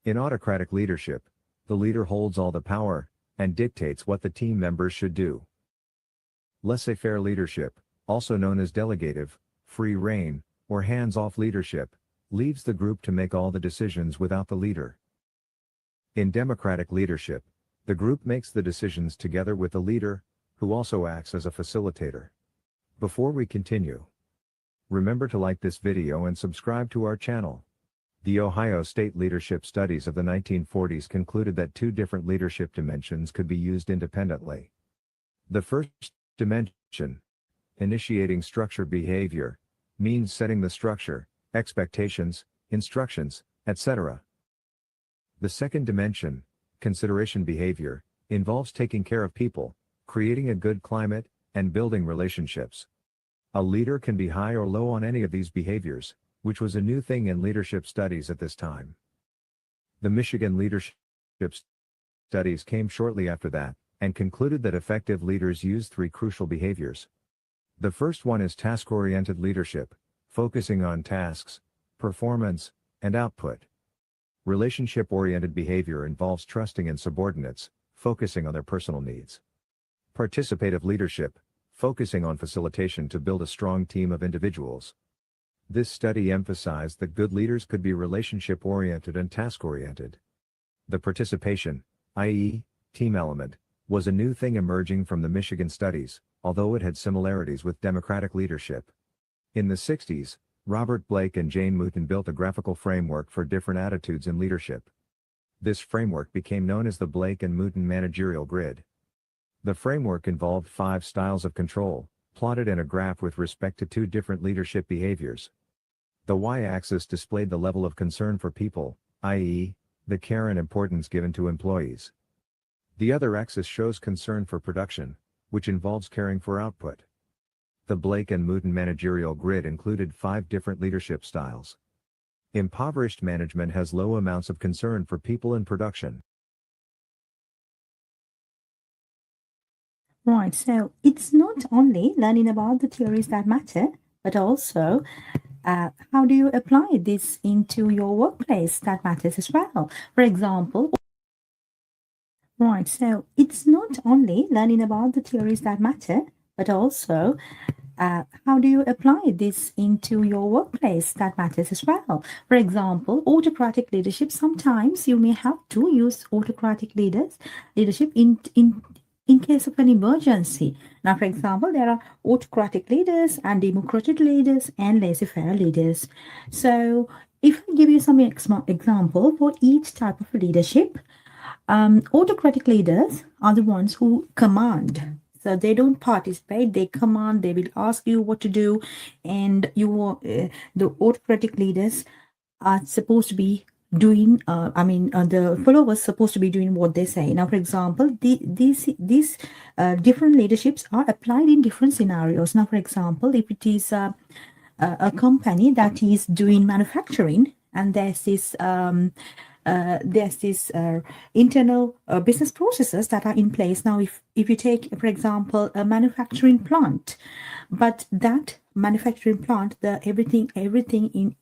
In autocratic leadership, the leader holds all the power and dictates what the team members should do. Laissez-faire leadership, also known as delegative, free rein, or hands-off leadership, leaves the group to make all the decisions without the leader. In democratic leadership, the group makes the decisions together with the leader, who also acts as a facilitator. Before we continue, remember to like this video and subscribe to our channel. The Ohio State leadership studies of the 1940s concluded that two different leadership dimensions could be used independently. The first dimension, initiating structure behavior, means setting the structure, expectations, instructions, etc. The second dimension, consideration behavior, involves taking care of people, creating a good climate, and building relationships. A leader can be high or low on any of these behaviors, which was a new thing in leadership studies at this time. The Michigan leadership studies came shortly after that, and concluded that effective leaders use three crucial behaviors. The first one is task-oriented leadership, focusing on tasks, performance, and output. Relationship-oriented behavior involves trusting in subordinates, focusing on their personal needs. Participative leadership, focusing on facilitation to build a strong team of individuals. This study emphasized that good leaders could be relationship-oriented and task-oriented. The participation, i.e., team element, was a new thing emerging from the Michigan studies, although it had similarities with democratic leadership. In the 60s, Robert Blake and Jane Mouton built a graphical framework for different attitudes in leadership. This framework became known as the Blake and Mouton Managerial Grid. The framework involved 5 styles of control, plotted in a graph with respect to 2 different leadership behaviors. The y-axis displayed the level of concern for people, i.e., the care and importance given to employees. The other axis shows concern for production, which involves caring for output. The Blake and Mouton Managerial Grid included 5 different leadership styles. Impoverished management has low amounts of concern for people and production. Right, so it's not only learning about the theories that matter, but also how do you apply this into your workplace that matters as well. For example, right, so it's not only learning about the theories that matter, but also how do you apply this into your workplace that matters as well. For example, autocratic leadership, sometimes you may have to use autocratic leadership in case of an emergency. Now, for example, there are autocratic leaders and democratic leaders and laissez-faire leaders. So if I give you some example for each type of leadership, autocratic leaders are the ones who command. So they don't participate, they command, they will ask you what to do, and the autocratic leaders are supposed to be doing, the followers supposed to be doing what they say. Now, for example, these different leaderships are applied in different scenarios. Now, for example, if it is a company that is doing manufacturing, and there's this internal business processes that are in place. Now, if you take, for example, a manufacturing plant, but that manufacturing plant, the everything in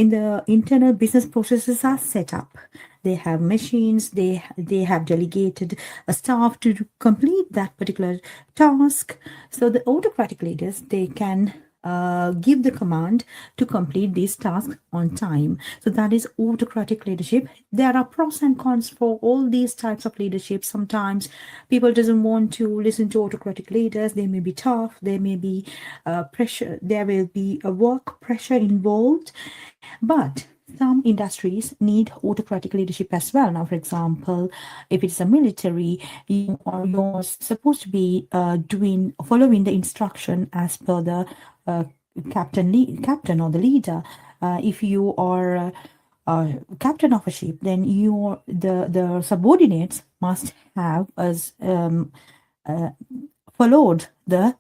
the internal business processes are set up. They have machines, they have delegated a staff to complete that particular task. So the autocratic leaders, they can give the command to complete these tasks on time. So that is autocratic leadership. There are pros and cons for all these types of leadership. Sometimes people doesn't want to listen to autocratic leaders. They may be tough. There may be pressure. There will be a work pressure involved. But some industries need autocratic leadership as well. Now, for example, if it's a military, you're supposed to be following the instruction as per the captain or the leader. If you are captain of a ship, then the subordinates must have followed the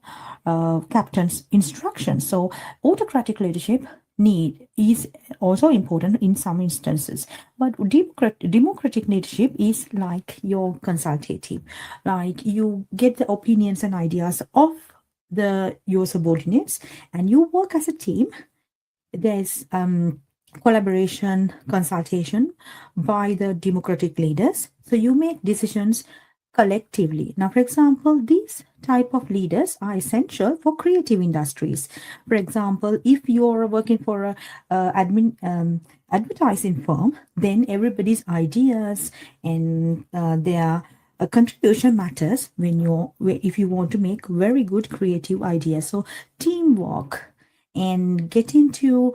captain's instructions. So autocratic leadership is also important in some instances, but democratic leadership is like your consultative, like you get the opinions and ideas of your subordinates and you work as a team. There's collaboration, consultation by the democratic leaders, so you make decisions collectively. Now, for example, these type of leaders are essential for creative industries. For example, if you're working for a advertising firm, then everybody's ideas and their contribution matters if you want to make very good creative ideas. So teamwork and getting to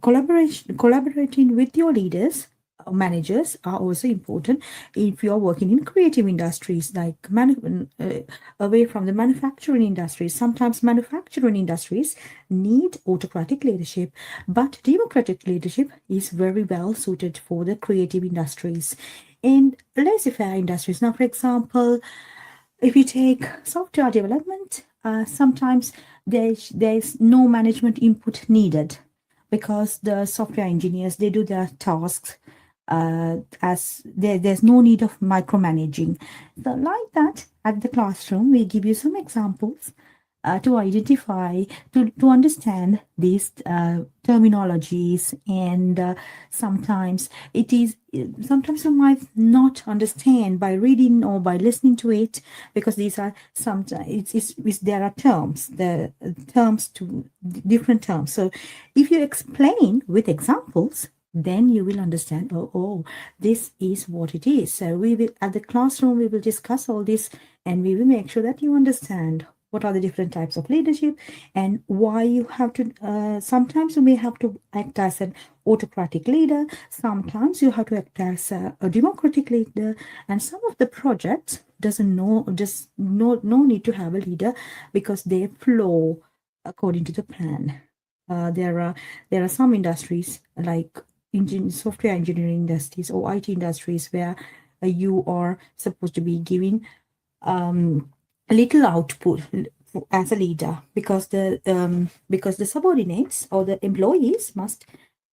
collaborating with your leaders, managers, are also important if you're working in creative industries, like away from the manufacturing industries. Sometimes manufacturing industries need autocratic leadership, but democratic leadership is very well suited for the creative industries and laissez-faire industries. Now, for example, if you take software development, sometimes there's no management input needed because the software engineers, they do their tasks as there's no need of micromanaging. So like that, at the classroom, we give you some examples to identify, to understand these terminologies, and sometimes you might not understand by reading or by listening to it, because these are sometimes there are the terms to different terms. So if you explain with examples, then you will understand, oh, this is what it is. So we will, at the classroom, we will discuss all this, and we will make sure that you understand what are the different types of leadership and why you have to, sometimes you may have to act as an autocratic leader, sometimes you have to act as a democratic leader, and some of the projects no need to have a leader because they flow according to the plan. There are some industries like software engineering industries or IT industries where you are supposed to be giving little output as a leader, because the subordinates or the employees must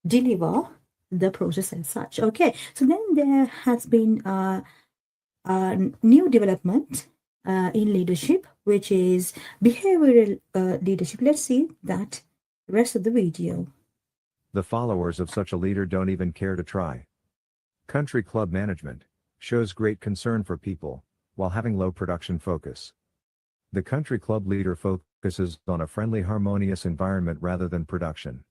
deliver the process as such. Okay, so then there has been a new development in leadership, which is behavioral leadership. Let's see that rest of the video. The followers of such a leader don't even care to try. Country club management shows great concern for people while having low production focus. The country club leader focuses on a friendly, harmonious environment rather than production.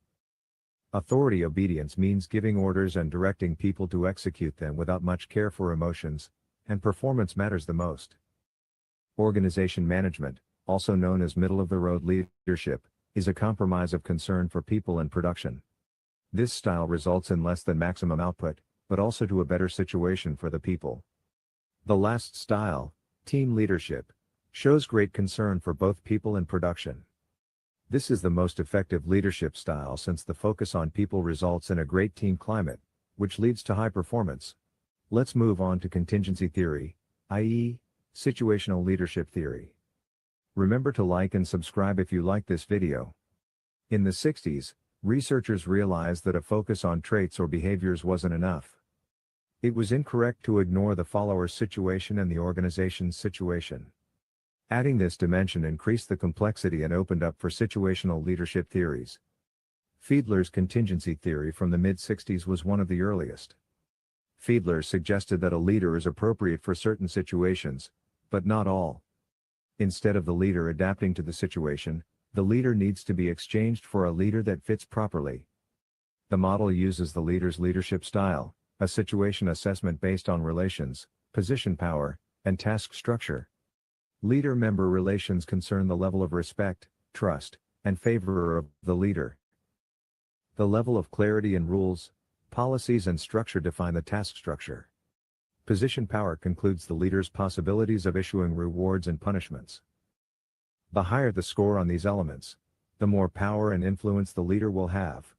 Authority obedience means giving orders and directing people to execute them without much care for emotions, and performance matters the most. Organization management, also known as middle-of-the-road leadership, is a compromise of concern for people and production. This style results in less than maximum output, but also to a better situation for the people. The last style, team leadership, shows great concern for both people and production. This is the most effective leadership style since the focus on people results in a great team climate, which leads to high performance. Let's move on to contingency theory, i.e., situational leadership theory. Remember to like and subscribe if you like this video. In the 60s, researchers realized that a focus on traits or behaviors wasn't enough. It was incorrect to ignore the follower's situation and the organization's situation. Adding this dimension increased the complexity and opened up for situational leadership theories. Fiedler's contingency theory from the mid-60s was one of the earliest. Fiedler suggested that a leader is appropriate for certain situations, but not all. Instead of the leader adapting to the situation, the leader needs to be exchanged for a leader that fits properly. The model uses the leader's leadership style, a situation assessment based on relations, position power, and task structure. Leader-member relations concern the level of respect, trust, and favor of the leader. The level of clarity in rules, policies and structure define the task structure. Position power concludes the leader's possibilities of issuing rewards and punishments. The higher the score on these elements, the more power and influence the leader will have.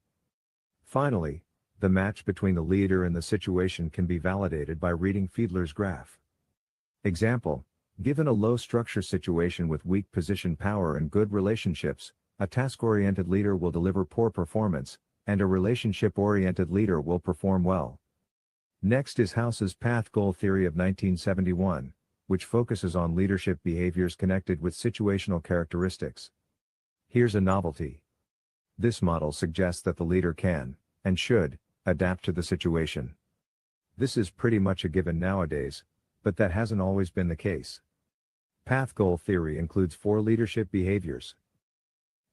Finally, the match between the leader and the situation can be validated by reading Fiedler's graph. Example: given a low-structure situation with weak position power and good relationships, a task-oriented leader will deliver poor performance, and a relationship-oriented leader will perform well. Next is House's path-goal theory of 1971, which focuses on leadership behaviors connected with situational characteristics. Here's a novelty. This model suggests that the leader can, and should, adapt to the situation. This is pretty much a given nowadays, but that hasn't always been the case. Path-goal theory includes 4 leadership behaviors.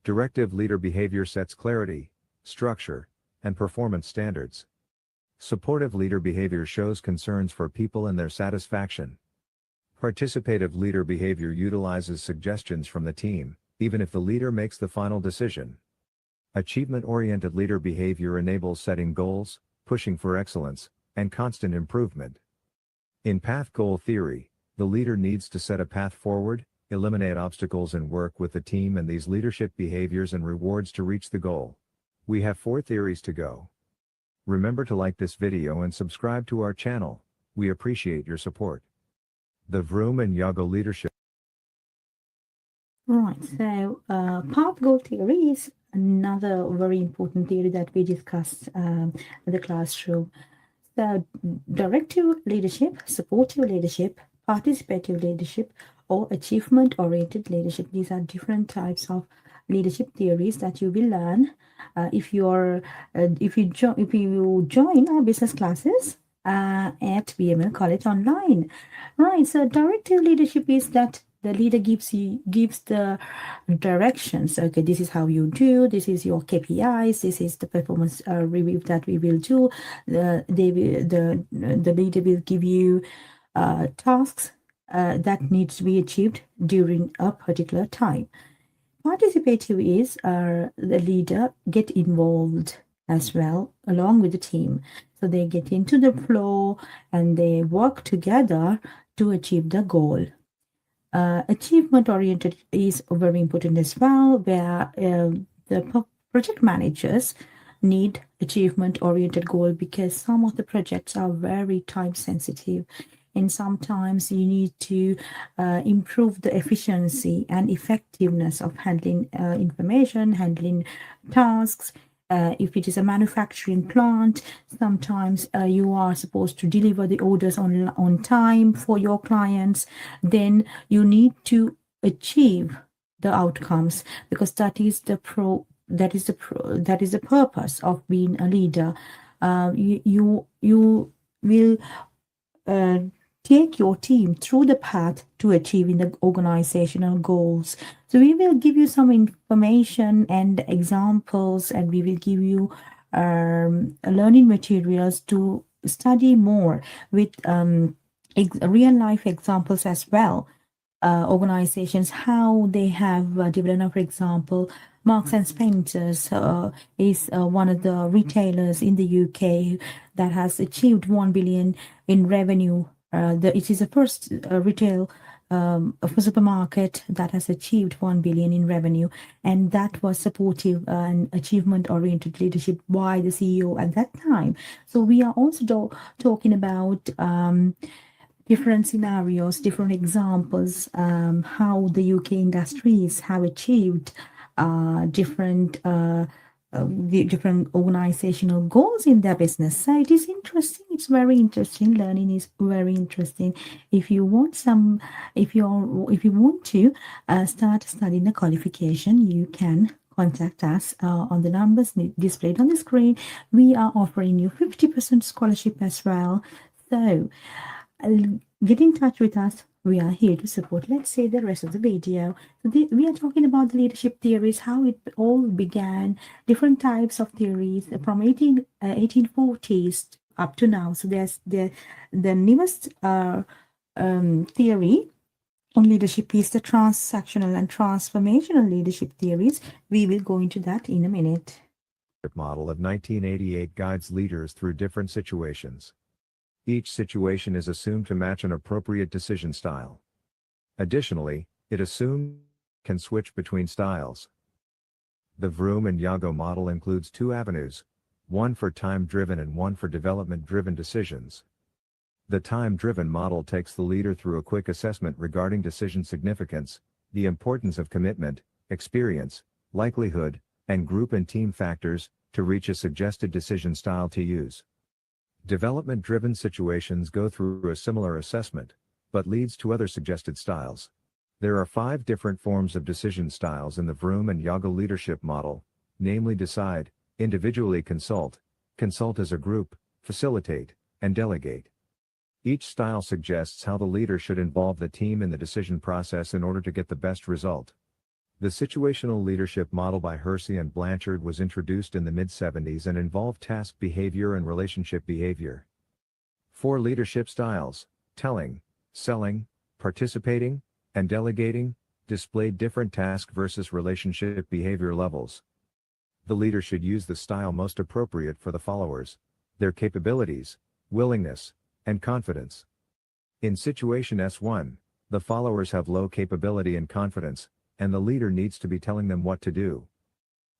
Directive leader behavior sets clarity, structure, and performance standards. Supportive leader behavior shows concerns for people and their satisfaction. Participative leader behavior utilizes suggestions from the team, even if the leader makes the final decision. Achievement-oriented leader behavior enables setting goals, pushing for excellence, and constant improvement. In path-goal theory, the leader needs to set a path forward, eliminate obstacles and work with the team and these leadership behaviors and rewards to reach the goal. We have 4 theories to go. Remember to like this video and subscribe to our channel. We appreciate your support. The Vroom and Yago leadership. Right, so path goal theory is another very important theory that we discussed in the classroom. So directive leadership, supportive leadership, participative leadership, or achievement-oriented leadership. These are different types of leadership theories that you will learn if you join our business classes at BML College Online. Right. So directive leadership is that the leader gives the directions. Okay, this is how you do. This is your KPIs. This is the performance review that we will do. The leader will give you tasks that needs to be achieved during a particular time. Participative is the leader get involved as well along with the team. So they get into the flow and they work together to achieve the goal. Achievement oriented is very important as well, where the project managers need achievement oriented goal because some of the projects are very time sensitive. And sometimes you need to improve the efficiency and effectiveness of handling information, handling tasks. If it is a manufacturing plant, sometimes you are supposed to deliver the orders on time for your clients. Then you need to achieve the outcomes because that is the purpose of being a leader. You will take your team through the path to achieving the organizational goals. So we will give you some information and examples, and we will give you learning materials to study more with real life examples as well. Organizations, how they have developed, for example, Marks and Spencer's is one of the retailers in the UK that has achieved 1 billion in revenue. It is the first retail of a supermarket that has achieved 1 billion in revenue, and that was supportive and achievement-oriented leadership by the CEO at that time. So we are also talking about different scenarios, different examples, how the UK industries have achieved the different organizational goals in their business. So it is interesting. It's very interesting. Learning is very interesting. If you want if you want to start studying a qualification, you can contact us on the numbers displayed on the screen. We are offering you 50% scholarship as well. So get in touch with us. We are here to support. Let's see the rest of the video. So we are talking about the leadership theories, how it all began, different types of theories from 1840s up to now. So there's the newest theory on leadership is the transactional and transformational leadership theories. We will go into that in a minute. Model of 1988 guides leaders through different situations. Each situation is assumed to match an appropriate decision style. Additionally, it assumes can switch between styles. The Vroom and Yago model includes two avenues, one for time-driven and one for development-driven decisions. The time-driven model takes the leader through a quick assessment regarding decision significance, the importance of commitment, experience, likelihood, and group and team factors, to reach a suggested decision style to use. Development-driven situations go through a similar assessment, but leads to other suggested styles. There are 5 different forms of decision styles in the Vroom and Yago leadership model, namely decide, individually consult, consult as a group, facilitate, and delegate. Each style suggests how the leader should involve the team in the decision process in order to get the best result. The situational leadership model by Hersey and Blanchard was introduced in the mid-70s and involved task behavior and relationship behavior. 4 leadership styles, telling, selling, participating, and delegating, displayed different task versus relationship behavior levels. The leader should use the style most appropriate for the followers, their capabilities, willingness, and confidence. In situation S1, the followers have low capability and confidence, and the leader needs to be telling them what to do.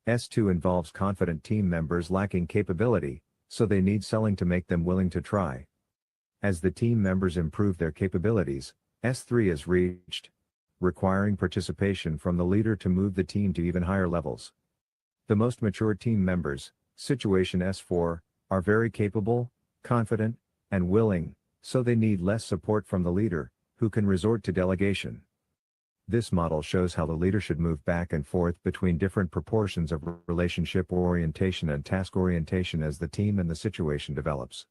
S2 involves confident team members lacking capability, so they need selling to make them willing to try. As the team members improve their capabilities, S3 is reached, requiring participation from the leader to move the team to even higher levels. The most mature team members, situation S4, are very capable, confident, and willing, so they need less support from the leader, who can resort to delegation. This model shows how the leader should move back and forth between different proportions of relationship orientation and task orientation as the team and the situation develops.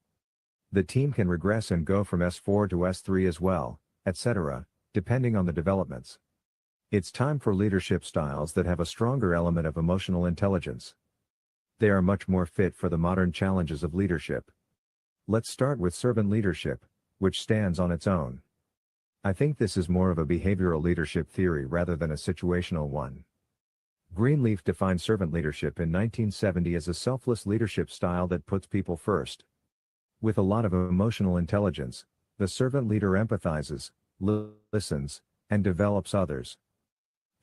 The team can regress and go from S4 to S3 as well, etc., depending on the developments. It's time for leadership styles that have a stronger element of emotional intelligence. They are much more fit for the modern challenges of leadership. Let's start with servant leadership, which stands on its own. I think this is more of a behavioral leadership theory rather than a situational one. Greenleaf defined servant leadership in 1970 as a selfless leadership style that puts people first. With a lot of emotional intelligence, the servant leader empathizes, listens, and develops others.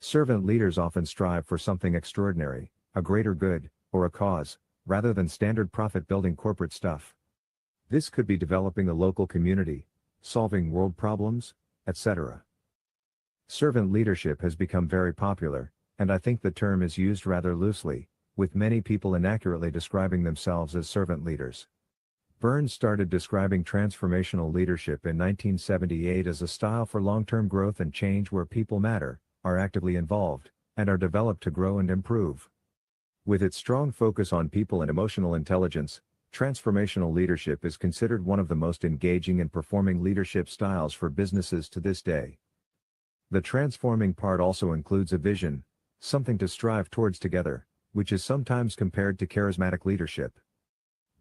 Servant leaders often strive for something extraordinary, a greater good, or a cause, rather than standard profit-building corporate stuff. This could be developing a local community, solving world problems, etc. Servant leadership has become very popular, and I think the term is used rather loosely, with many people inaccurately describing themselves as servant leaders. Burns started describing transformational leadership in 1978 as a style for long-term growth and change where people matter, are actively involved, and are developed to grow and improve. With its strong focus on people and emotional intelligence, transformational leadership is considered one of the most engaging and performing leadership styles for businesses to this day. The transforming part also includes a vision, something to strive towards together, which is sometimes compared to charismatic leadership.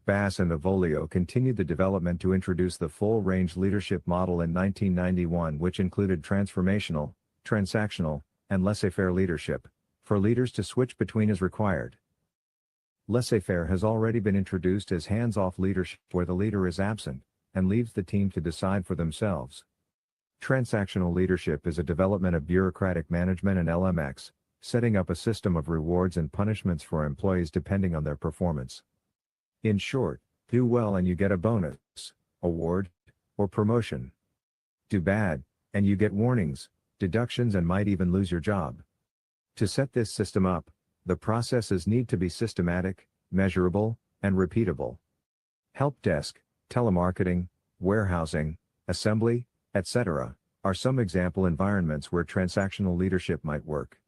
Bass and Avolio continued the development to introduce the full-range leadership model in 1991, which included transformational, transactional, and laissez-faire leadership, for leaders to switch between as required. Laissez-faire has already been introduced as hands-off leadership where the leader is absent, and leaves the team to decide for themselves. Transactional leadership is a development of bureaucratic management and LMX, setting up a system of rewards and punishments for employees depending on their performance. In short, do well and you get a bonus, award, or promotion. Do bad, and you get warnings, deductions, and might even lose your job. To set this system up, the processes need to be systematic, measurable, and repeatable. Help desk, telemarketing, warehousing, assembly, etc., are some example environments where transactional leadership might work.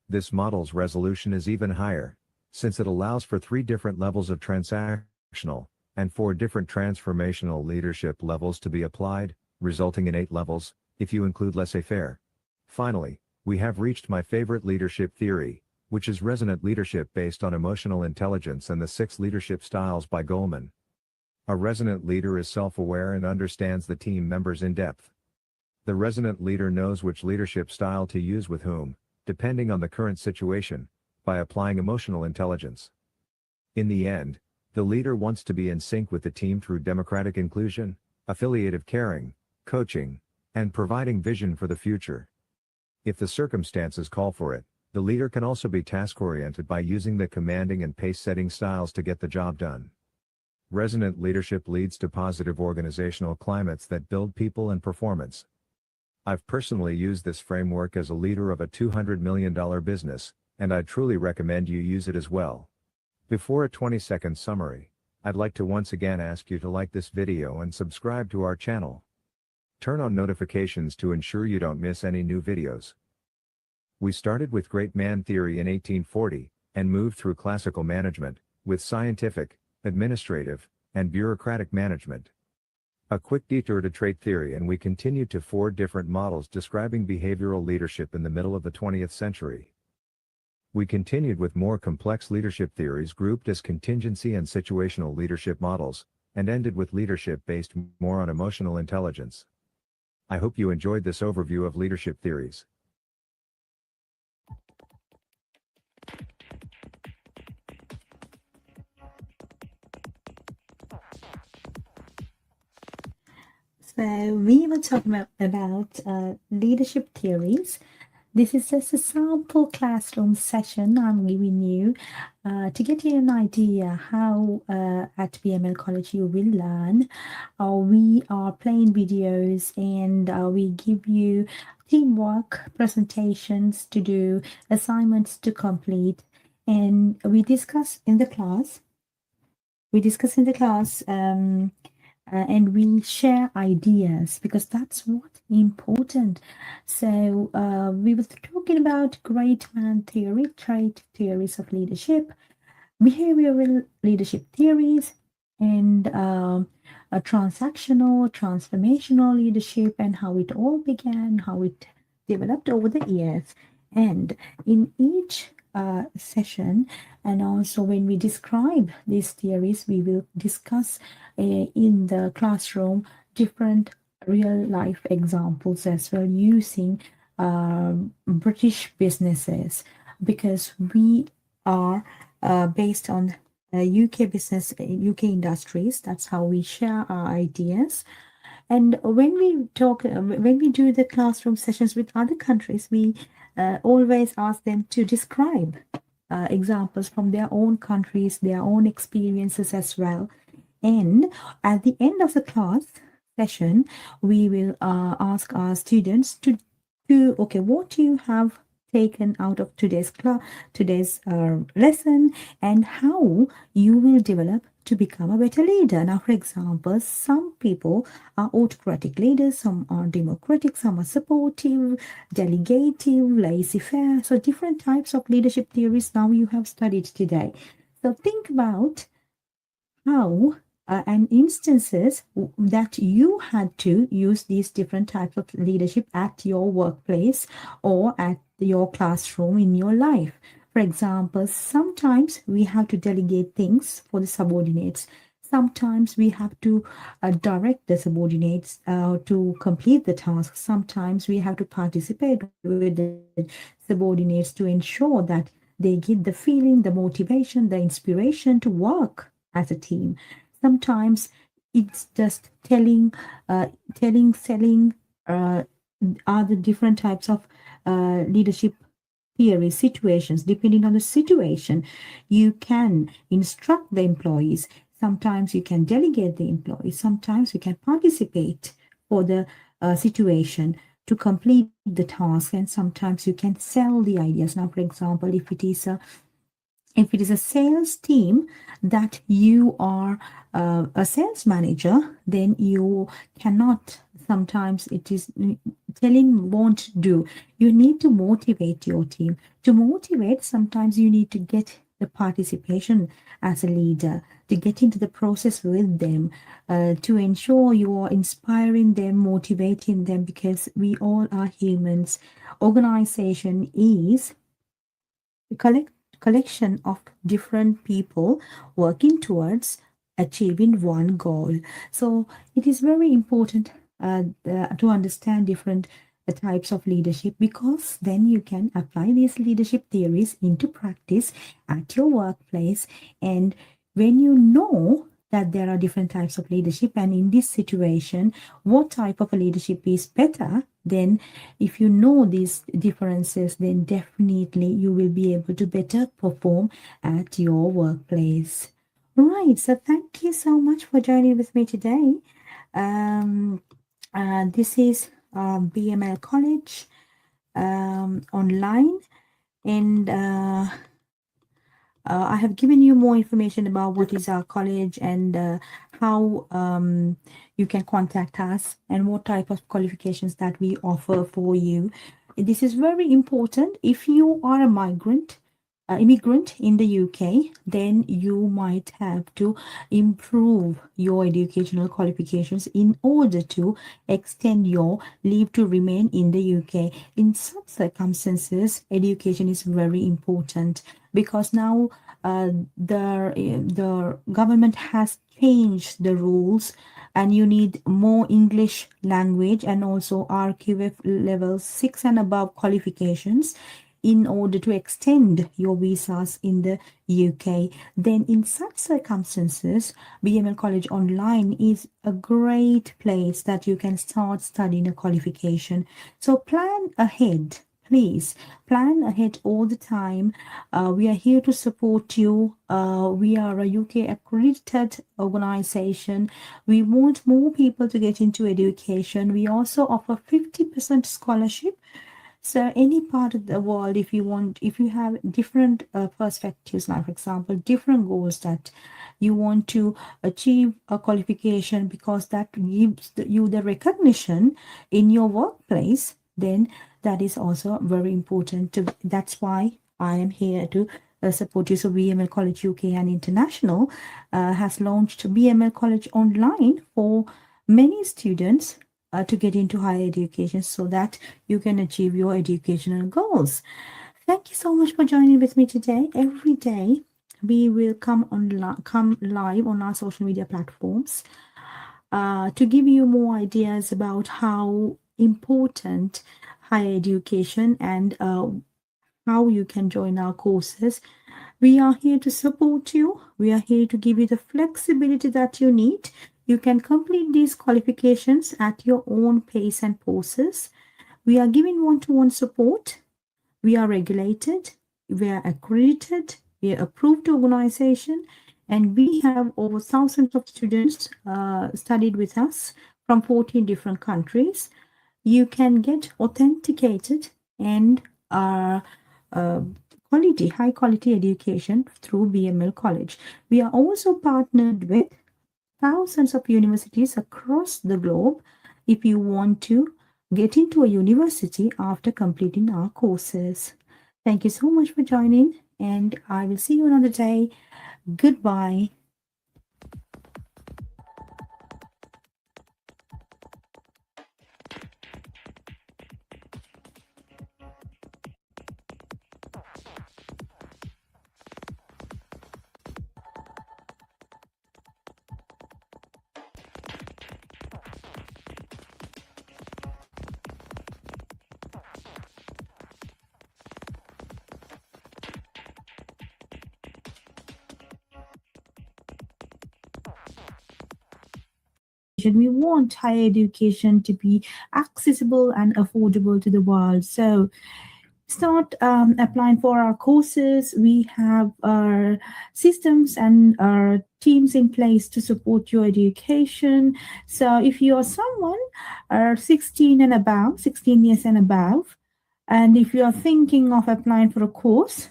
This model's resolution is even higher, since it allows for 3 different levels of transactional, and 4 different transformational leadership levels to be applied, resulting in 8 levels, if you include laissez-faire. Finally, we have reached my favorite leadership theory, which is resonant leadership based on emotional intelligence and the 6 leadership styles by Goleman. A resonant leader is self-aware and understands the team members in depth. The resonant leader knows which leadership style to use with whom, depending on the current situation, by applying emotional intelligence. In the end, the leader wants to be in sync with the team through democratic inclusion, affiliative caring, coaching, and providing vision for the future. If the circumstances call for it, the leader can also be task-oriented by using the commanding and pace-setting styles to get the job done. Resonant leadership leads to positive organizational climates that build people and performance. I've personally used this framework as a leader of a $200 million business, and I truly recommend you use it as well. Before a 20-second summary, I'd like to once again ask you to like this video and subscribe to our channel. Turn on notifications to ensure you don't miss any new videos. We started with great man theory in 1840, and moved through classical management, with scientific, administrative, and bureaucratic management. A quick detour to trait theory, and we continued to 4 different models describing behavioral leadership in the middle of the 20th century. We continued with more complex leadership theories grouped as contingency and situational leadership models, and ended with leadership based more on emotional intelligence. I hope you enjoyed this overview of leadership theories. So we were talking about leadership theories. This is just a sample classroom session I'm giving you to get you an idea how at BML College you will learn. We are playing videos and we give you teamwork presentations to do, assignments to complete, and we discuss in the class. And we share ideas because that's what's important. So we were talking about great man theory, trait theories of leadership, behavioral leadership theories, and a transformational leadership, and how it all began, how it developed over the years. And in each session, and also when we describe these theories, we will discuss in the classroom different real life examples as well, using British businesses, because we are based on UK business, UK industries. That's how we share our ideas. And when we do the classroom sessions with other countries, we always ask them to describe examples from their own countries, their own experiences as well. And at the end of the class session, we will ask our students to okay, what you have taken out of today's lesson, and how you will develop to become a better leader. Now, for example, some people are autocratic leaders, some are democratic, some are supportive, delegative, laissez-faire. So different types of leadership theories now you have studied today. So think about how and instances that you had to use these different types of leadership at your workplace or at your classroom in your life. For example, sometimes we have to delegate things for the subordinates. Sometimes we have to direct the subordinates to complete the task. Sometimes we have to participate with the subordinates to ensure that they get the feeling, the motivation, the inspiration to work as a team. Sometimes it's just selling uh, are the different types of leadership theory situations. Depending on the situation, you can instruct the employees. Sometimes you can delegate the employees. Sometimes you can participate for the situation to complete the task, and sometimes you can sell the ideas. Now, for example, if it is a sales team that you are a sales manager, then you cannot, sometimes it is telling won't do. You need to motivate your team. To motivate, sometimes you need to get the participation as a leader, to get into the process with them, to ensure you are inspiring them, motivating them, because we all are humans. Organization is a collection of different people working towards achieving one goal. So it is very important to understand different types of leadership, because then you can apply these leadership theories into practice at your workplace. And when you know that there are different types of leadership, and in this situation what type of a leadership is better, then if you know these differences, then definitely you will be able to better perform at your workplace. Right, so thank you so much for joining with me today. This is BML College online, and I have given you more information about what is our college, and how you can contact us, and what type of qualifications that we offer for you. This is very important. If you are a immigrant in the UK, then you might have to improve your educational qualifications in order to extend your leave to remain in the UK. In some circumstances, education is very important, because now the government has changed the rules, and you need more English language and also RQF level 6 and above qualifications in order to extend your visas in the UK. Then in such circumstances, BML College Online is a great place that you can start studying a qualification. So plan ahead. Please plan ahead all the time. We are here to support you. We are a UK accredited organization. We want more people to get into education. We also offer 50% scholarship. So any part of the world, if you have different perspectives, like for example, different goals that you want to achieve a qualification, because that gives you the recognition in your workplace, then that is also very important. That's why I am here to support you. So BML College UK and International has launched BML College Online for many students to get into higher education, so that you can achieve your educational goals. Thank you so much for joining with me today. Every day we will come live on our social media platforms to give you more ideas about how important higher education, and how you can join our courses. We are here to support you. We are here to give you the flexibility that you need. You can complete these qualifications at your own pace and process. We are giving one-to-one support. We are regulated. We are accredited. We are approved organization. And we have over thousands of students studied with us from 14 different countries. You can get authenticated and high quality education through BML College. We are also partnered with thousands of universities across the globe. If you want to get into a university after completing our courses. Thank you so much for joining, and I will see you another day. Goodbye. We want higher education to be accessible and affordable to the world. So start applying for our courses. We have our systems and our teams in place to support your education. So if you are someone 16 and above, 16 years and above, and if you are thinking of applying for a course,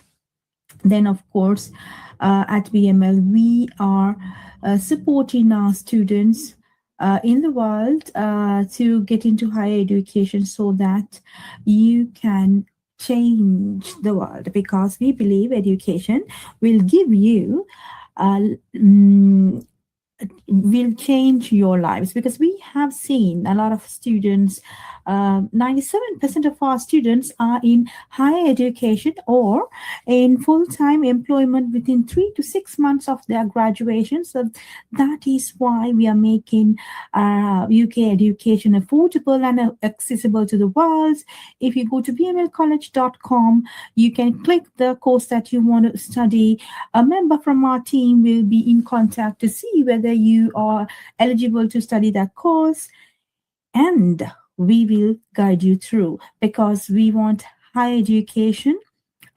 then of course at BML we are supporting our students in the world to get into higher education so that you can change the world, because we believe education will give you uh, mm, will change your lives, because we have seen a lot of students, 97% of our students are in higher education or in full-time employment within 3 to 6 months of their graduation. So that is why we are making UK education affordable and accessible to the world. If you go to bmlcollege.com, you can click the course that you want to study. A member from our team will be in contact to see whether you are eligible to study that course, and we will guide you through, because we want higher education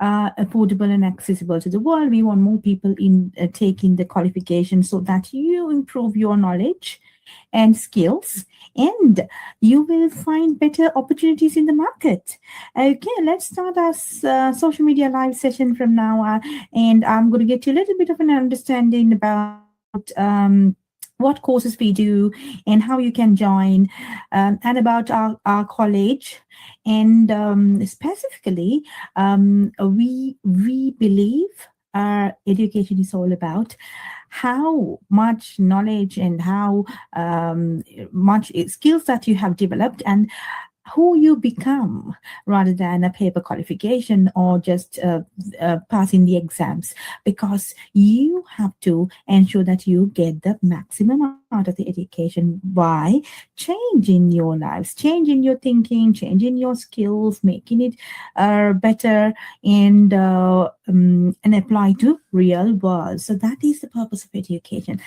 affordable and accessible to the world. We want more people in taking the qualification so that you improve your knowledge and skills, and you will find better opportunities in the market. Okay, let's start our social media live session from now on, and I'm going to get you a little bit of an understanding about what courses we do and how you can join, and about our college. And specifically, we believe our education is all about how much knowledge and how much skills that you have developed and who you become, rather than a paper qualification or just passing the exams, because you have to ensure that you get the maximum out of the education by changing your lives, changing your thinking, changing your skills, making it better, and apply to real world. So that is the purpose of education.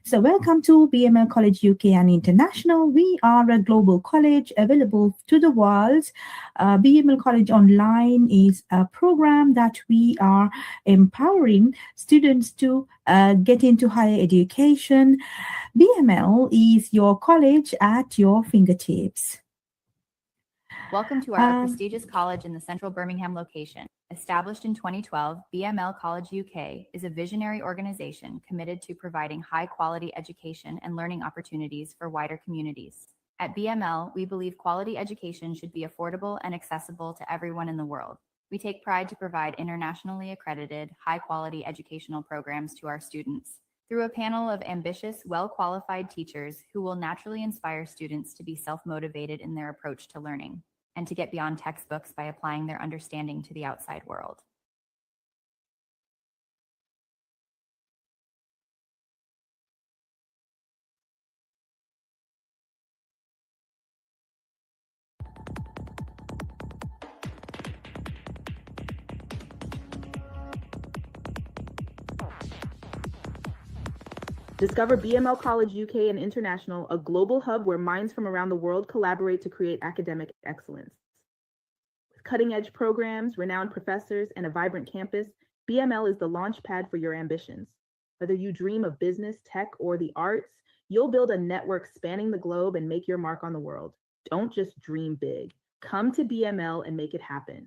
So welcome to BML College UK and International. We are a global college available to the world. BML College Online is a program that we are empowering students to get into higher education. BML is your college at your fingertips. Welcome to our prestigious college in the central Birmingham location. Established in 2012, BML College UK is a visionary organization committed to providing high-quality education and learning opportunities for wider communities. At BML, we believe quality education should be affordable and accessible to everyone in the world. We take pride to provide internationally accredited, high-quality educational programs to our students through a panel of ambitious, well-qualified teachers who will naturally inspire students to be self-motivated in their approach to learning and to get beyond textbooks by applying their understanding to the outside world. Discover BML College UK and International, a global hub where minds from around the world collaborate to create academic excellence. With cutting-edge programs, renowned professors, and a vibrant campus, BML is the launch pad for your ambitions. Whether you dream of business, tech, or the arts, you'll build a network spanning the globe and make your mark on the world. Don't just dream big. Come to BML and make it happen.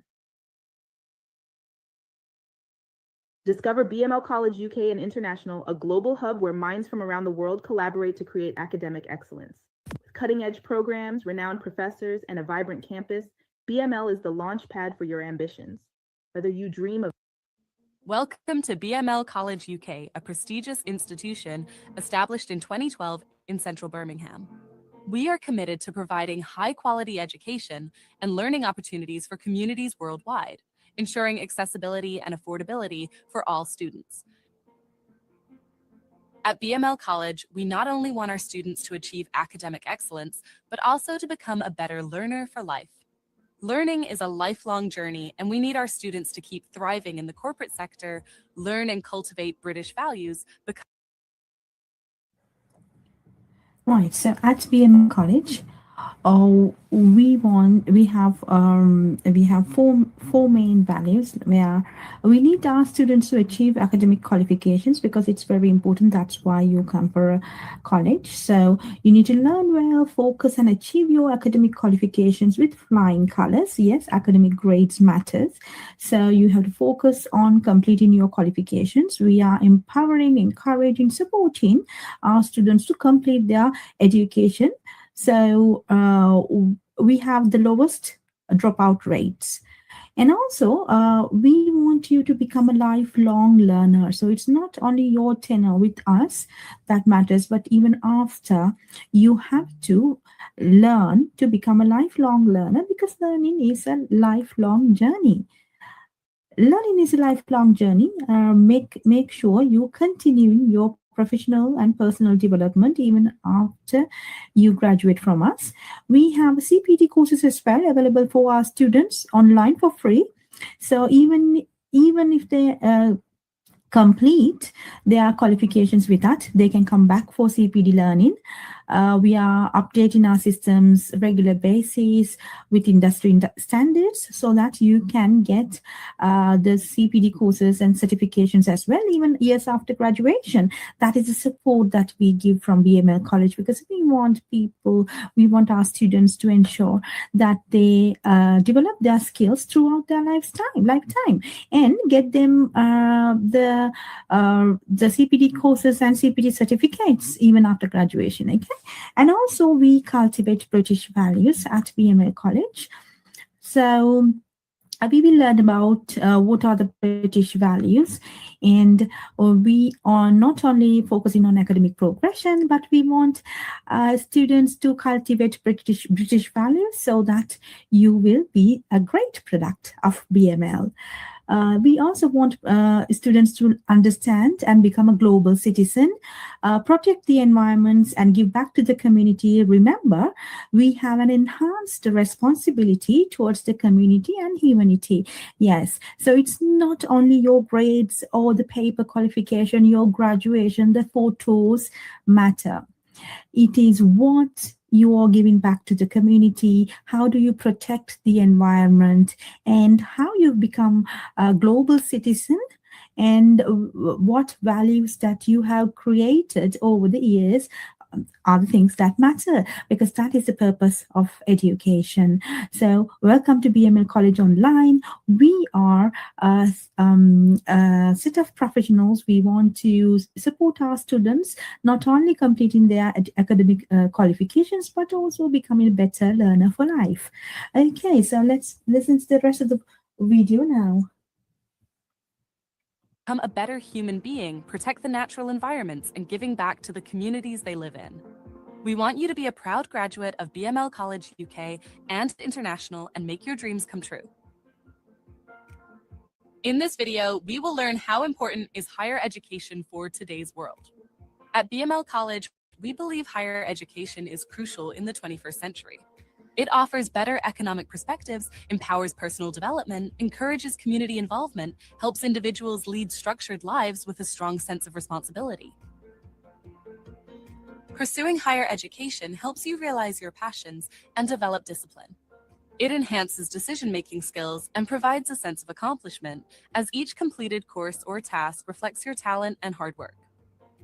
Discover BML College UK and International, a global hub where minds from around the world collaborate to create academic excellence. With cutting-edge programs, renowned professors, and a vibrant campus, BML is the launch pad for your ambitions. Whether you dream of... Welcome to BML College UK, a prestigious institution established in 2012 in central Birmingham. We are committed to providing high-quality education and learning opportunities for communities worldwide, ensuring accessibility and affordability for all students. At BML College, we not only want our students to achieve academic excellence, but also to become a better learner for life. Learning is a lifelong journey, and we need our students to keep thriving in the corporate sector, learn and cultivate British values, Right. So at BML College, we have four main values where we need our students to achieve academic qualifications because it's very important. That's why you come for a college. So you need to learn well, focus, and achieve your academic qualifications with flying colors. Yes, academic grades matters. So you have to focus on completing your qualifications. We are empowering, encouraging, supporting our students to complete their education. So we have the lowest dropout rates. And also, we want you to become a lifelong learner. So it's not only your tenure with us that matters, but even after, you have to learn to become a lifelong learner because learning is a lifelong journey. Learning is a lifelong journey. Make sure you continue your professional and personal development even after you graduate from us. We have CPT courses as well available for our students online for free. So even if they complete their qualifications with that, they can come back for CPD learning. We are updating our systems regular basis with industry standards so that you can get the CPD courses and certifications as well, even years after graduation. That is the support that we give from BML College because we want our students to ensure that they develop their skills throughout their lifetime and get them the CPD courses and CPD certificates even after graduation. Okay, and also we cultivate British values at BML College. So we will learn about what are the British values, and we are not only focusing on academic progression, but we want students to cultivate British values so that you will be a great product of BML. We also want students to understand and become a global citizen, protect the environments, and give back to the community. Remember, we have an enhanced responsibility towards the community and humanity. Yes, so it's not only your grades or the paper qualification, your graduation, the photos matter. It is what you are giving back to the community, how do you protect the environment, and how you become a global citizen, and what values that you have created over the years are the things that matter because that is the purpose of education. So welcome to BML College Online. We are a set of professionals. We want to support our students not only completing their academic qualifications but also becoming a better learner for life. Okay, so let's listen to the rest of the video now. Become a better human being, protect the natural environments, and giving back to the communities they live in. We want you to be a proud graduate of BML College UK and International and make your dreams come true. In this video, we will learn how important is higher education for today's world. At BML College, we believe higher education is crucial in the 21st century. It offers better economic perspectives, empowers personal development, encourages community involvement, helps individuals lead structured lives with a strong sense of responsibility. Pursuing higher education helps you realize your passions and develop discipline. It enhances decision-making skills and provides a sense of accomplishment, as each completed course or task reflects your talent and hard work.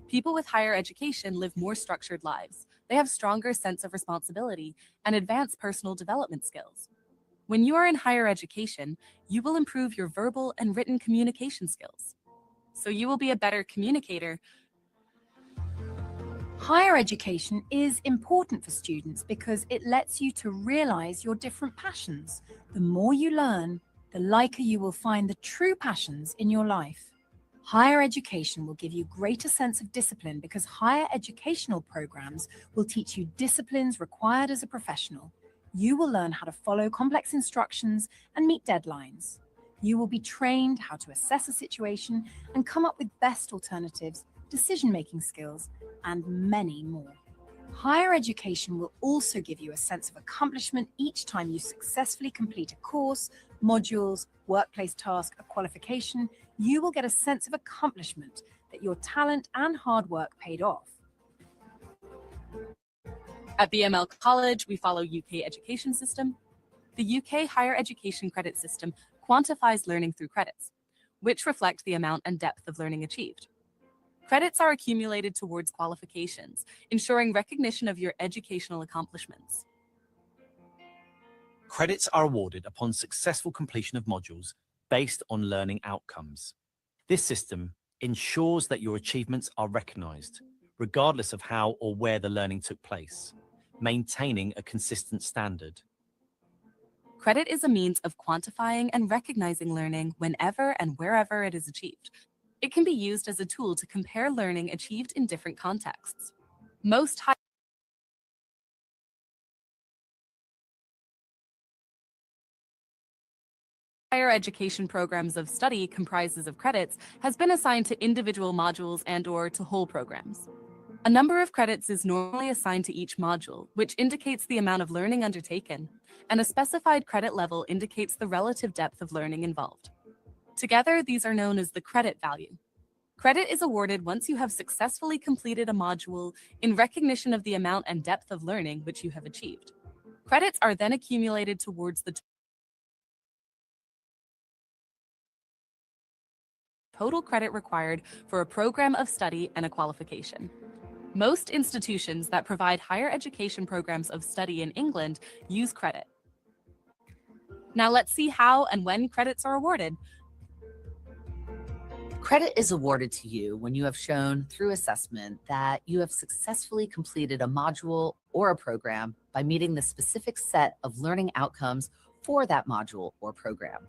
People with higher education live more structured lives. They have stronger sense of responsibility and advanced personal development skills. When you are in higher education, you will improve your verbal and written communication skills. So you will be a better communicator. Higher education is important for students because it lets you to realize your different passions. The more you learn, the liker you will find the true passions in your life. Higher education will give you greater sense of discipline because higher educational programs will teach you disciplines required as a professional. You will learn how to follow complex instructions and meet deadlines. You will be trained how to assess a situation and come up with best alternatives, decision-making skills, and many more. Higher education will also give you a sense of accomplishment each time you successfully complete a course, modules, workplace task, a qualification. You will get a sense of accomplishment that your talent and hard work paid off. At BML College, we follow UK education system. The UK higher education credit system quantifies learning through credits, which reflect the amount and depth of learning achieved. Credits are accumulated towards qualifications, ensuring recognition of your educational accomplishments. Credits are awarded upon successful completion of modules based on learning outcomes. This system ensures that your achievements are recognized, regardless of how or where the learning took place, maintaining a consistent standard. Credit is a means of quantifying and recognizing learning whenever and wherever it is achieved. It can be used as a tool to compare learning achieved in different contexts. Most higher education programs of study comprises of credits has been assigned to individual modules and/or to whole programs. A number of credits is normally assigned to each module, which indicates the amount of learning undertaken, and a specified credit level indicates the relative depth of learning involved. Together, these are known as the credit value. Credit is awarded once you have successfully completed a module in recognition of the amount and depth of learning which you have achieved. Credits are then accumulated towards the total credit required for a program of study and a qualification. Most institutions that provide higher education programs of study in England use credit. Now let's see how and when credits are awarded. Credit is awarded to you when you have shown through assessment that you have successfully completed a module or a program by meeting the specific set of learning outcomes for that module or program.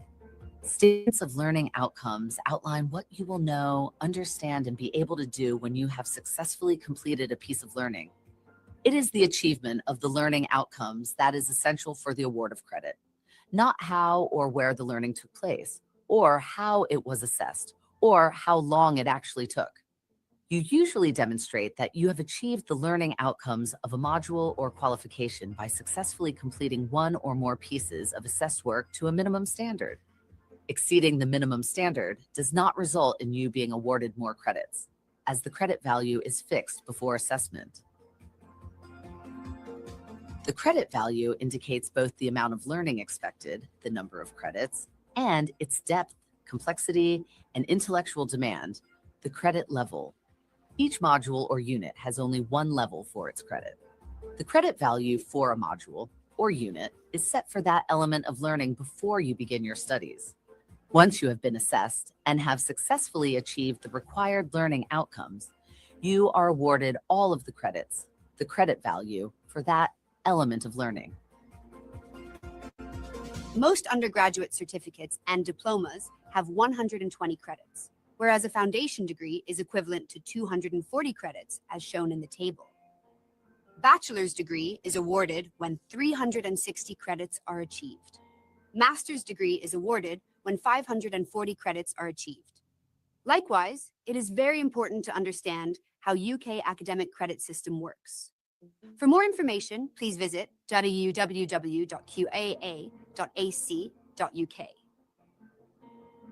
Statements of learning outcomes outline what you will know, understand, and be able to do when you have successfully completed a piece of learning. It is the achievement of the learning outcomes that is essential for the award of credit, not how or where the learning took place, or how it was assessed, or how long it actually took. You usually demonstrate that you have achieved the learning outcomes of a module or qualification by successfully completing one or more pieces of assessed work to a minimum standard. Exceeding the minimum standard does not result in you being awarded more credits, as the credit value is fixed before assessment. The credit value indicates both the amount of learning expected, the number of credits, and its depth, complexity, and intellectual demand, the credit level. Each module or unit has only one level for its credit. The credit value for a module or unit is set for that element of learning before you begin your studies. Once you have been assessed and have successfully achieved the required learning outcomes, you are awarded all of the credits, the credit value for that element of learning. Most undergraduate certificates and diplomas have 120 credits, whereas a foundation degree is equivalent to 240 credits as shown in the table. Bachelor's degree is awarded when 360 credits are achieved. Master's degree is awarded when 540 credits are achieved. Likewise, it is very important to understand how UK academic credit system works. For more information, please visit www.qaa.ac.uk.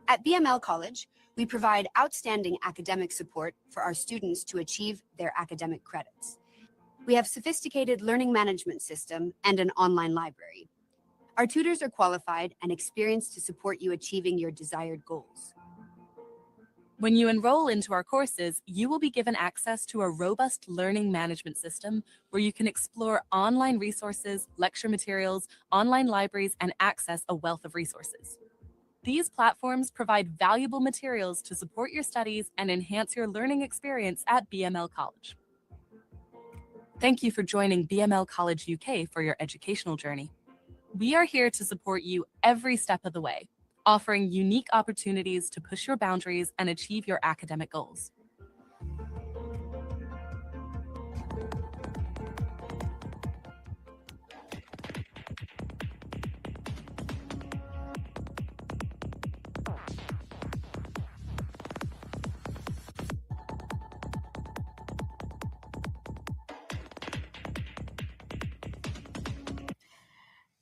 At BML College, we provide outstanding academic support for our students to achieve their academic credits. We have sophisticated learning management system and an online library. Our tutors are qualified and experienced to support you achieving your desired goals. When you enroll into our courses, you will be given access to a robust learning management system where you can explore online resources, lecture materials, online libraries, and access a wealth of resources. These platforms provide valuable materials to support your studies and enhance your learning experience at BML College. Thank you for joining BML College UK for your educational journey. We are here to support you every step of the way, offering unique opportunities to push your boundaries and achieve your academic goals.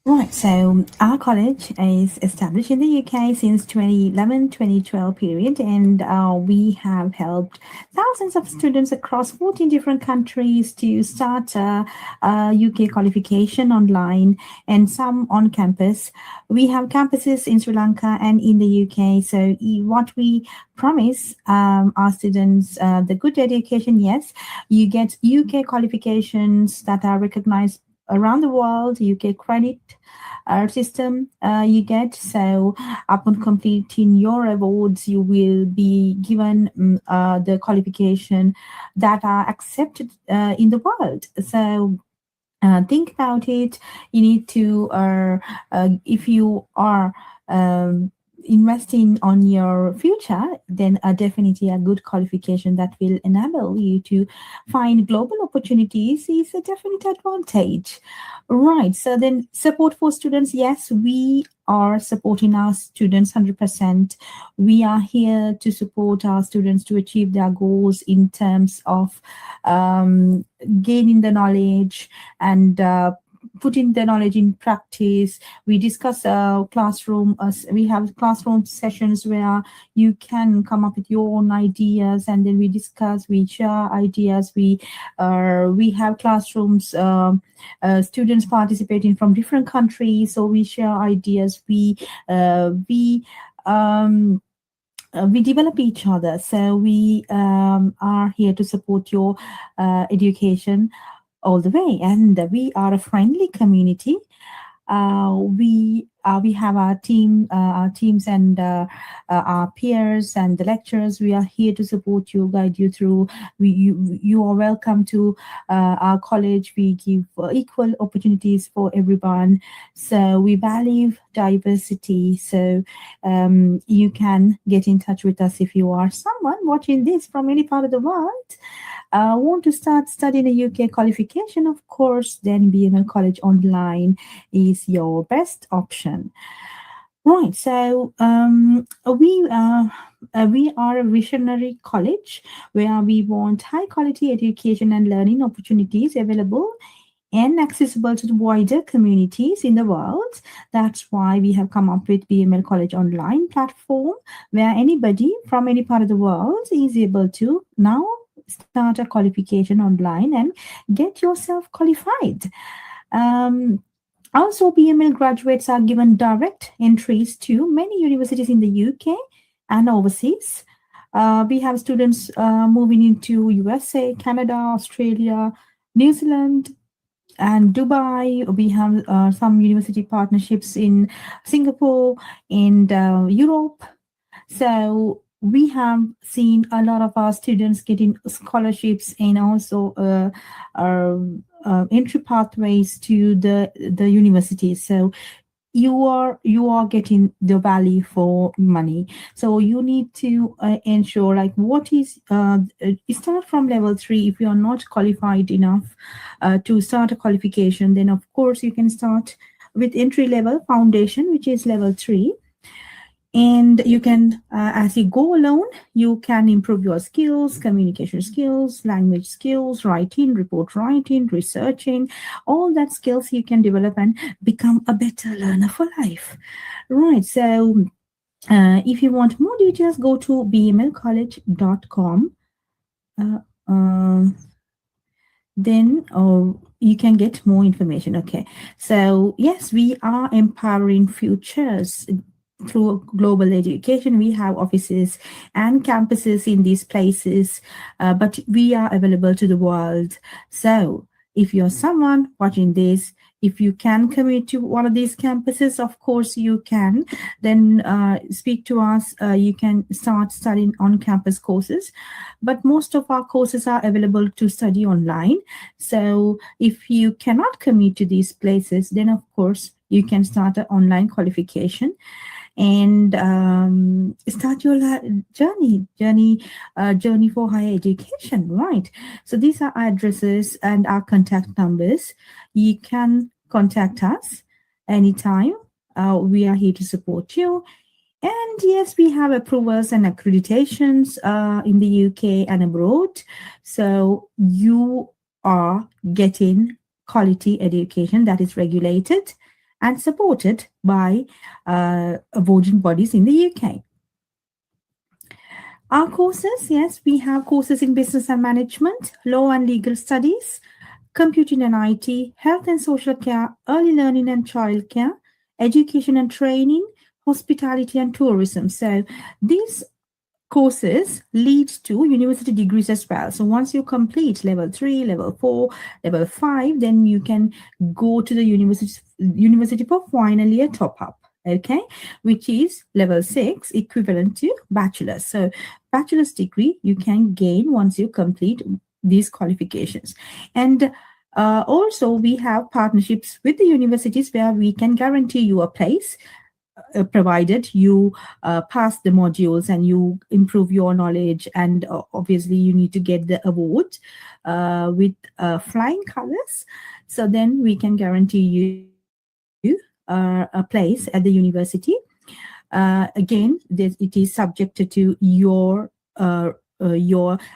Right, so our college is established in the UK since 2011-2012 period, and we have helped thousands of students across 14 different countries to start UK qualification online and some on campus. We have campuses in Sri Lanka and in the UK. So what we promise our students, the good education, yes, you get UK qualifications that are recognized around the world, UK credit system you get. So upon completing your awards, you will be given the qualification that are accepted in the world. So think about it. You need to, if you are investing on your future, then definitely a good qualification that will enable you to find global opportunities is a definite advantage. Right. So then support for students. Yes, we are supporting our students 100%. We are here to support our students to achieve their goals in terms of gaining the knowledge and putting the knowledge in practice. We discuss classroom. We have classroom sessions where you can come up with your own ideas, and then we discuss. We share ideas. We have classrooms. Students participating from different countries, so we share ideas. We develop each other. So we are here to support your education all the way, and we are a friendly community. We have our teams and our peers and the lecturers. We are here to support you, guide you through. You are welcome to our college. We give equal opportunities for everyone. So we value diversity. So you can get in touch with us if you are someone watching this from any part of the world. Want to start studying a UK qualification, of course, then BML College Online is your best option. Right, so we are a visionary college where we want high quality education and learning opportunities available and accessible to the wider communities in the world. That's why we have come up with BML College Online platform, where anybody from any part of the world is able to now start a qualification online and get yourself qualified. Also, BML graduates are given direct entries to many universities in the UK and overseas. We have students moving into USA, Canada, Australia, New Zealand, and Dubai. We have some university partnerships in Singapore and Europe. So we have seen a lot of our students getting scholarships and also entry pathways to the universities. So you are getting the value for money. So you need to ensure, like, what is start from level 3. If you are not qualified enough to start a qualification, then of course you can start with entry level foundation, which is level 3. And you can, as you go along, you can improve your skills, communication skills, language skills, writing, report writing, researching, all that skills you can develop and become a better learner for life. Right, so if you want more details, go to bmlcollege.com. Then you can get more information. Okay, so yes, we are empowering futures through global education. We have offices and campuses in these places, but we are available to the world. So if you're someone watching this, if you can commute to one of these campuses, of course you can, then speak to us. You can start studying on-campus courses, but most of our courses are available to study online. So if you cannot commute to these places, then of course you can start an online qualification and start your journey for higher education. Right, so these are our addresses and our contact numbers. You can contact us anytime. We are here to support you. And yes, we have approvals and accreditations in the UK and abroad. So you are getting quality education that is regulated and supported by awarding bodies in the UK. Our courses, yes, we have courses in business and management, law and legal studies, computing and IT, health and social care, early learning and childcare, education and training, hospitality and tourism. So these courses lead to university degrees as well. So once you complete level 3, level 4, level 5, then you can go to the university for final year top up. Okay, which is level 6, equivalent to bachelor's. So bachelor's degree you can gain once you complete these qualifications. And also we have partnerships with the universities where we can guarantee you a place, provided you pass the modules and you improve your knowledge, and obviously you need to get the award with flying colors. So then we can guarantee you a place at the university. Again, it is subjected to your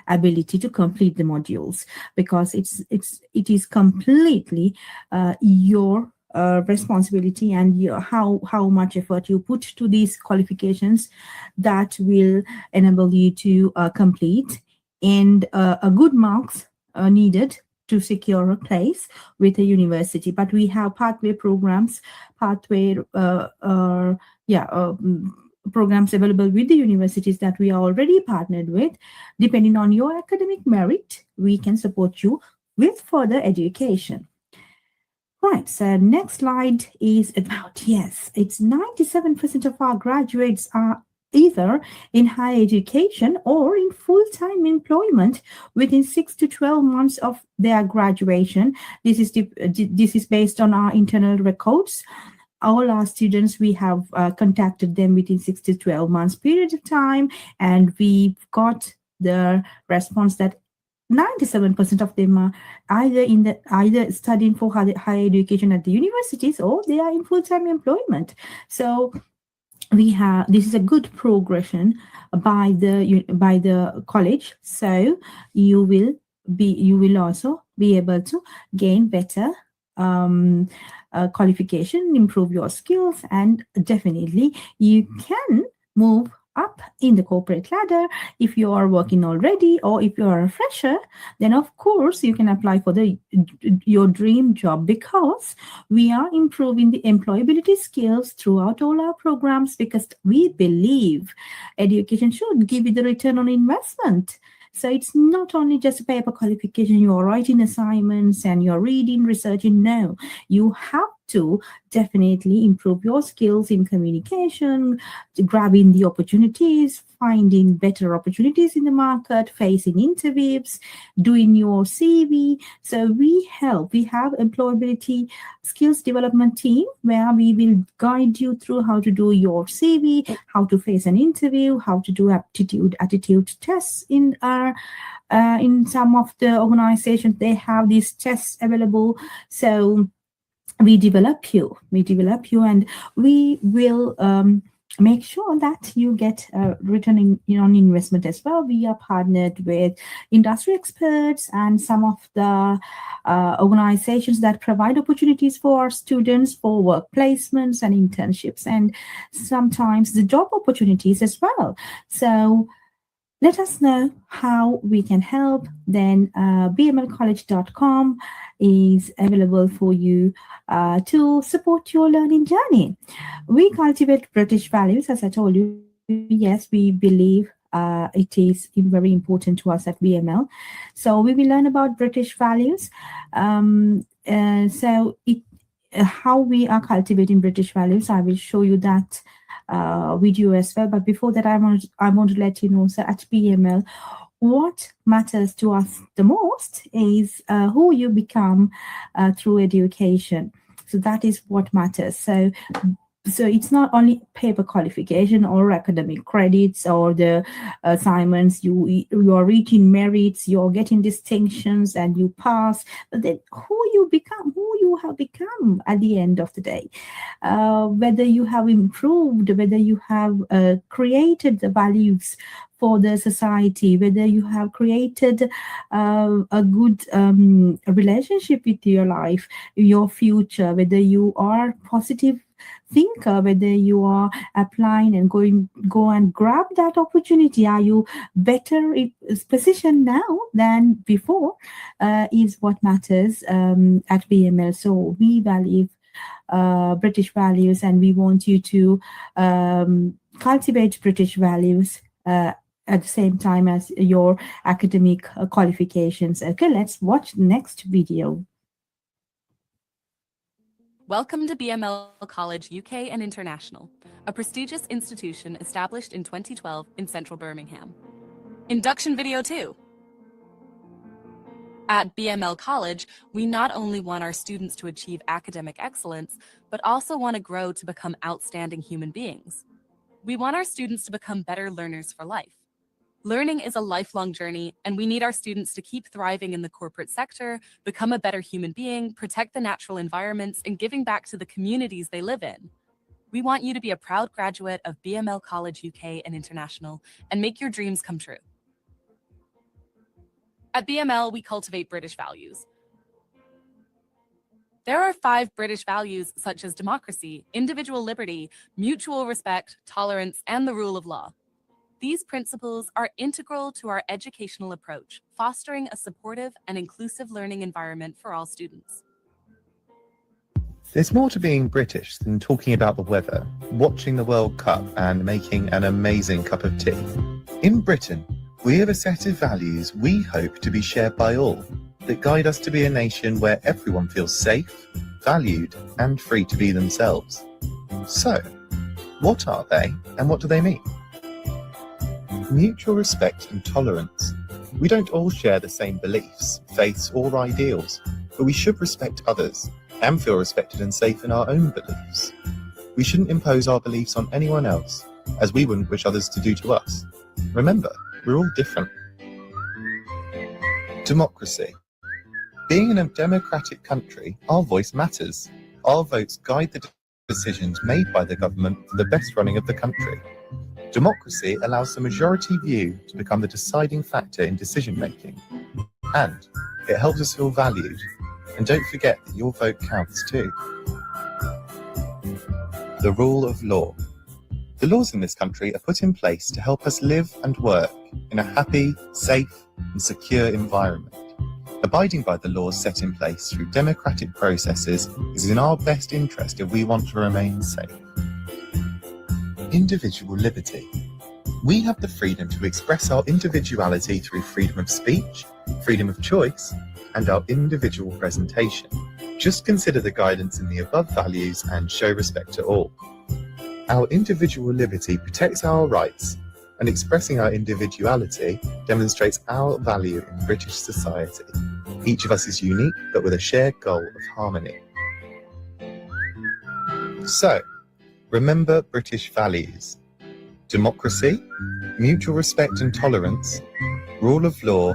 ability to complete the modules, because it is completely your responsibility and how much effort you put to these qualifications that will enable you to complete, and a good marks needed to secure a place with a university. But we have pathway programs, programs available with the universities that we are already partnered with. Depending on your academic merit, we can support you with further education. Right, so next slide is about, yes, it's 97% of our graduates are either in higher education or in full-time employment within 6 to 12 months of their graduation. This is based on our internal records. All our students, we have contacted them within 6 to 12 months period of time, and we've got the response that 97% of them are either studying for higher education at the universities, or they are in full-time employment. So this is a good progression by the college. So you will also be able to gain better qualification, improve your skills, and definitely you can move up in the corporate ladder if you are working already, or if you are a fresher, then of course you can apply for your dream job, because we are improving the employability skills throughout all our programs, because we believe education should give you the return on investment. So it's not only just a paper qualification, you're writing assignments and you're reading, researching. No, you have to definitely improve your skills in communication, grabbing the opportunities, finding better opportunities in the market, facing interviews, doing your CV. So we have employability skills development team where we will guide you through how to do your CV, how to face an interview, how to do attitude tests in some of the organizations. They have these tests available. So we develop you, and we will make sure that you get return on investment as well. We are partnered with industry experts and some of the organizations that provide opportunities for our students for work placements and internships, and sometimes the job opportunities as well. So let us know how we can help. Then bmlcollege.com is available for you to support your learning journey. We cultivate British values, as I told you. Yes, we believe it is very important to us at BML. So we will learn about British values. How we are cultivating British values, I will show you that video as well. But before that, I want to let you know, so at BML, what matters to us the most is who you become through education. So that is what matters. So it's not only paper qualification or academic credits or the assignments. You are reaching merits, you're getting distinctions, and you pass. But then who you have become at the end of the day, whether you have improved, whether you have created the values for the society, whether you have created a good relationship with your life, your future, whether you are positive thinker, whether you are applying and go and grab that opportunity. Are you better positioned now than before, is what matters at BML. So we value British values, and we want you to cultivate British values at the same time as your academic qualifications. Okay, let's watch the next video. Welcome to BML College UK and International, a prestigious institution established in 2012 in central Birmingham. Induction video 2. At BML College, we not only want our students to achieve academic excellence, but also want to grow to become outstanding human beings. We want our students to become better learners for life. Learning is a lifelong journey, and we need our students to keep thriving in the corporate sector, become a better human being, protect the natural environments, and giving back to the communities they live in. We want you to be a proud graduate of BML College UK and International and make your dreams come true. At BML, we cultivate British values. There are 5 British values such as democracy, individual liberty, mutual respect, tolerance, and the rule of law. These principles are integral to our educational approach, fostering a supportive and inclusive learning environment for all students. There's more to being British than talking about the weather, watching the World Cup and making an amazing cup of tea. In Britain, we have a set of values we hope to be shared by all that guide us to be a nation where everyone feels safe, valued, and free to be themselves. So, what are they and what do they mean? Mutual respect and tolerance. We don't all share the same beliefs, faiths, or ideals, but we should respect others and feel respected and safe in our own beliefs. We shouldn't impose our beliefs on anyone else, as we wouldn't wish others to do to us. Remember, we're all different. Democracy. Being in a democratic country, our voice matters. Our votes guide the decisions made by the government for the best running of the country. Democracy allows the majority view to become the deciding factor in decision making, and it helps us feel valued. And don't forget that your vote counts too. The rule of law. The laws in this country are put in place to help us live and work in a happy, safe, and secure environment. Abiding by the laws set in place through democratic processes is in our best interest if we want to remain safe. Individual liberty. We have the freedom to express our individuality through freedom of speech, freedom of choice, and our individual presentation. Just consider the guidance in the above values and show respect to all. Our individual liberty protects our rights, and expressing our individuality demonstrates our value in British society. Each of us is unique, but with a shared goal of harmony. So, remember British values: democracy, mutual respect and tolerance, rule of law,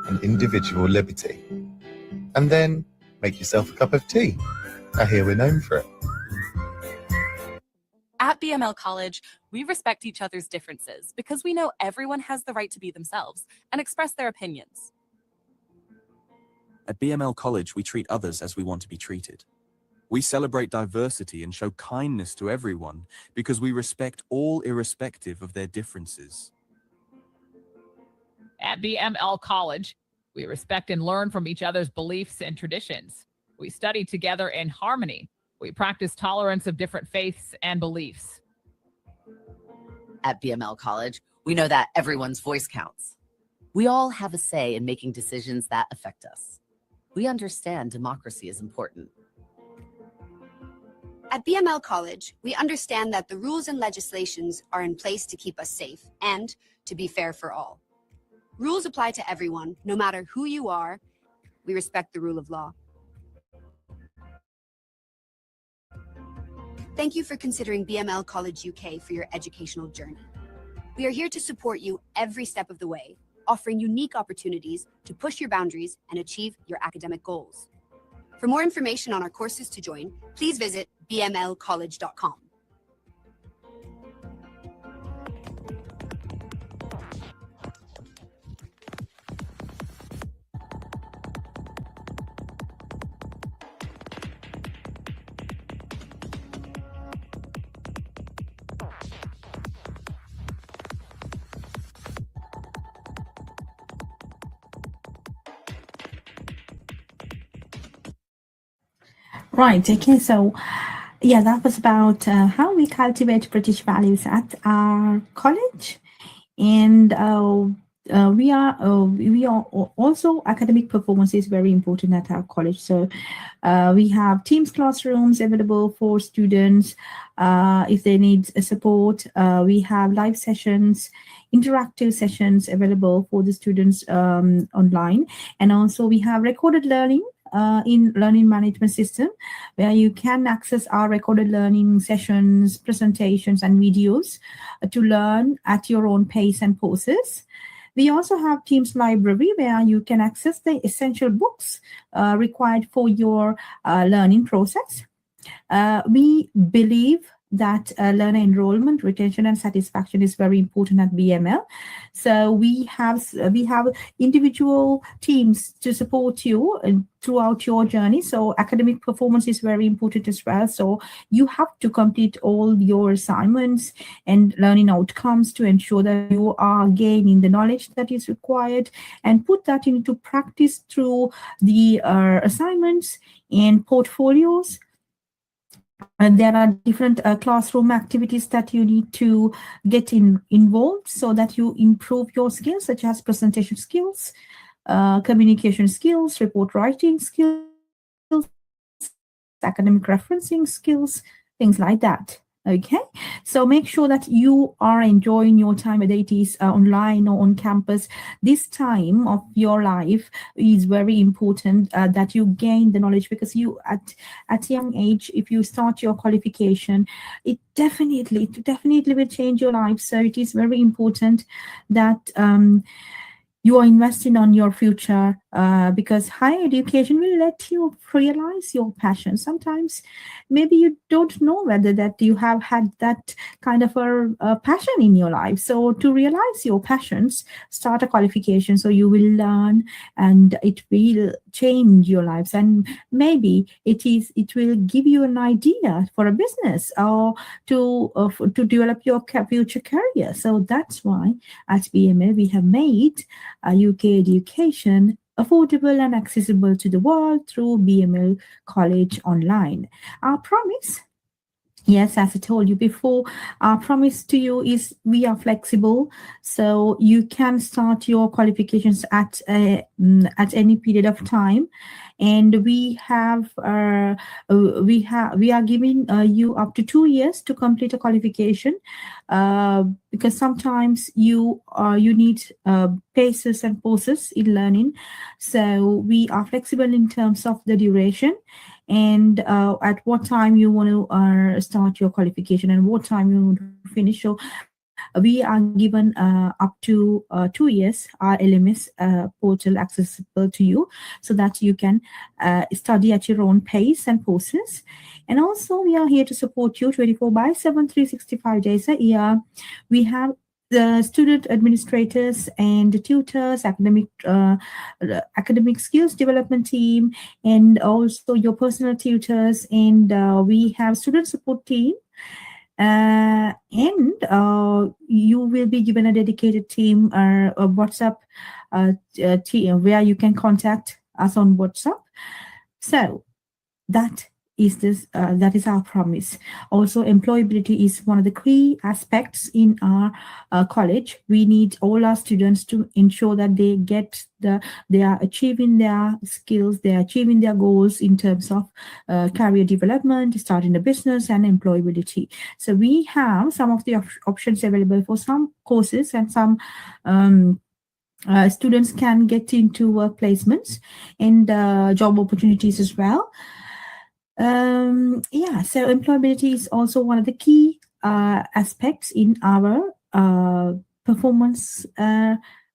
and individual liberty. And then make yourself a cup of tea. I hear we're known for it. At BML College, we respect each other's differences because we know everyone has the right to be themselves and express their opinions. At BML College, we treat others as we want to be treated. We celebrate diversity and show kindness to everyone because we respect all irrespective of their differences. At BML College, we respect and learn from each other's beliefs and traditions. We study together in harmony. We practice tolerance of different faiths and beliefs. At BML College, we know that everyone's voice counts. We all have a say in making decisions that affect us. We understand democracy is important. At BML College, we understand that the rules and legislations are in place to keep us safe and to be fair for all. Rules apply to everyone, no matter who you are. We respect the rule of law. Thank you for considering BML College UK for your educational journey. We are here to support you every step of the way, offering unique opportunities to push your boundaries and achieve your academic goals. For more information on our courses to join, please visit bmlcollege.com. Right. Okay. So, yeah, that was about how we cultivate British values at our college, and we are also academic performance is very important at our college. So, we have Teams classrooms available for students if they need support. We have live sessions, interactive sessions available for the students online, and also we have recorded learning in learning management system, where you can access our recorded learning sessions, presentations, and videos to learn at your own pace and pauses. We also have Teams Library, where you can access the essential books required for your learning process. We believe that learner enrollment, retention, and satisfaction is very important at BML. So we have individual teams to support you throughout your journey. So academic performance is very important as well. So you have to complete all your assignments and learning outcomes to ensure that you are gaining the knowledge that is required, and put that into practice through the assignments and portfolios. And there are different classroom activities that you need to get involved so that you improve your skills, such as presentation skills, communication skills, report writing skills, academic referencing skills, things like that. Okay, so make sure that you are enjoying your time, whether it is online or on campus. This time of your life is very important that you gain the knowledge, because you at young age, if you start your qualification, it definitely will change your life. So it is very important that you are investing on your future, because higher education will let you realize your passion. Sometimes maybe you don't know whether that you have had that kind of a passion in your life. So to realize your passions, start a qualification, so you will learn and it will change your lives. And maybe it will give you an idea for a business or to develop your future career. So that's why at BML we have made UK education affordable and accessible to the world through BML College Online. Our promise, yes, as I told you before, our promise to you is we are flexible, so you can start your qualifications at any period of time, and we are giving you up to 2 years to complete a qualification, because sometimes you need paces and pauses in learning. So we are flexible in terms of the duration, and at what time you want to start your qualification and what time you want to finish. So we are given up to 2 years our LMS portal accessible to you, so that you can study at your own pace and pauses. And also we are here to support you 24/7, 365 days a year. We have the student administrators and tutors, academic skills development team, and also your personal tutors, and we have student support team, and you will be given a dedicated team or a WhatsApp team where you can contact us on WhatsApp. So that is our promise. Also, employability is one of the key aspects in our college. We need all our students to ensure that they are achieving their skills, they are achieving their goals in terms of career development, starting a business, and employability. So we have some of the options available for some courses, and some students can get into work placements and job opportunities as well. So employability is also one of the key aspects in our performance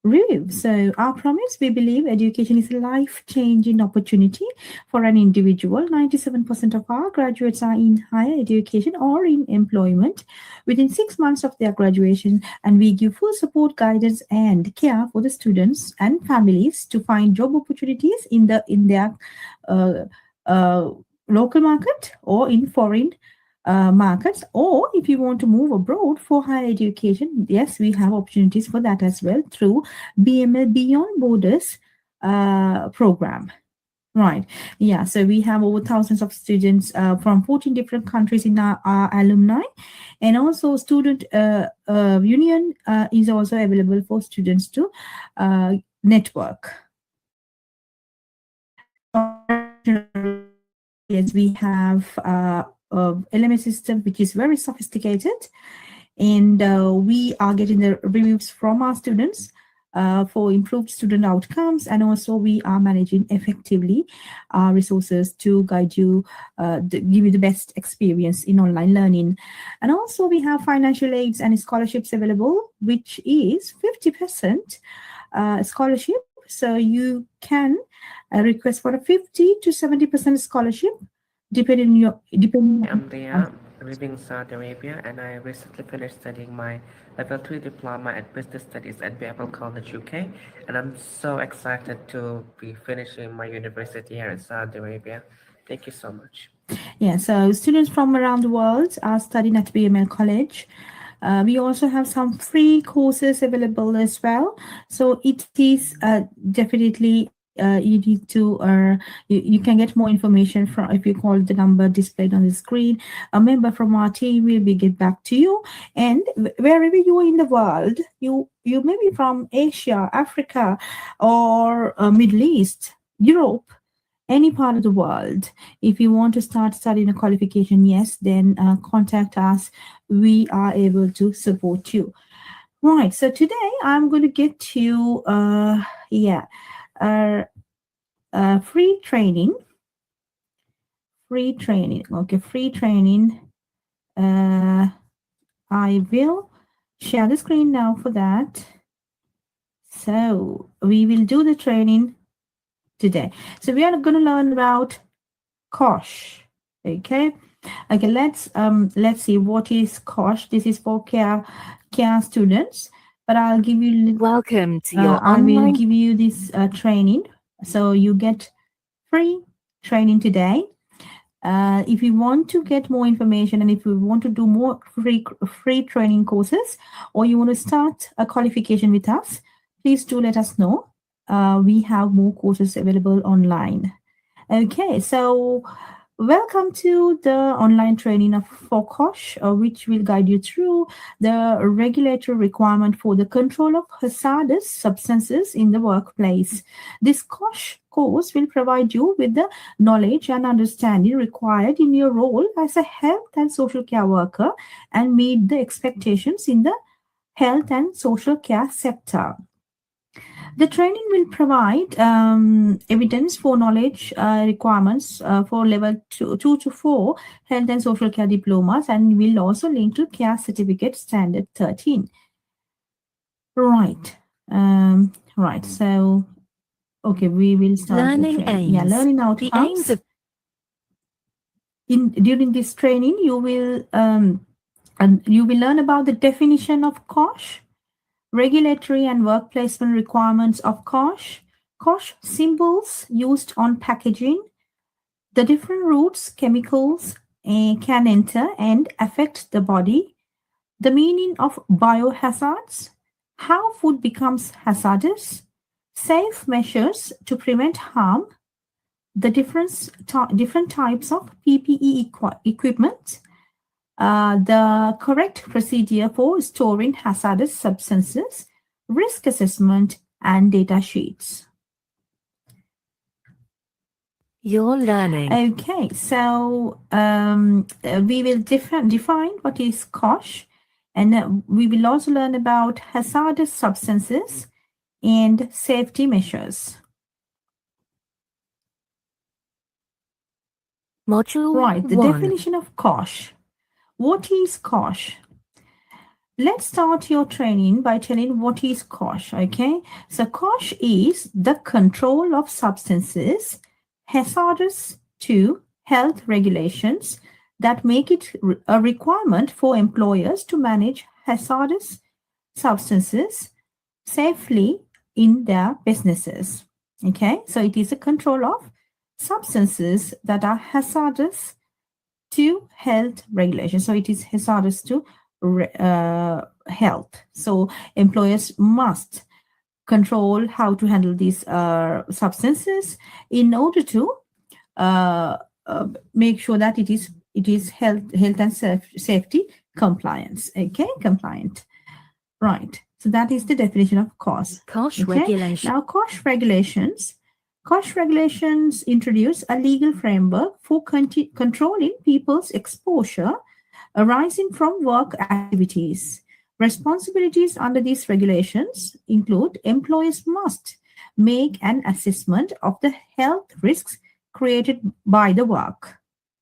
review. So our promise, we believe education is a life-changing opportunity for an individual. 97% of our graduates are in higher education or in employment within 6 months of their graduation, and we give full support, guidance, and care for the students and families to find job opportunities in their local market or in foreign markets, or if you want to move abroad for higher education, yes, we have opportunities for that as well through BML Beyond Borders program. Right. Yeah. So we have over thousands of students from 14 different countries in our alumni, and also student union is also available for students to network. Yes, we have LMS system which is very sophisticated, and we are getting the reviews from our students for improved student outcomes, and also we are managing effectively our resources to guide you, give you the best experience in online learning. And also we have financial aids and scholarships available, which is 50% scholarship. So you can request for a 50 to 70% scholarship depending I'm Dia, living in Saudi Arabia, and I recently finished studying my level 3 diploma at business studies at BML College UK, and I'm so excited to be finishing my university here in Saudi Arabia. Thank you so much. Yeah, so students from around the world are studying at BML College. We also have some free courses available as well. So it is definitely you need to you can get more information from if you call the number displayed on the screen. A member from our team will be get back to you. And wherever you are in the world, you may be from Asia, Africa, or Middle East, Europe, any part of the world. If you want to start studying a qualification, yes, then contact us. We are able to support you. Right. So today I'm going to get to free training. Free training. Okay, free training. I will share the screen now for that. So we will do the training today. So we are going to learn about COSH. Okay. Let's see what is COSH. This is for care students, but I'll give you Welcome to your I will online give you this training, so you get free training today. If you want to get more information, and if you want to do more free training courses, or you want to start a qualification with us, please do let us know. We have more courses available online. Okay, so welcome to the online training of FOCOSH, which will guide you through the regulatory requirement for the control of hazardous substances in the workplace. This COSH course will provide you with the knowledge and understanding required in your role as a health and social care worker and meet the expectations in the health and social care sector. The training will provide evidence for knowledge requirements for level 2 to 4 health and social care diplomas, and will also link to care certificate standard 13. Right. Right. So, okay, we will start learning the training. aims. Yeah, learning outcomes. The aims of during this training, you will learn about the definition of COSH, regulatory and work placement requirements of COSH, COSH symbols used on packaging, the different routes chemicals can enter and affect the body, the meaning of biohazards, how food becomes hazardous, safe measures to prevent harm, the different types of PPE equipment, the correct procedure for storing hazardous substances, risk assessment, and data sheets. You're learning. Okay, so we will define what is COSH, and we will also learn about hazardous substances and safety measures. Module Right, the 1. definition of COSH. What is COSH? Let's start your training by telling what is COSH, okay? So COSH is the control of substances hazardous to health regulations that make it a requirement for employers to manage hazardous substances safely in their businesses, okay? So it is a control of substances that are hazardous to health regulations. So it is hazardous to health. So employers must control how to handle these substances in order to make sure that it is health and safety compliance. Okay, compliant. Right. So that is the definition of cost. Regulation. Now, cost regulations. Cost regulations introduce a legal framework for controlling people's exposure arising from work activities. Responsibilities under these regulations include employers must make an assessment of the health risks created by the work,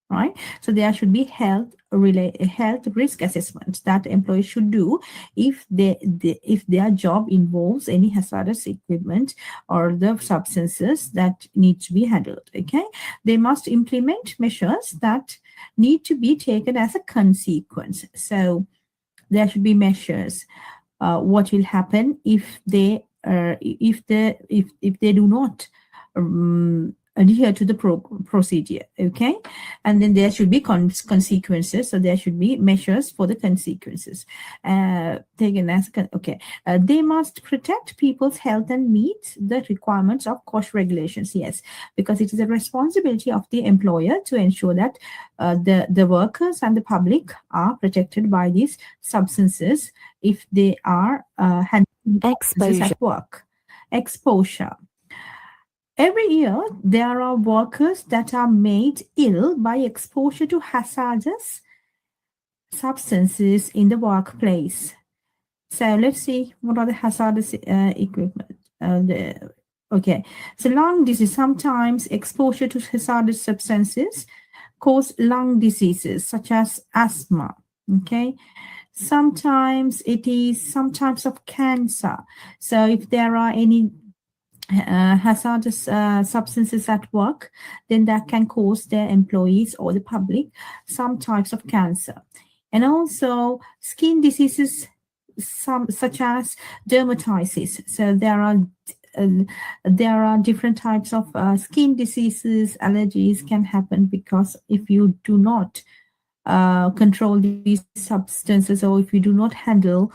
right? So there should be health risk assessments that employees should do if their job involves any hazardous equipment or the substances that need to be handled. Okay, they must implement measures that need to be taken as a consequence. So there should be measures. What will happen if they do not adhere to the procedure? Okay, and then there should be consequences. So there should be measures for the consequences taken as okay. They must protect people's health and meet the requirements of cost regulations. Yes, because it is a responsibility of the employer to ensure that the workers and the public are protected by these substances if they are handling substances at work. Exposure. Every year, there are workers that are made ill by exposure to hazardous substances in the workplace. So let's see, what are the hazardous equipment? Okay, so lung disease. Sometimes exposure to hazardous substances cause lung diseases such as asthma. Okay, sometimes it is some types of cancer. So if there are any hazardous substances at work, then that can cause their employees or the public some types of cancer. And also skin diseases, such as dermatitis. So there are different types of skin diseases. Allergies can happen because if you do not control these substances, or if you do not handle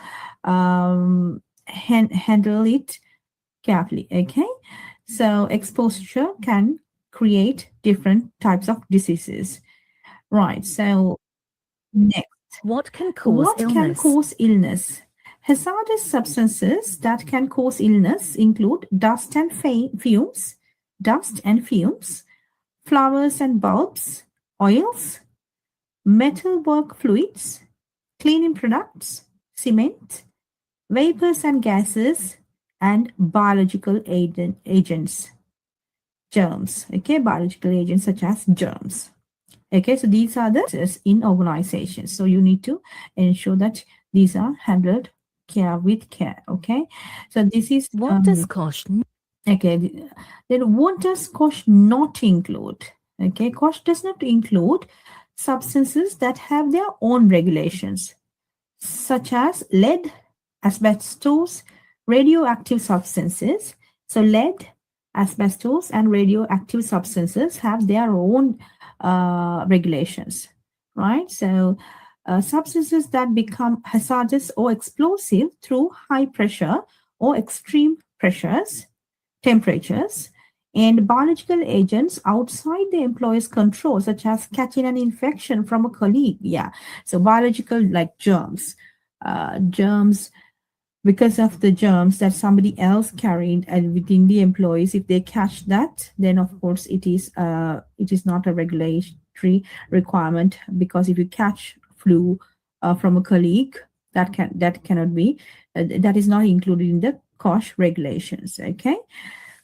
it carefully. Okay, so exposure can create different types of diseases. Right. So next, what can cause illness? Hazardous substances that can cause illness include dust and fumes, flowers and bulbs, oils, metalwork fluids, cleaning products, cement, vapors and gases, and biological agents, germs. Okay, biological agents such as germs. Okay, so these are the in organizations. So you need to ensure that these are handled with care. Okay, so this is what does cost. Okay, then what does cost not include? Okay, cost does not include substances that have their own regulations, such as lead, asbestos, radioactive substances. So lead, asbestos, and radioactive substances have their own regulations, right? So substances that become hazardous or explosive through high pressure or extreme temperatures, and biological agents outside the employer's control, such as catching an infection from a colleague. Yeah, so biological, like germs. Germs, because of the germs that somebody else carried within the employees, if they catch that, then of course it is not a regulatory requirement, because if you catch flu from a colleague, that cannot be, that is not included in the COSH regulations. Okay,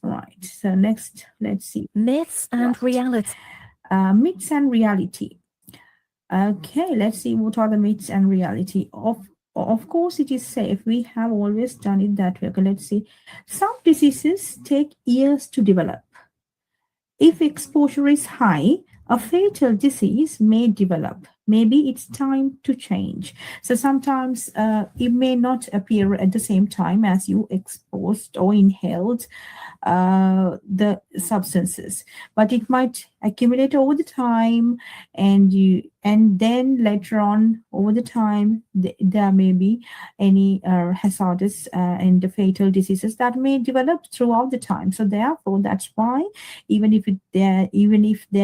right. So next, let's see, myths and reality. Myths and reality. Okay, let's see, what are the myths and reality of course, it is safe. We have always done it that way. Okay, let's see. Some diseases take years to develop. If exposure is high, a fatal disease may develop. Maybe it's time to change. So sometimes it may not appear at the same time as you exposed or inhaled the substances, but it might accumulate over the time, and then later on over the time there may be any hazardous and fatal diseases that may develop throughout the time. So therefore, that's why even if there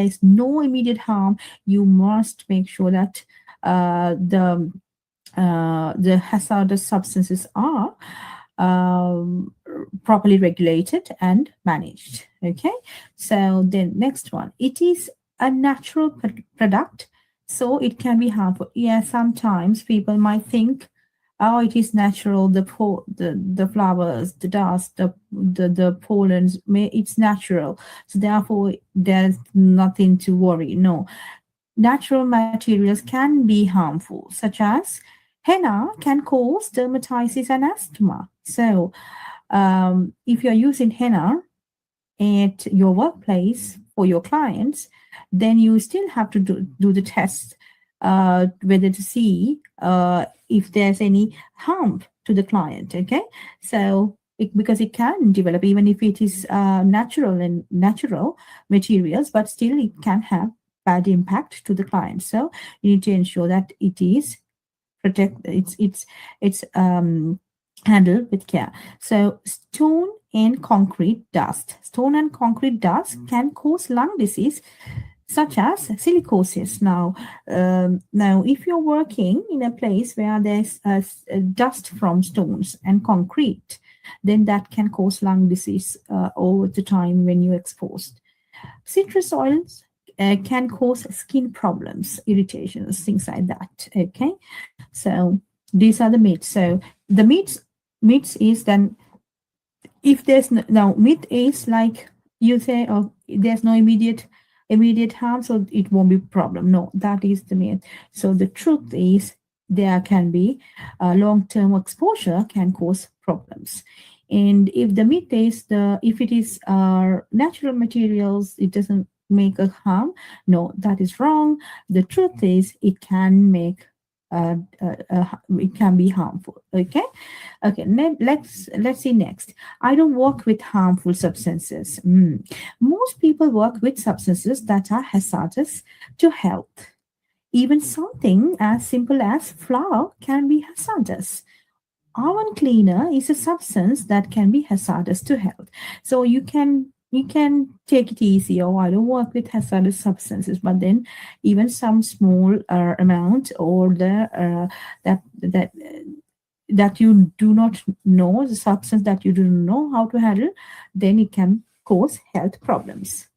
is no immediate harm, you must make sure that the hazardous substances are properly regulated and managed. Okay, so then next one, it is a natural product, so it can be harmful. Yeah, sometimes people might think, oh, it is natural, the flowers, the dust, the pollens, it's natural, so therefore there's nothing to worry. No, natural materials can be harmful, such as henna can cause dermatitis and asthma. So if you're using henna at your workplace for your clients, then you still have to do the test whether to see if there's any harm to the client. Okay, so because it can develop even if it is natural materials, but still it can have bad impact to the client. So you need to ensure that it is handled with care. So stone and concrete dust can cause lung disease such as silicosis. Now if you're working in a place where there's dust from stones and concrete, then that can cause lung disease over the time when you're exposed. Citrus oils can cause skin problems, irritations, things like that. Okay, so these are the myths. So the myths is then, if there's now myth is like you say, oh, there's no immediate harm, so it won't be a problem. No, that is the myth. So the truth is there can be long-term exposure can cause problems. And if the myth is if it is natural materials, it doesn't make a harm. No, that is wrong. The truth is it can make it can be harmful. Okay, let's see next. I don't work with harmful substances. Most people work with substances that are hazardous to health. Even something as simple as flour can be hazardous. Oven cleaner is a substance that can be hazardous to health. So you can take it easy. Oh, I don't work with hazardous substances, but then even some small amount or that you do not know, the substance that you do not know how to handle, then it can cause health problems.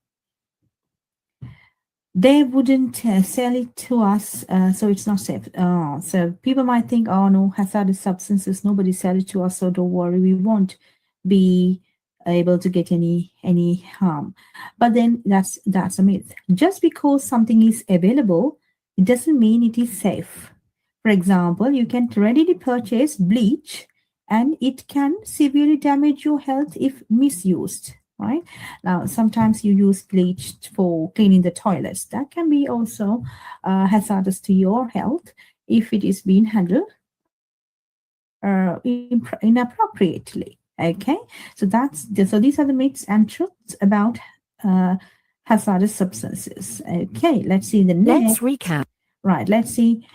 They wouldn't sell it to us, so it's not safe. So people might think, oh no, hazardous substances, nobody sell it to us, so don't worry, we won't be able to get any harm. But then that's a myth. Just because something is available, it doesn't mean it is safe. For example, you can readily purchase bleach and it can severely damage your health if misused. Right? Now, sometimes you use bleach for cleaning the toilets. That can be also hazardous to your health if it is being handled inappropriately. Okay, so these are the myths and truths about hazardous substances. Okay, let's see the next. Let's recap. Right, let's see.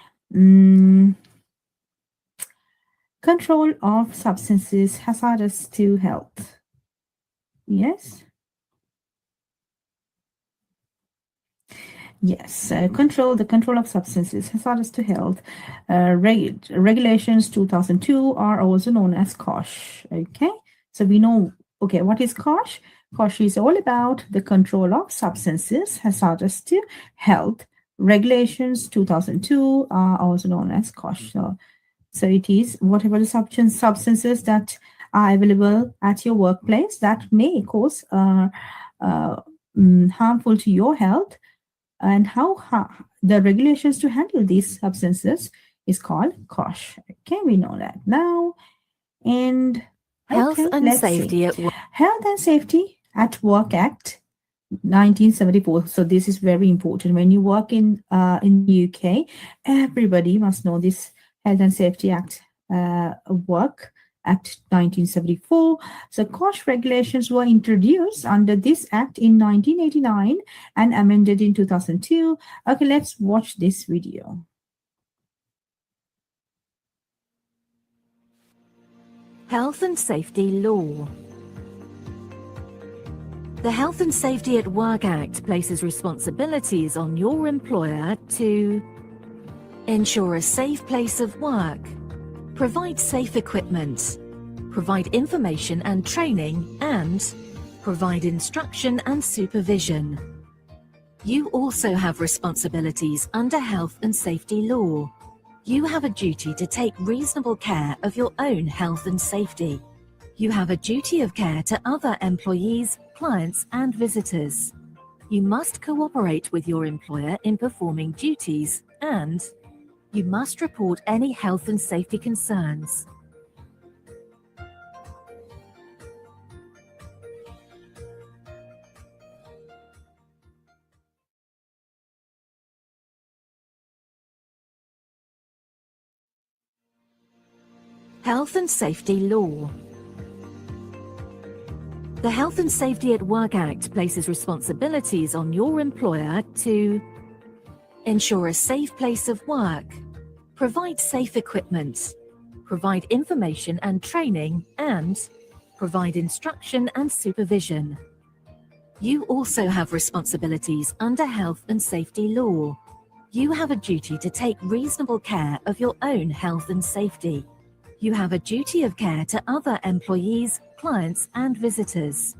Control of substances hazardous to health. Yes. Yes, the control of substances hazardous to health. Regulations 2002 are also known as COSH. Okay, so we know. Okay, what is COSH? COSH is all about the control of substances hazardous to health. Regulations 2002 are also known as COSH. So it is whatever the substances that are available at your workplace that may cause harmful to your health, and how the regulations to handle these substances is called COSH. Okay, we know that now. And Health and Safety at Work. Health and Safety at Work Act 1974. So this is very important. When you work in the UK, everybody must know this Health and Safety Act work Act 1974. So cost regulations were introduced under this act in 1989 and amended in 2002. Okay, let's watch this video. Health and Safety Law. The Health and Safety at Work Act places responsibilities on your employer to ensure a safe place of work, provide safe equipment, provide information and training, and provide instruction and supervision. You also have responsibilities under health and safety law. You have a duty to take reasonable care of your own health and safety. You have a duty of care to other employees, clients, and visitors. You must cooperate with your employer in performing duties, and you must report any health and safety concerns. Health and Safety Law. The Health and Safety at Work Act places responsibilities on your employer to ensure a safe place of work, provide safe equipment, provide information and training, and provide instruction and supervision. You also have responsibilities under health and safety law. You have a duty to take reasonable care of your own health and safety. You have a duty of care to other employees, clients, and visitors.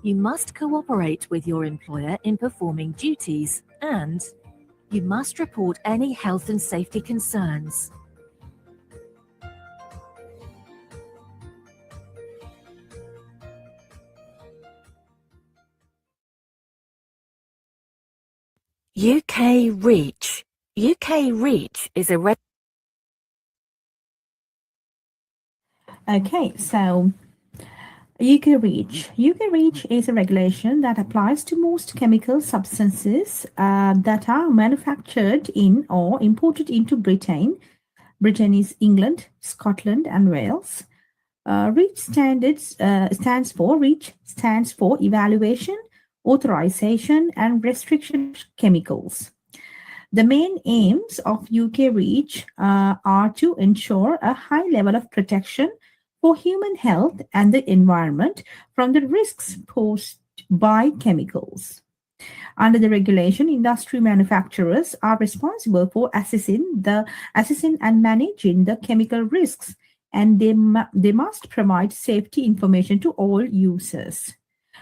You must cooperate with your employer in performing duties, and you must report any health and safety concerns. UK REACH. UK REACH is a Okay, so UK REACH. UK REACH is a regulation that applies to most chemical substances that are manufactured in or imported into Britain. Britain is England, Scotland, and Wales. REACH stands for Evaluation, Authorization, and Restriction of Chemicals. The main aims of UK REACH are to ensure a high level of protection for human health and the environment from the risks posed by chemicals. Under the regulation, industry manufacturers are responsible for assessing and managing the chemical risks, and they must provide safety information to all users.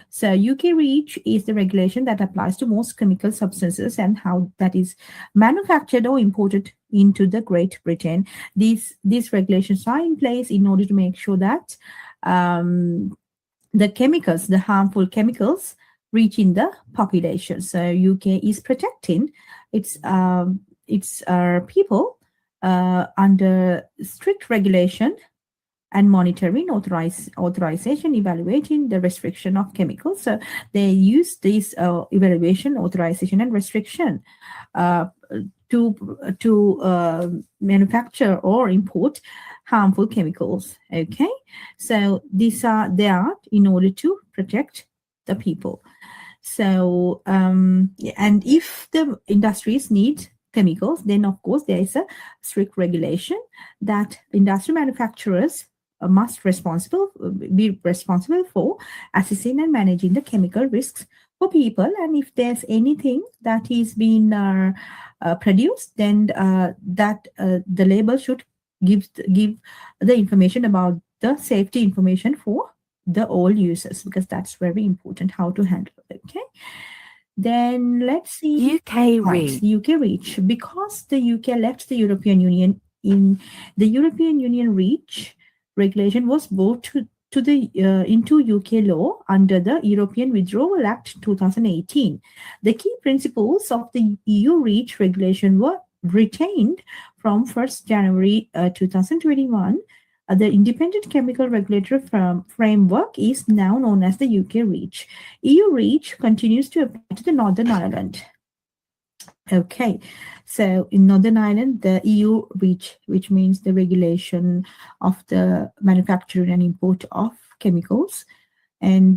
So UK REACH is the regulation that applies to most chemical substances and how that is manufactured or imported into the Great Britain. These regulations are in place in order to make sure that the harmful chemicals, reaching the population. So UK is protecting its people under strict regulation and monitoring, authorization, evaluating the restriction of chemicals. So they use this evaluation, authorization, and restriction to manufacture or import harmful chemicals. Okay, so they are in order to protect the people. So and if the industries need chemicals, then of course there is a strict regulation that industry manufacturers must be responsible for assessing and managing the chemical risks for people. And if there's anything that is being produced, then the label should give the information about the safety information for the all users, because that's very important how to handle it. Okay, then let's see UK REACH. UK REACH. Because the UK left the European Union, in the European Union REACH regulation was brought into UK law under the European Withdrawal Act 2018. The key principles of the EU REACH regulation were retained from 1st January 2021. The Independent Chemical Regulatory Framework is now known as the UK REACH. EU REACH continues to apply to the Northern Ireland. Okay, so in Northern Ireland, the EU REACH, which means the regulation of the manufacturing and import of chemicals, and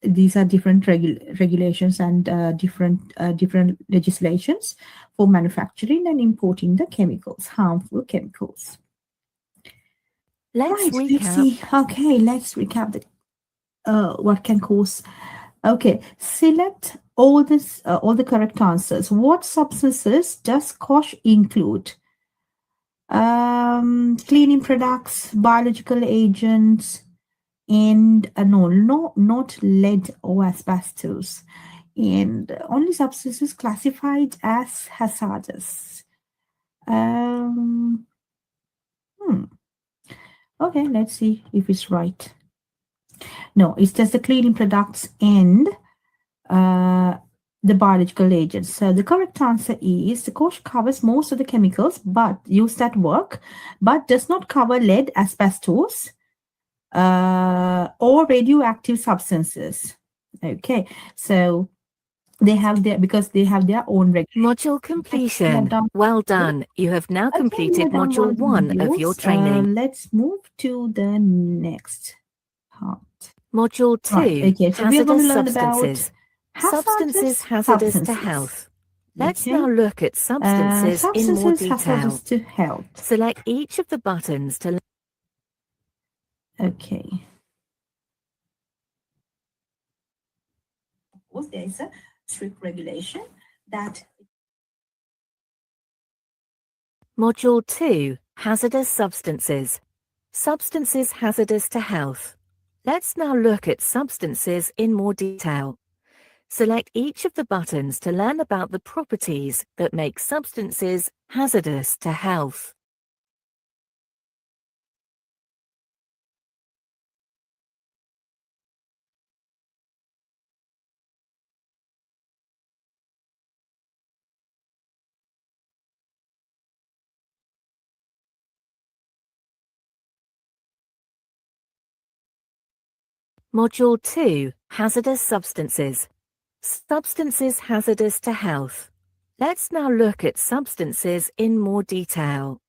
these are different regulations and different legislations for manufacturing and importing the chemicals, harmful chemicals. Let's Right, let's see. Okay, let's recap the what can cause. Okay, select all the correct answers. What substances does COSH include? Cleaning products, biological agents, and no, not lead or asbestos, and only substances classified as hazardous. Okay, let's see if it's right. No, it's just the cleaning products and the biological agents. So the correct answer is the course covers most of the chemicals but used at work, but does not cover lead, asbestos, or radioactive substances. Okay, so they have their, because they have their own Module completion. Well done. You have now completed module 1 of your training. Let's move to the next part. Module 2, right, okay, so we are going to learn substances. about Substances hazardous to health. Let's Okay. now look at substances in more Substances hazardous detail. to health. Select each of the buttons to... Okay. There is a strict regulation that... Module 2, hazardous substances. Substances hazardous to health. Let's now look at substances in more detail. Select each of the buttons to learn about the properties that make substances hazardous to health. Module 2, hazardous substances. Substances hazardous to health. Let's now look at substances in more detail.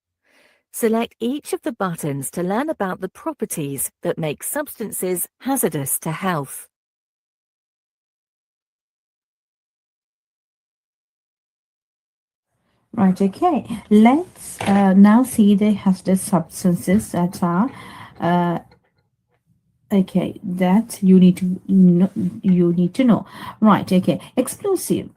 Select each of the buttons to learn about the properties that make substances hazardous to health. Right, okay. Let's now see the hazardous substances that are okay, that you need to know. Right, okay. Explosive.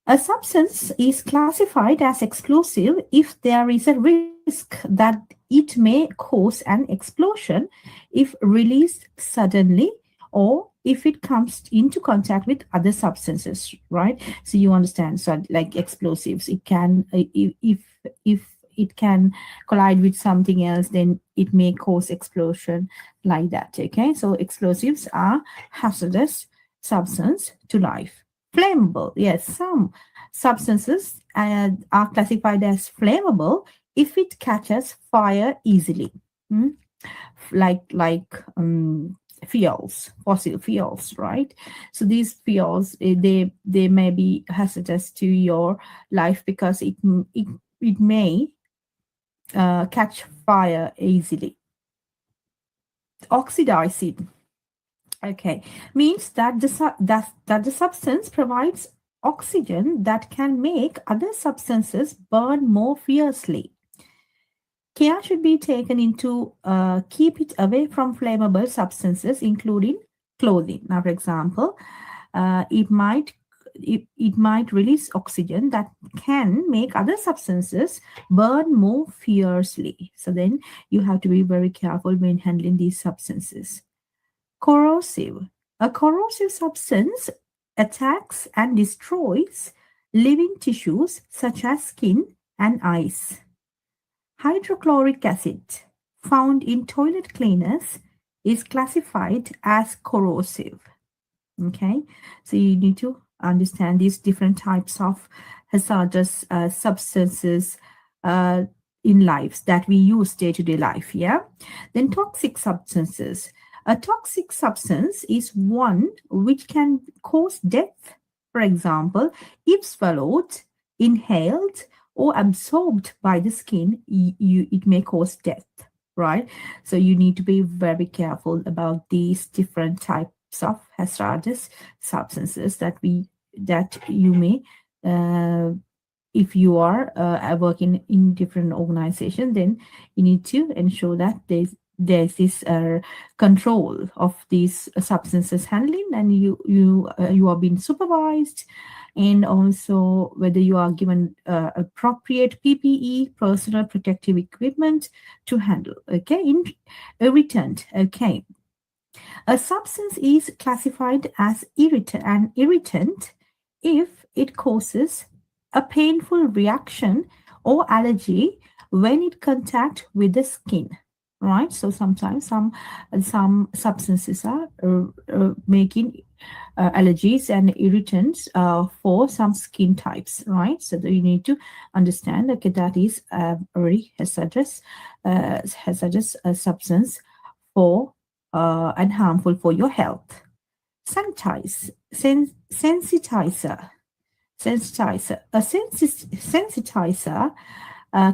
A substance is classified as explosive if there is a risk that it may cause an explosion if released suddenly, or if it comes into contact with other substances, right? So you understand. So like explosives, it can, if it can collide with something else, then it may cause explosion, like that. Okay, so explosives are hazardous substance to life. Flammable, yes, some substances are classified as flammable if it catches fire easily. Like fuels, fossil fuels, right? So these fuels, they may be hazardous to your life because it may catch fire easily. Oxidizing, okay, means that the substance provides oxygen that can make other substances burn more fiercely. Care should be taken into keep it away from flammable substances, including clothing. Now, for example, it might release oxygen that can make other substances burn more fiercely. So then you have to be very careful when handling these substances. Corrosive. A corrosive substance attacks and destroys living tissues such as skin and eyes. Hydrochloric acid, found in toilet cleaners, is classified as corrosive. Okay, so you need to understand these different types of hazardous substances in lives that we use day-to-day life. Yeah. Then toxic substances. A toxic substance is one which can cause death For example, if swallowed, inhaled, or absorbed by the skin, it may cause death, right? So you need to be very careful about these different types of hazardous substances that you may if you are working in different organizations, then you need to ensure that there's this control of these substances handling, and you are being supervised, and also whether you are given appropriate PPE, personal protective equipment to handle. Okay, in irritant. Okay, a substance is classified as an irritant if it causes a painful reaction or allergy when it contact with the skin, right? So sometimes some substances are making allergies and irritants for some skin types, right? So you need to understand, okay, that is a very hazardous substance for and harmful for your health. Sensitizer. Sensitizer. A sensitizer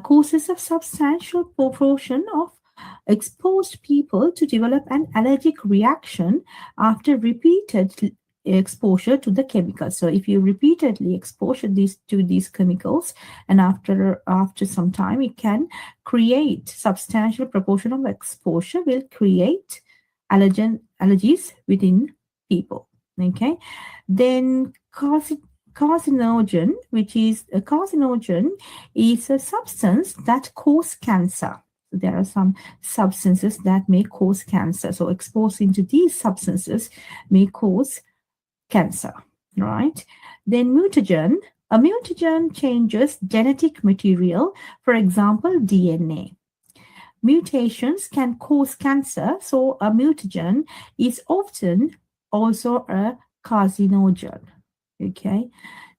causes a substantial proportion of exposed people to develop an allergic reaction after repeated exposure to the chemicals. So if you repeatedly exposure to these chemicals, and after some time, it can create substantial proportion of exposure will create allergies within people. Okay, then carcinogen, which is a carcinogen, is a substance that cause cancer. There are some substances that may cause cancer. So exposing to these substances may cause cancer, right? Then mutagen. A mutagen changes genetic material, for example, DNA. Mutations can cause cancer, so a mutagen is often also a carcinogen. Okay,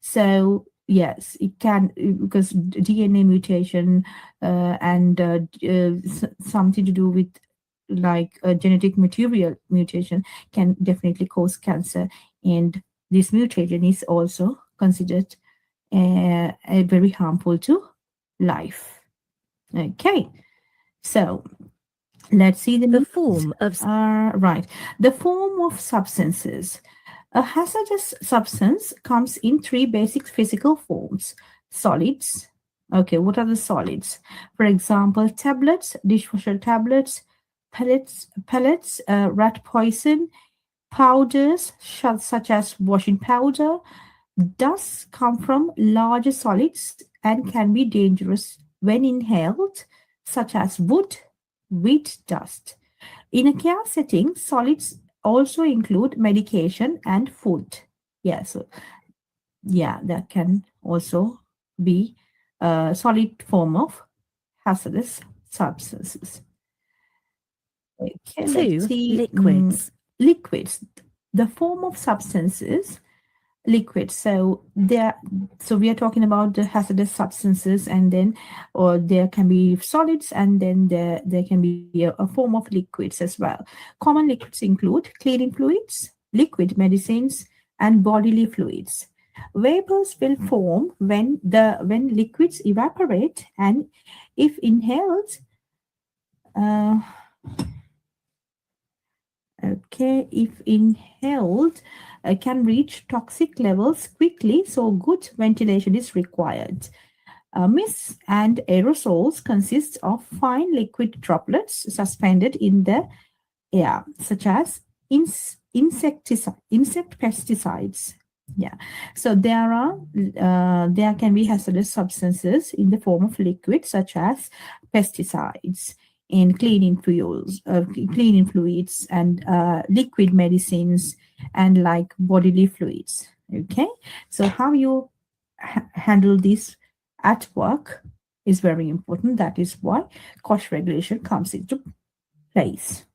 so yes, it can, because DNA mutation and something to do with like genetic material mutation can definitely cause cancer, and this mutation is also considered very harmful to life. Okay, so let's see the form of right. The form of substances. A hazardous substance comes in three basic physical forms. Solids. Okay, what are the solids? For example, tablets, dishwasher tablets, pellets, rat poison, powders such as washing powder. Dust come from larger solids and can be dangerous when inhaled, such as wood, wheat dust. In a care setting, solids also include medication and food. Yeah, so yeah, that can also be a solid form of hazardous substances. Okay, let's see. Liquids. Liquids. The form of substances, liquids. So we are talking about the hazardous substances, and then or there can be solids, and then there can be a form of liquids as well. Common liquids include cleaning fluids, liquid medicines, and bodily fluids. Vapors will form when liquids evaporate, and if inhaled, if inhaled, can reach toxic levels quickly, so good ventilation is required. Mists and aerosols consist of fine liquid droplets suspended in the air, such as insect pesticides. Yeah, so there can be hazardous substances in the form of liquids, such as pesticides and cleaning fluids, and liquid medicines, and like bodily fluids. Okay, so how you handle this at work is very important. That is why cost regulation comes into place.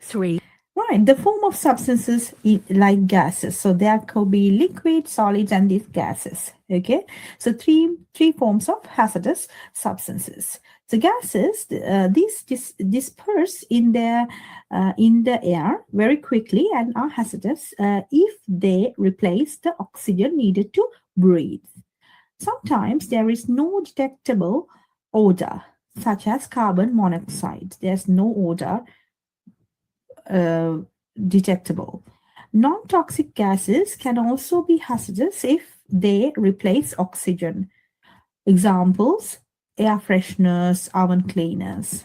3. Right, the form of substances like gases. So there could be liquid, solids, and these gases. Okay, so three forms of hazardous substances. So gases, these disperse in the air very quickly and are hazardous if they replace the oxygen needed to breathe. Sometimes there is no detectable odor, such as carbon monoxide. There's no odor detectable. Non-toxic gases can also be hazardous if they replace oxygen. Examples: air fresheners, oven cleaners.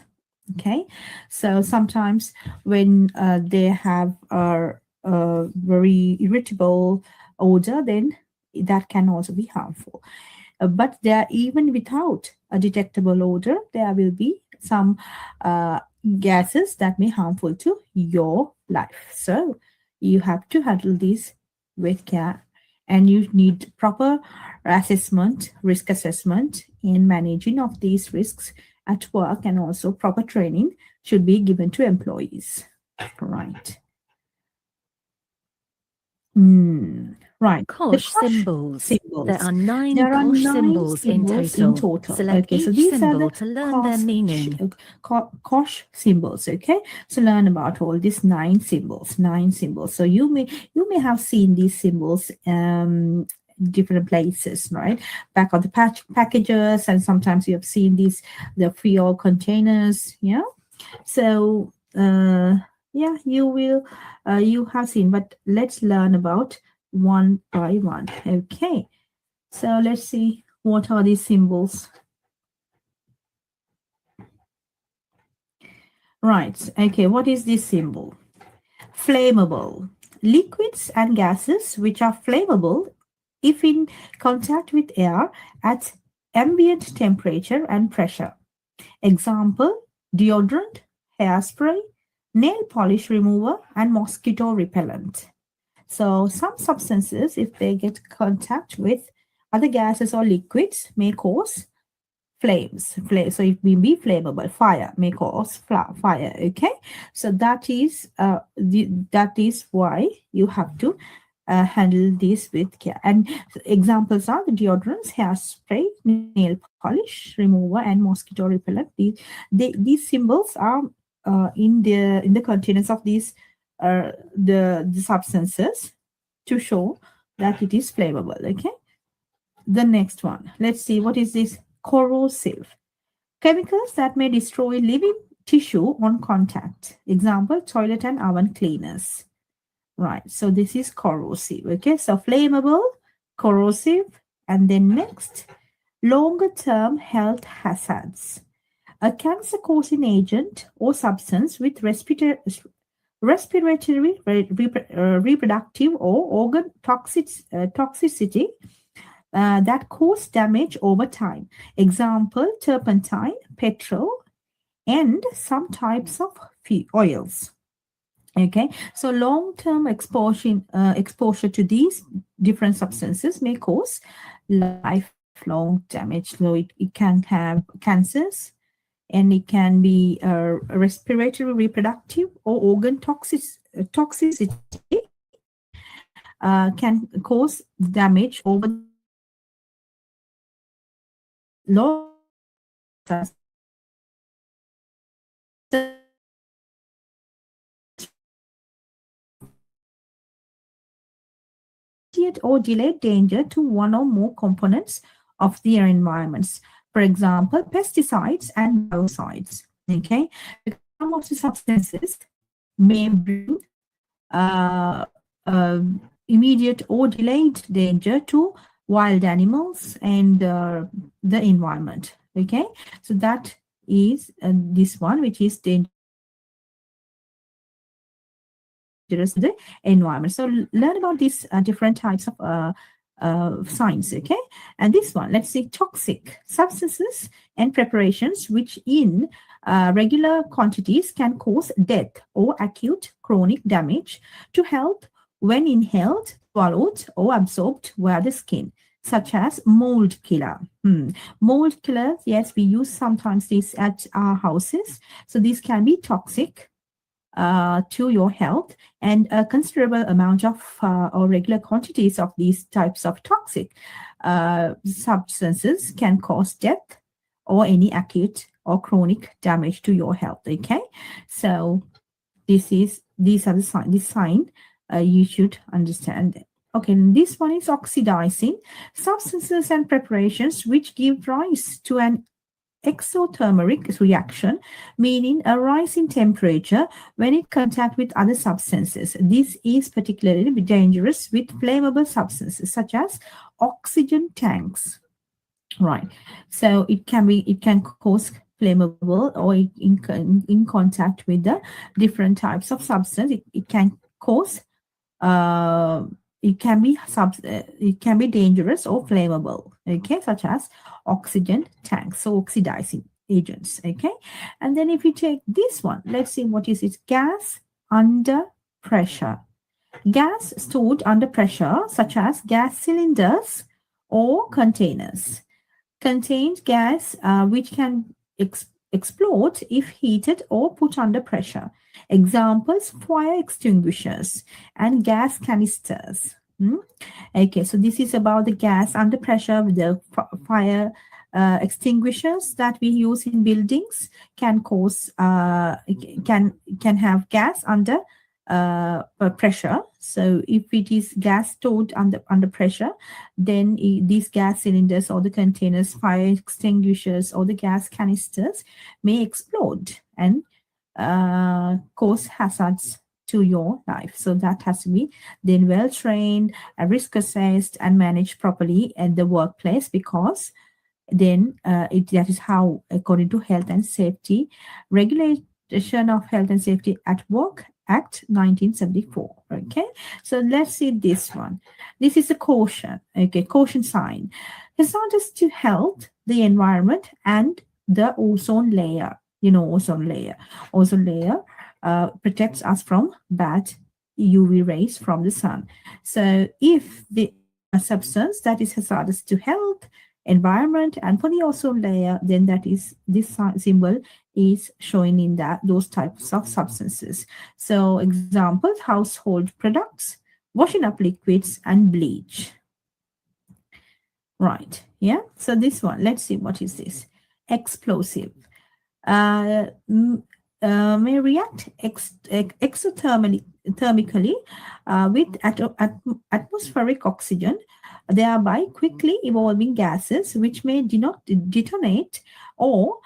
Okay, so sometimes when they have a very irritable odor, then that can also be harmful. But there, even without a detectable odor, there will be some gases that may harmful to your life. So you have to handle this with care, and you need proper assessment, risk assessment in managing of these risks at work, and also proper training should be given to employees. Right. Right. Kosh symbols. There are 9 There are Kosh 9 symbols in total. Select Okay, so each these are symbol the to learn their meaning. Kosh symbols. Okay, so learn about all these 9 symbols. 9 symbols. So you may have seen these symbols different places, right? Back on the packages, and sometimes you have seen the fuel containers. Yeah. So yeah, you have seen, but let's learn about one by one. Okay, so let's see what are these symbols. Right. Okay, what is this symbol? Flammable. Liquids and gases which are flammable if in contact with air at ambient temperature and pressure. Example: deodorant, hairspray, nail polish remover, and mosquito repellent. So some substances, if they get contact with other gases or liquids, may cause flames. So it may be flammable. Fire may cause fire. Okay, so that is why you have to handle this with care. And examples are the deodorants, hairspray, nail polish remover, and mosquito repellent. These symbols are in the containers of these the substances to show that it is flammable. Okay, the next one. Let's see, what is this? Corrosive. Chemicals that may destroy living tissue on contact. Example: toilet and oven cleaners. Right, so this is corrosive. Okay, so flammable, corrosive, and then next, longer term health hazards. A cancer causing agent or substance with respiratory, reproductive, or organ toxicity that cause damage over time. Example: turpentine, petrol, and some types of oils. Okay, so long-term exposure to these different substances may cause lifelong damage. So it can have cancers, and it can be respiratory, reproductive, or organ toxicity can cause damage over long or delayed danger to one or more components of their environments. For example, pesticides and biocides. Okay, some of the substances may bring immediate or delayed danger to wild animals and the environment. Okay, so that is this one, which is dangerous to the environment. So learn about these different types of signs. Okay, and this one, let's see, toxic substances and preparations which in regular quantities can cause death or acute chronic damage to health when inhaled, swallowed, or absorbed via the skin, such as mold killer. Mold killers, yes, we use sometimes these at our houses. So these can be toxic to your health, and a considerable amount of or regular quantities of these types of toxic substances can cause death or any acute or chronic damage to your health. Okay, so these are the sign you should understand. Okay, this one is oxidizing substances and preparations which give rise to an exothermic reaction, meaning a rise in temperature when in contact with other substances. This is particularly dangerous with flammable substances such as oxygen tanks. Right. So it can cause flammable, or in contact with the different types of substance. It can cause it can be dangerous or flammable, okay, such as oxygen tanks, so oxidizing agents. Okay, and then if you take this one, let's see what is it. Gas under pressure. Gas stored under pressure, such as gas cylinders or containers, contains gas which can explode if heated or put under pressure. Examples: fire extinguishers and gas canisters. Okay, so this is about the gas under pressure. With the fire extinguishers that we use in buildings can cause can have gas under pressure. So if it is gas stored under pressure, then these gas cylinders or the containers, fire extinguishers or the gas canisters may explode and cause hazards to your life. So that has to be then well trained, risk assessed, and managed properly at the workplace, because then that is how, according to Health and Safety Regulation of Health and Safety at Work Act 1974. Okay, so let's see this one. This is a caution. Okay, caution sign. Hazardous to health, the environment, and the ozone layer. You know, ozone layer. Ozone layer protects us from bad UV rays from the sun. So if the substance that is hazardous to health, environment, and for the ozone layer, then that is, this symbol is showing in those types of substances. So examples: household products, washing up liquids, and bleach. Right, yeah. So this one, let's see what is this. Explosive. May react exothermically with atmospheric oxygen, thereby quickly evolving gases which may detonate or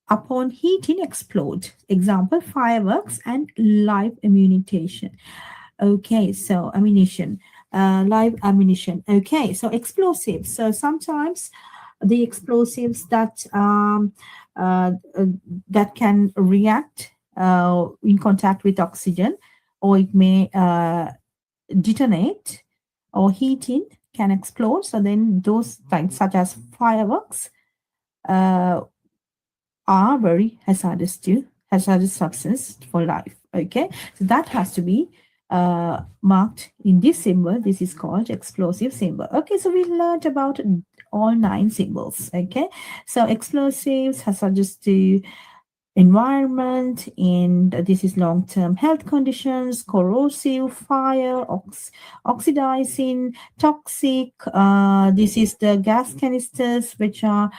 upon heating explode. Example: fireworks and live ammunition. Okay, so ammunition, live ammunition. Okay, so explosives. So sometimes the explosives that that can react in contact with oxygen, or it may detonate, or heating can explode. So then those types, such as fireworks, are very hazardous substance for life. Okay, so that has to be marked in this symbol. This is called explosive symbol. Okay, so we learned about all 9 symbols. Okay, so explosives, hazardous to environment, and this is long-term health conditions: corrosive, fire, oxidizing, toxic. This is the gas canisters, which are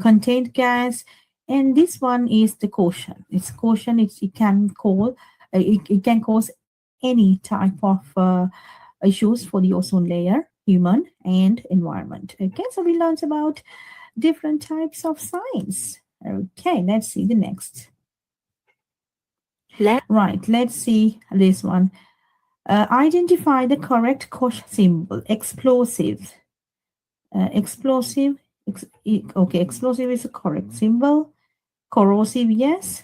contained gas. And this one is the caution. It's caution. It can cause any type of issues for the ozone layer, human, and environment. Okay, so we learned about different types of signs. Okay, let's see the next. Right, let's see this one. Identify the correct caution symbol. Explosive. Explosive. Okay, explosive is a correct symbol. Corrosive, yes.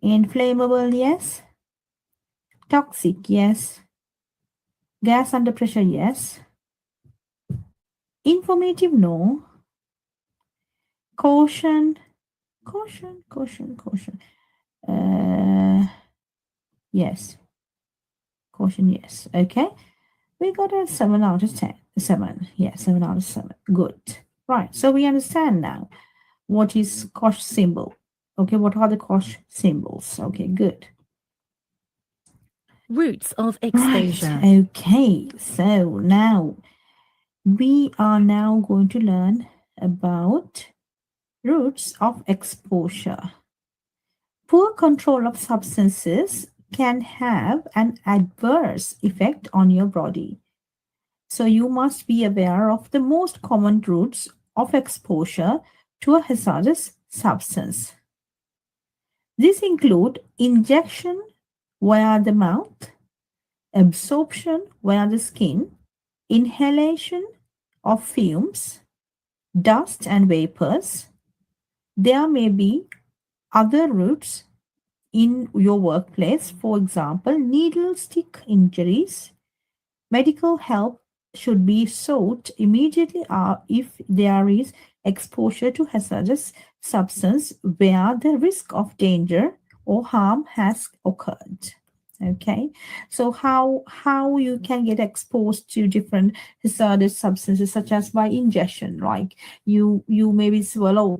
Inflammable, yes. Toxic, yes. Gas under pressure, yes. Informative, no. Caution. Yes. Caution, yes. Okay. We got a 7 out of 10. 7. Yeah, 7 out of 7. Good. Right. So we understand now what is caution symbol. Okay, what are the caution symbols? Okay, good. Routes of exposure. Right. Okay, so now we are going to learn about routes of exposure. Poor control of substances can have an adverse effect on your body. So you must be aware of the most common routes of exposure to a hazardous substance. These include injection via the mouth, absorption via the skin, inhalation of fumes, dust and vapors. There may be other routes in your workplace, for example, needle stick injuries. Medical help should be sought immediately if there is exposure to hazardous substance where the risk of danger or harm has occurred. Okay, so how you can get exposed to different hazardous substances, such as by ingestion, like you maybe swallow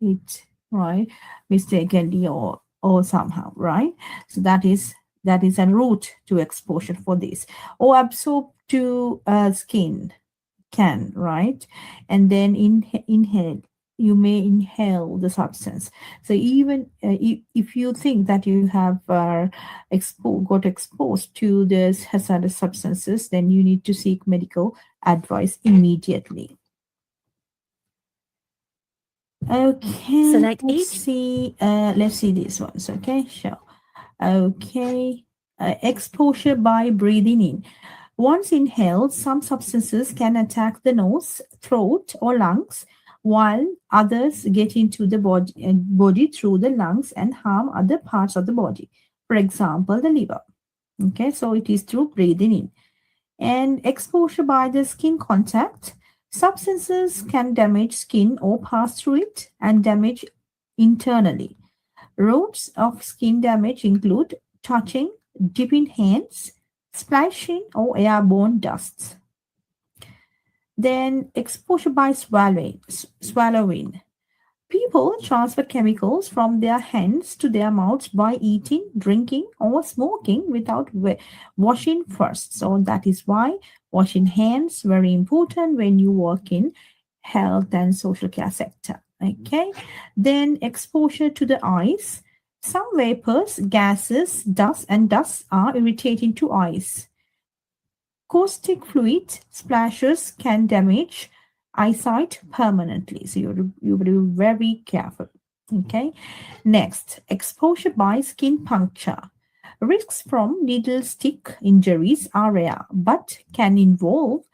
it, right, mistakenly or somehow, right? So that is a route to exposure for this, or absorb to skin can, right? And then inhale, you may inhale the substance. So even if you think that you have got exposed to this hazardous substances, then you need to seek medical advice immediately. Okay, Select let's each. see. Let's see these ones. Okay, sure. Okay, exposure by breathing in. Once inhaled, some substances can attack the nose, throat, or lungs, while others get into the body through the lungs and harm other parts of the body. For example, the liver. Okay, so it is through breathing in. And exposure by the skin contact. Substances can damage skin or pass through it and damage internally. Routes of skin damage include touching, dipping hands, splashing, or airborne dusts. Then exposure by swallowing. People transfer chemicals from their hands to their mouths by eating, drinking, or smoking without washing first. So that is why washing hands very important when you work in health and social care sector. Okay. Then exposure to the eyes. Some vapors, gases, dust are irritating to eyes. Caustic fluid splashes can damage eyesight permanently. So you will be very careful. Okay. Next, exposure by skin puncture. Risks from needle stick injuries are rare, but can involve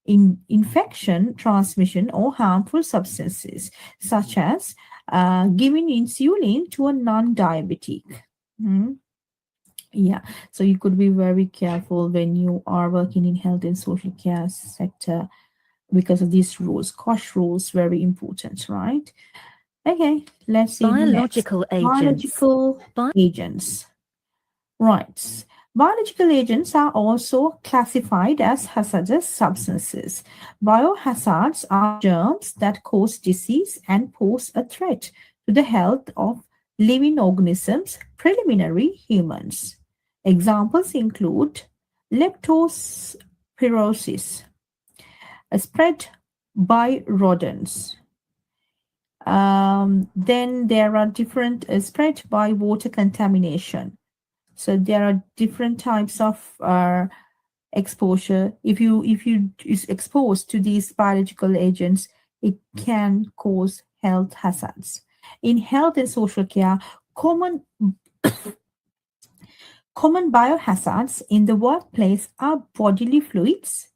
infection, transmission, or harmful substances, such as giving insulin to a non-diabetic. Yeah, so you could be very careful when you are working in health and social care sector because of these rules. COSH rules, very important, right? Okay, let's see. Biological agents. Biological agents. Right. Biological agents are also classified as hazardous substances. Biohazards are germs that cause disease and pose a threat to the health of living organisms, preliminary humans. Examples include leptospirosis, spread by rodents. Then there are different spread by water contamination. So there are different types of exposure. If you is exposed to these biological agents, it can cause health hazards. In health and social care, common biohazards in the workplace are bodily fluids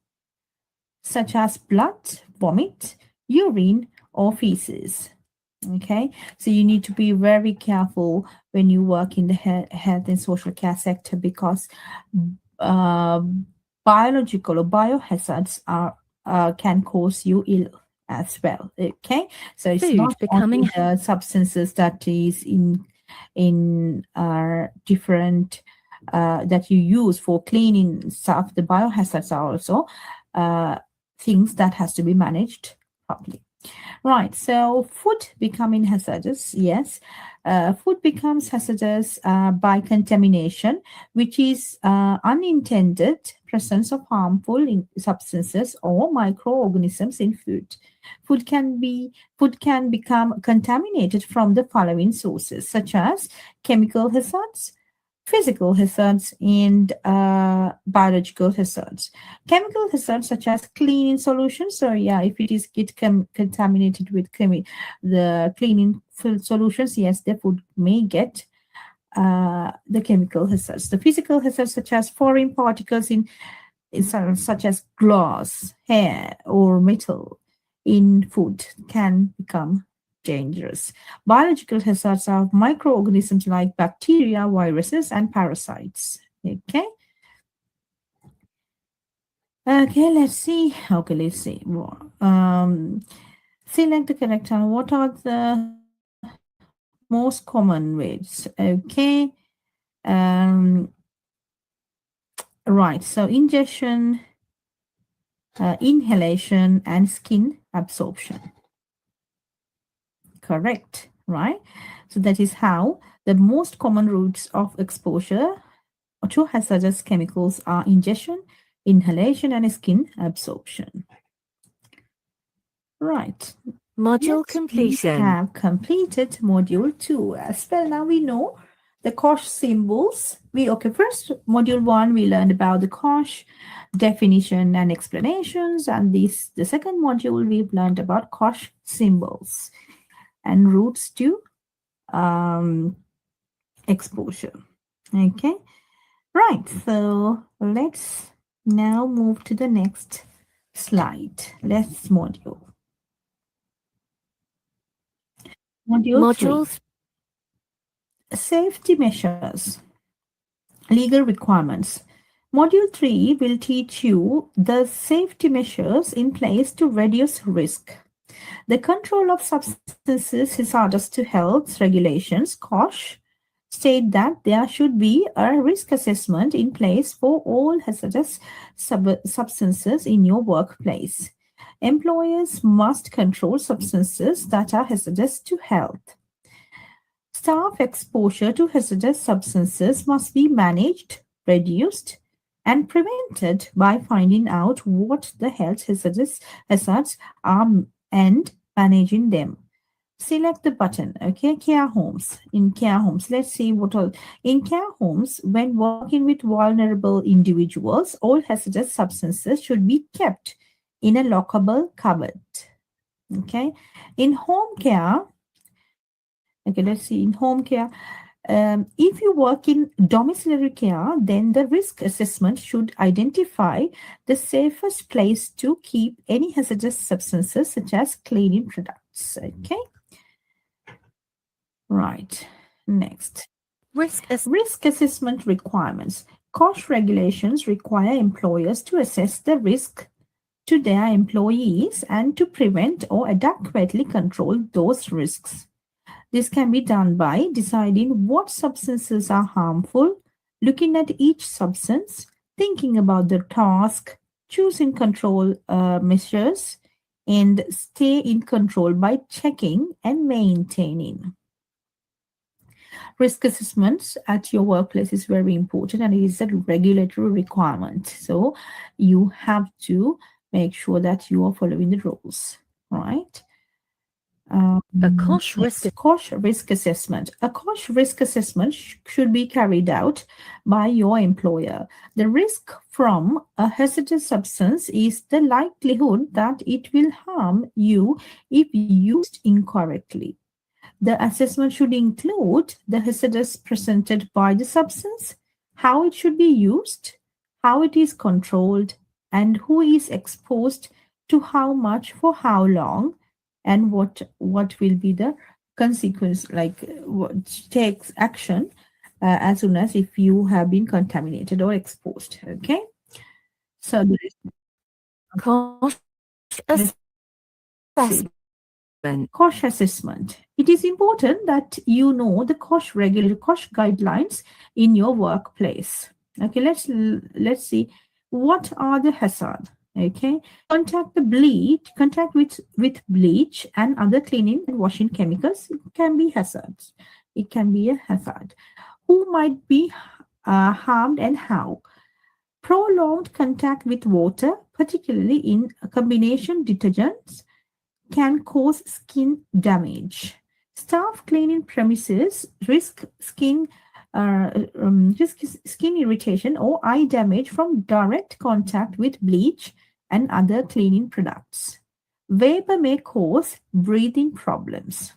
such as blood, vomit, urine, or feces. Okay, so you need to be very careful when you work in the health and social care sector, because biological or biohazards can cause you ill as well. Okay, so it's Food not becoming only the substances that is in different that you use for cleaning stuff. The biohazards are also things that has to be managed properly. Right, so food becoming hazardous, yes. Food becomes hazardous by contamination, which is unintended presence of harmful substances or microorganisms in food. Food can become contaminated from the following sources, such as chemical hazards, physical hazards, and biological hazards. Chemical hazards such as cleaning solutions. So yeah, if it is contaminated with the cleaning solutions, yes, the food may get the chemical hazards. The physical hazards such as foreign particles such as glass, hair, or metal in food can become dangerous. Biological hazards are microorganisms like bacteria, viruses, and parasites. Okay. Okay, let's see. Okay, let's see. Select the correct one. What are the most common ways? Okay. Right. So ingestion, inhalation, and skin absorption. Correct, right? So that is how the most common routes of exposure to hazardous chemicals are ingestion, inhalation, and skin absorption. Right. Module Yes, completion. We have completed module 2 as well. Now we know the COSH symbols. First module 1 we learned about the COSH definition and explanations, and the second module we've learned about COSH symbols and routes to exposure. Okay, right. So let's now move to the next slide. Let's module. Module 3. Safety measures. Legal requirements. Module 3 will teach you the safety measures in place to reduce risk. The control of substances hazardous to health regulations, COSH, state that there should be a risk assessment in place for all hazardous substances in your workplace. Employers must control substances that are hazardous to health. Staff exposure to hazardous substances must be managed, reduced, and prevented by finding out what the health hazards are and managing them. Select the button. Okay, care homes. In care homes, let's see what all. In care homes, when working with vulnerable individuals, all hazardous substances should be kept in a lockable cupboard. Okay, in home care, okay, let's see. In home care, if you work in domiciliary care, then the risk assessment should identify the safest place to keep any hazardous substances such as cleaning products. Okay. Right. Next. Risk assessment requirements. COSH regulations require employers to assess the risk to their employees and to prevent or adequately control those risks. This can be done by deciding what substances are harmful, looking at each substance, thinking about the task, choosing control measures, and stay in control by checking and maintaining. Risk assessments at your workplace is very important, and it is a regulatory requirement. So you have to make sure that you are following the rules, right? A COSH risk assessment. A COSH risk assessment should be carried out by your employer. The risk from a hazardous substance is the likelihood that it will harm you if used incorrectly. The assessment should include the hazards presented by the substance, how it should be used, how it is controlled, and who is exposed to how much for how long, and what will be the consequence, like what takes action as soon as if you have been contaminated or exposed. Okay, so there is COSH assessment. It is important that you know the COSH guidelines in your workplace. Okay, let's see what are the hazards. Okay, contact with bleach and other cleaning and washing chemicals can be hazards. It can be a hazard. Who might be harmed and how? Prolonged contact with water, particularly in combination detergents, can cause skin damage. Staff cleaning premises risk skin irritation or eye damage from direct contact with bleach and other cleaning products. Vapor may cause breathing problems.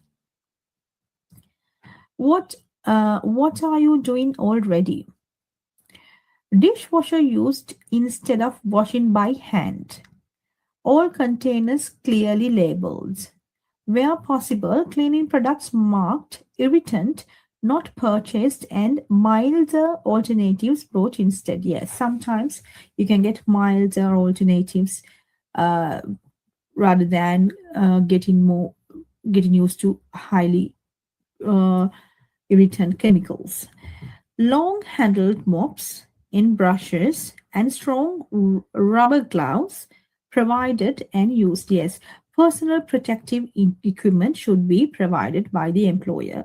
What are you doing already? Dishwasher used instead of washing by hand. All containers clearly labeled. Where possible, cleaning products marked irritant, not purchased, and milder alternatives brought instead. Yes, sometimes you can get milder alternatives rather than getting used to highly irritant chemicals. Long-handled mops in brushes and strong rubber gloves provided and used. Yes, personal protective equipment should be provided by the employer.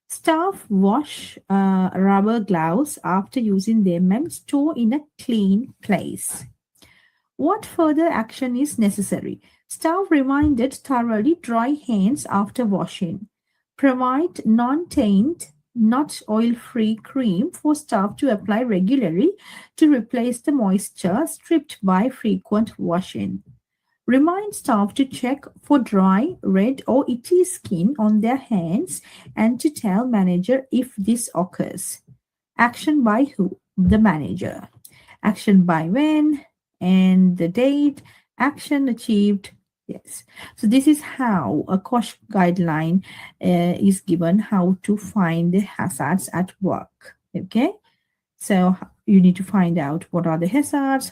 Staff wash rubber gloves after using them and store in a clean place. What further action is necessary? Staff reminded thoroughly dry hands after washing. Provide non-taint, not oil-free cream for staff to apply regularly to replace the moisture stripped by frequent washing. Remind staff to check for dry, red or itchy skin on their hands and to tell manager if this occurs. Action by who? The manager. Action by when and the date. Action achieved. Yes. So this is how a COSH guideline is given how to find the hazards at work. Okay. So you need to find out what are the hazards,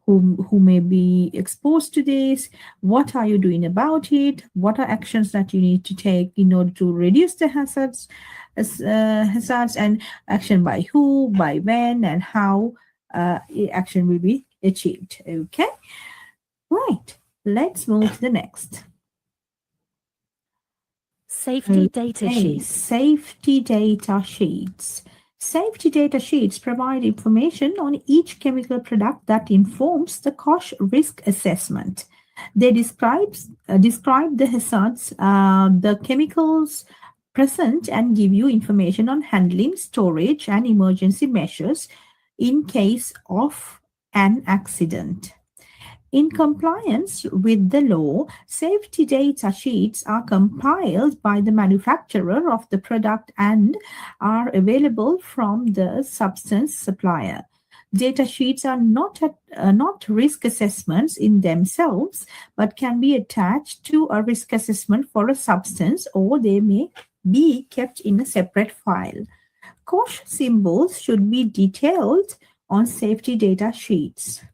who may be exposed to this, what are you doing about it, what are actions that you need to take in order to reduce the hazards, and action by who, by when, and how action will be achieved. Okay, right. Let's move to the next. Safety data sheets. Safety data sheets. Safety data sheets provide information on each chemical product that informs the COSH risk assessment. They describe the hazards, the chemicals present, and give you information on handling, storage, and emergency measures in case of an accident. In compliance with the law, safety data sheets are compiled by the manufacturer of the product and are available from the substance supplier. Data sheets are not risk assessments in themselves, but can be attached to a risk assessment for a substance, or they may be kept in a separate file. COSH symbols should be detailed on safety data sheets.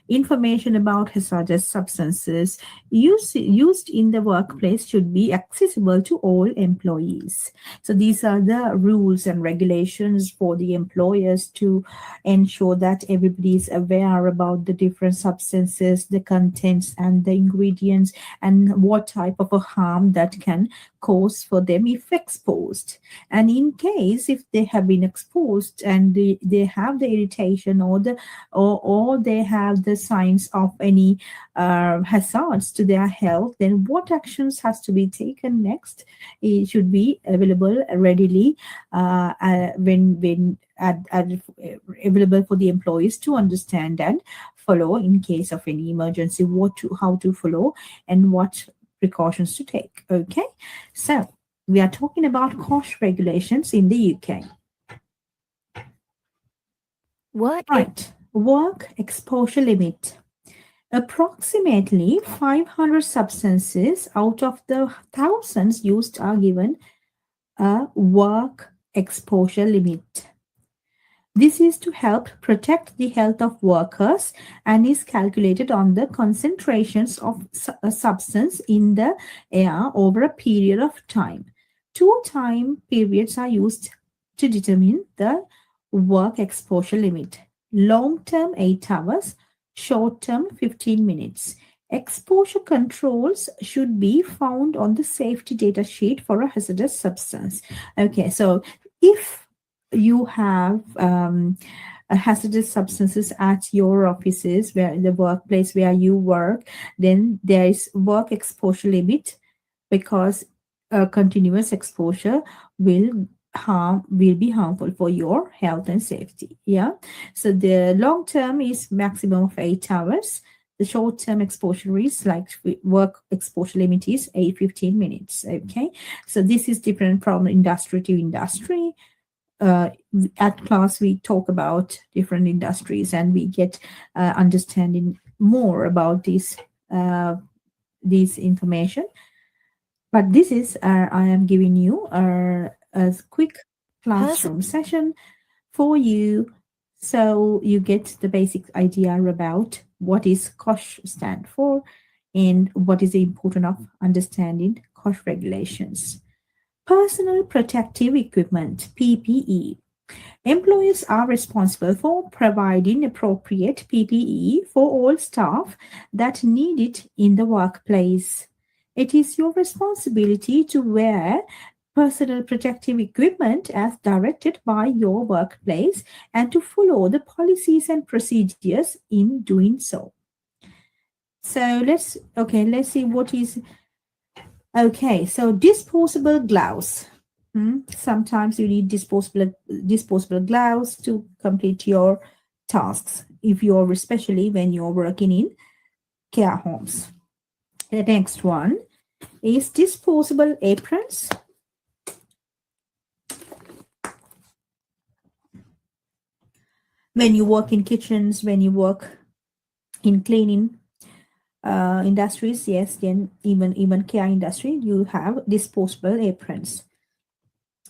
Information about hazardous substances used in the workplace should be accessible to all employees. So these are the rules and regulations for the employers to ensure that everybody is aware about the different substances, the contents and the ingredients, and what type of a harm that can cause for them if exposed. And in case if they have been exposed and they have the irritation or they have the signs of any hazards to their health, then what actions has to be taken next? It should be available readily available for the employees to understand and follow in case of any emergency, how to follow and what precautions to take. Okay, so we are talking about COSH regulations in the UK. Work exposure limit. Approximately 500 substances out of the thousands used are given a work exposure limit. This is to help protect the health of workers and is calculated on the concentrations of a substance in the air over a period of time. 2 time periods are used to determine the work exposure limit. Long term 8 hours, short term 15 minutes. Exposure controls should be found on the safety data sheet for a hazardous substance. Okay, so if you have hazardous substances at your offices, where in the workplace where you work, then there is work exposure limit, because continuous exposure will be harmful for your health and safety. Yeah, so the long term is maximum of 8 hours. The short term exposure is like work exposure limit is 15 minutes. Okay, so this is different from industry to industry. At class we talk about different industries and we get understanding more about this information. But this is I am giving you a quick classroom session for you, so you get the basic idea about what is COSH stand for and what is the importance of understanding COSH regulations. Personal protective equipment, PPE. Employers are responsible for providing appropriate PPE for all staff that need it in the workplace. It is your responsibility to wear personal protective equipment as directed by your workplace and to follow the policies and procedures in doing so. So let's see what is okay. So disposable gloves. Sometimes you need disposable gloves to complete your tasks, if you're especially when you're working in care homes. The next one is disposable aprons. When you work in kitchens, when you work in cleaning industries, yes, then even care industry, you have disposable aprons.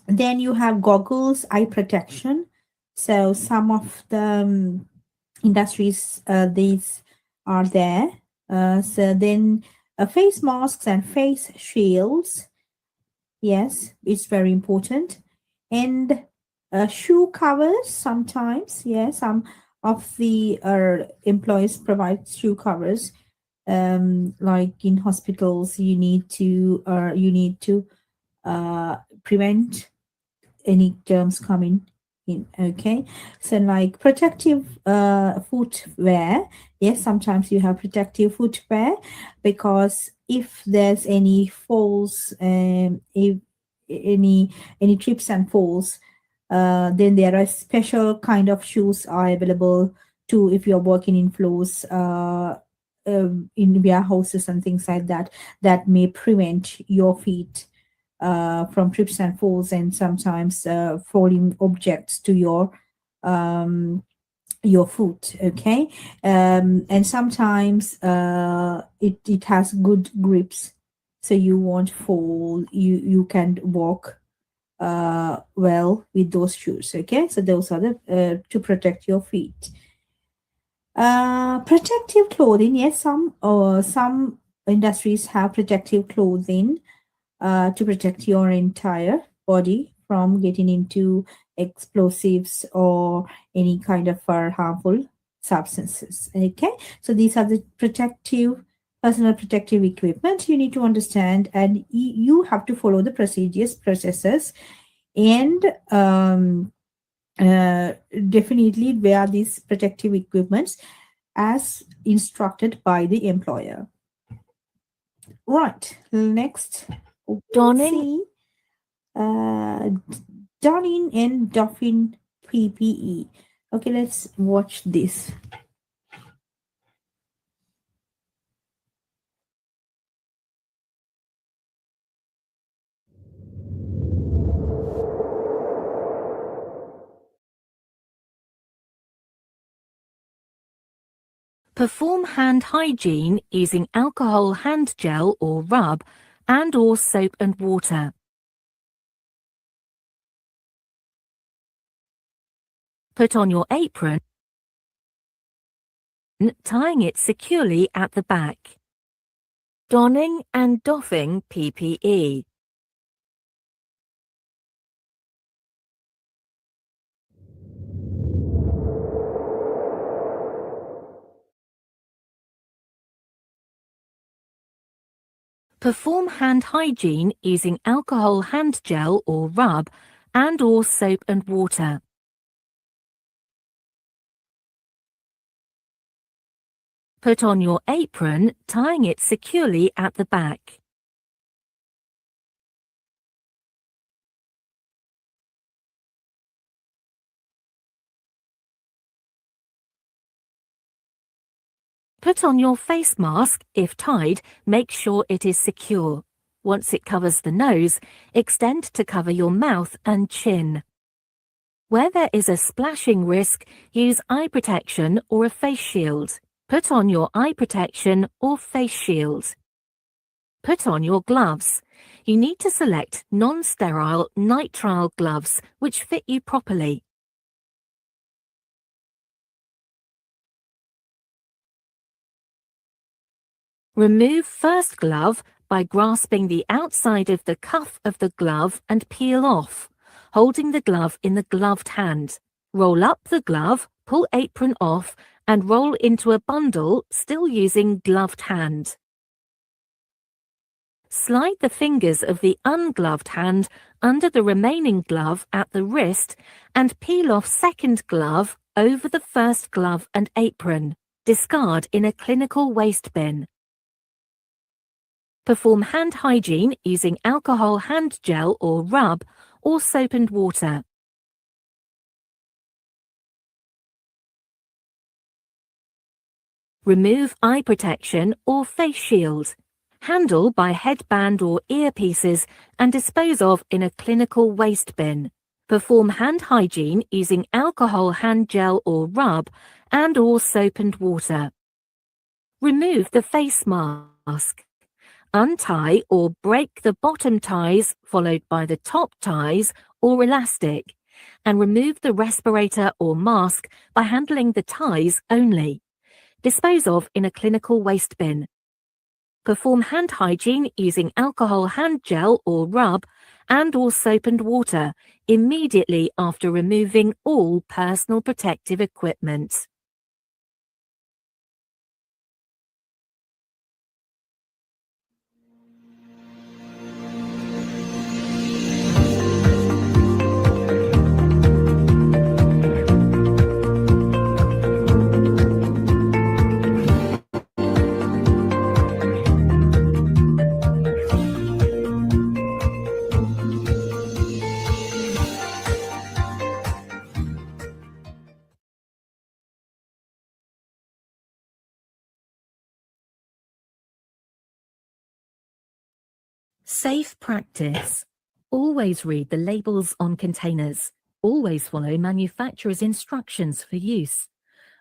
Then you have goggles, eye protection. So some of the industries, these are there. So then face masks and face shields. Yes, it's very important. And shoe covers sometimes. Yeah, some of the employees provide shoe covers. Like in hospitals, you need to prevent any germs coming in. Okay, so like protective footwear. Yes, sometimes you have protective footwear, because if there's any falls, if any trips and falls, then there are special kind of shoes are available too if you're working in floors, in warehouses and things like that, that may prevent your feet from trips and falls, and sometimes falling objects to your foot. Okay, and sometimes it has good grips, so you won't fall. You can walk well with those shoes. Okay, so those are the to protect your feet. Protective clothing. Yes, some industries have protective clothing to protect your entire body from getting into explosives or any kind of harmful substances. Okay, so these are the personal protective equipment you need to understand, and you have to follow the processes, and definitely wear these protective equipments as instructed by the employer. Right, next Donning, donning and doffing PPE. Okay, let's watch this. perform hand hygiene using alcohol hand gel or rub and/or soap and water. Put on your apron, tying it securely at the back. Donning and doffing PPE. Perform hand hygiene using alcohol hand gel or rub and/or soap and water. Put on your apron, tying it securely at the back. Put on your face mask. If tied, make sure it is secure. Once it covers the nose, extend to cover your mouth and chin. Where there is a splashing risk, use eye protection or a face shield. Put on your eye protection or face shield. Put on your gloves. You need to select non-sterile nitrile gloves which fit you properly. Remove first glove by grasping the outside of the cuff of the glove and peel off, holding the glove in the gloved hand. Roll up the glove, pull apron off, and roll into a bundle, still using gloved hand. Slide the fingers of the ungloved hand under the remaining glove at the wrist and peel off second glove over the first glove and apron. Discard in a clinical waste bin. Perform hand hygiene using alcohol hand gel or rub or soap and water. Remove eye protection or face shield. Handle by headband or earpieces and dispose of in a clinical waste bin. Perform hand hygiene using alcohol hand gel or rub and/or soap and water. Remove the face mask. Untie or break the bottom ties followed by the top ties or elastic, and remove the respirator or mask by handling the ties only. Dispose of in a clinical waste bin. Perform hand hygiene using alcohol hand gel or rub and/or soap and water immediately after removing all personal protective equipment. Safe practice. Always read the labels on containers. Always follow manufacturer's instructions for use.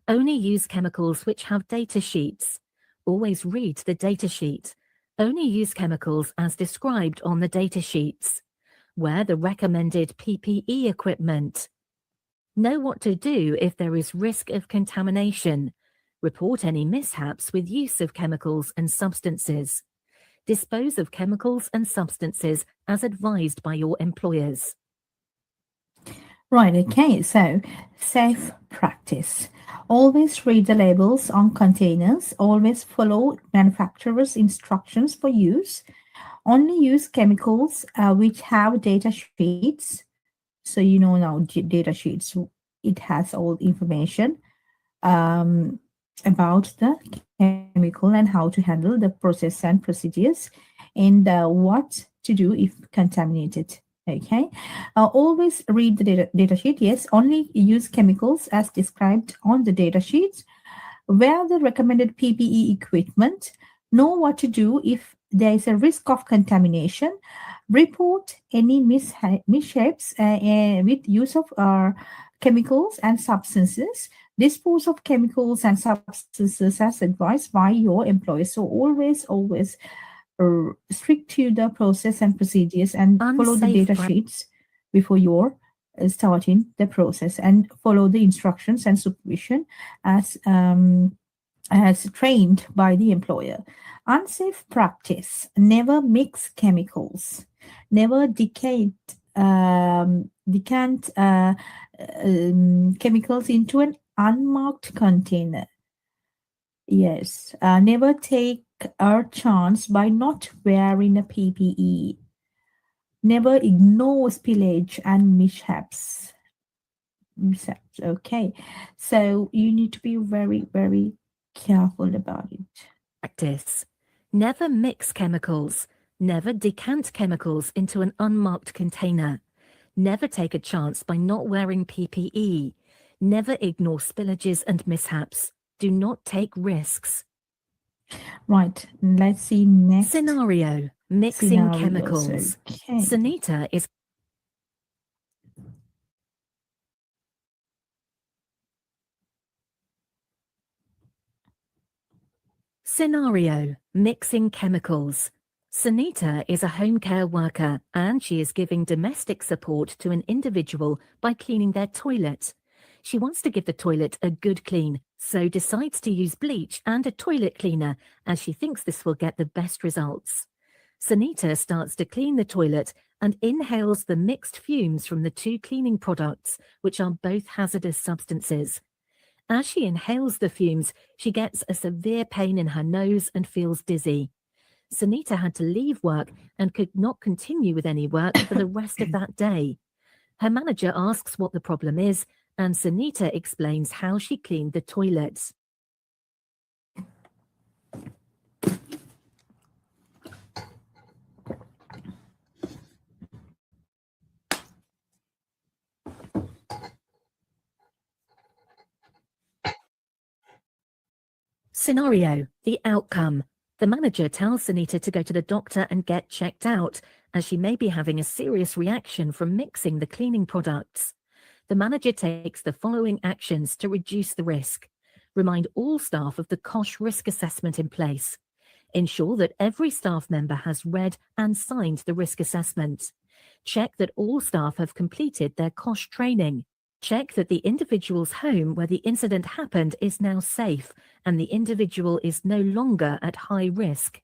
Only use chemicals which have data sheets. Always read the data sheet. Only use chemicals as described on the data sheets. Wear the recommended PPE equipment. Know what to do if there is risk of contamination. Report any mishaps with use of chemicals and substances. Dispose of chemicals and substances as advised by your employers. Right, okay, so safe practice. Always read the labels on containers. Always follow manufacturer's instructions for use. Only use chemicals which have data sheets. So you know now data sheets, it has all information about the chemical and how to handle the process and procedures and what to do if contaminated. Okay, always read the data sheet. Yes, only use chemicals as described on the data sheets. Wear the recommended PPE equipment. Know what to do if there is a risk of contamination. Report any mishaps with use of chemicals and substances. Dispose of chemicals and substances as advised by your employers. So always stick to the process and procedures and follow the data sheets before you're starting the process, and follow the instructions and supervision as trained by the employer. Unsafe practice. Never mix chemicals. Never decant chemicals into an unmarked container. Yes. Never take our chance by not wearing a PPE. Never ignore spillage and mishaps. Okay, so you need to be very, very careful about it. Practice. Never mix chemicals. Never decant chemicals into an unmarked container. Never take a chance by not wearing PPE. Never ignore spillages and mishaps. Do not take risks. Right, let's see next scenario. Mixing scenarios. chemicals. Okay. Sunita is Scenario. Mixing chemicals. Sunita is a home care worker and she is giving domestic support to an individual by cleaning their toilet. She wants to give the toilet a good clean, so decides to use bleach and a toilet cleaner as she thinks this will get the best results. Sunita starts to clean the toilet and inhales the mixed fumes from the two cleaning products, which are both hazardous substances. As she inhales the fumes, she gets a severe pain in her nose and feels dizzy. Sunita had to leave work and could not continue with any work for the rest of that day. Her manager asks what the problem is, and Sunita explains how she cleaned the toilets. Scenario. The outcome. The manager tells Sunita to go to the doctor and get checked out, as she may be having a serious reaction from mixing the cleaning products. The manager takes the following actions to reduce the risk. Remind all staff of the COSH risk assessment in place. Ensure that every staff member has read and signed the risk assessment. Check that all staff have completed their COSH training. Check that the individual's home where the incident happened is now safe and the individual is no longer at high risk.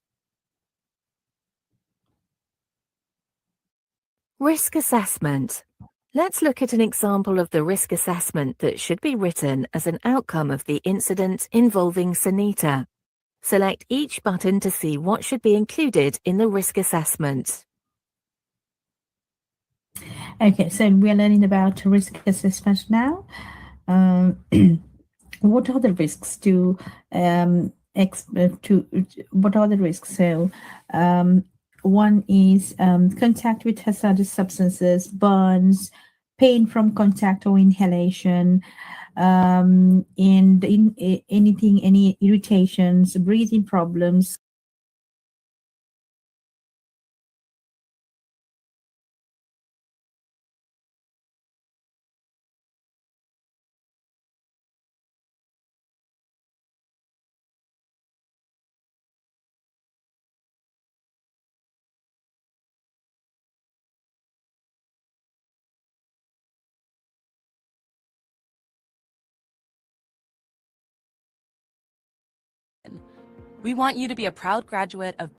Risk assessment. Let's look at an example of the risk assessment that should be written as an outcome of the incident involving Sunita. Select each button to see what should be included in the risk assessment. Okay, so we are learning about risk assessment now. What are the risks to what are the risks? So one is contact with hazardous substances, burns, pain from contact or inhalation, and any irritations, breathing problems. We want you to be a proud graduate of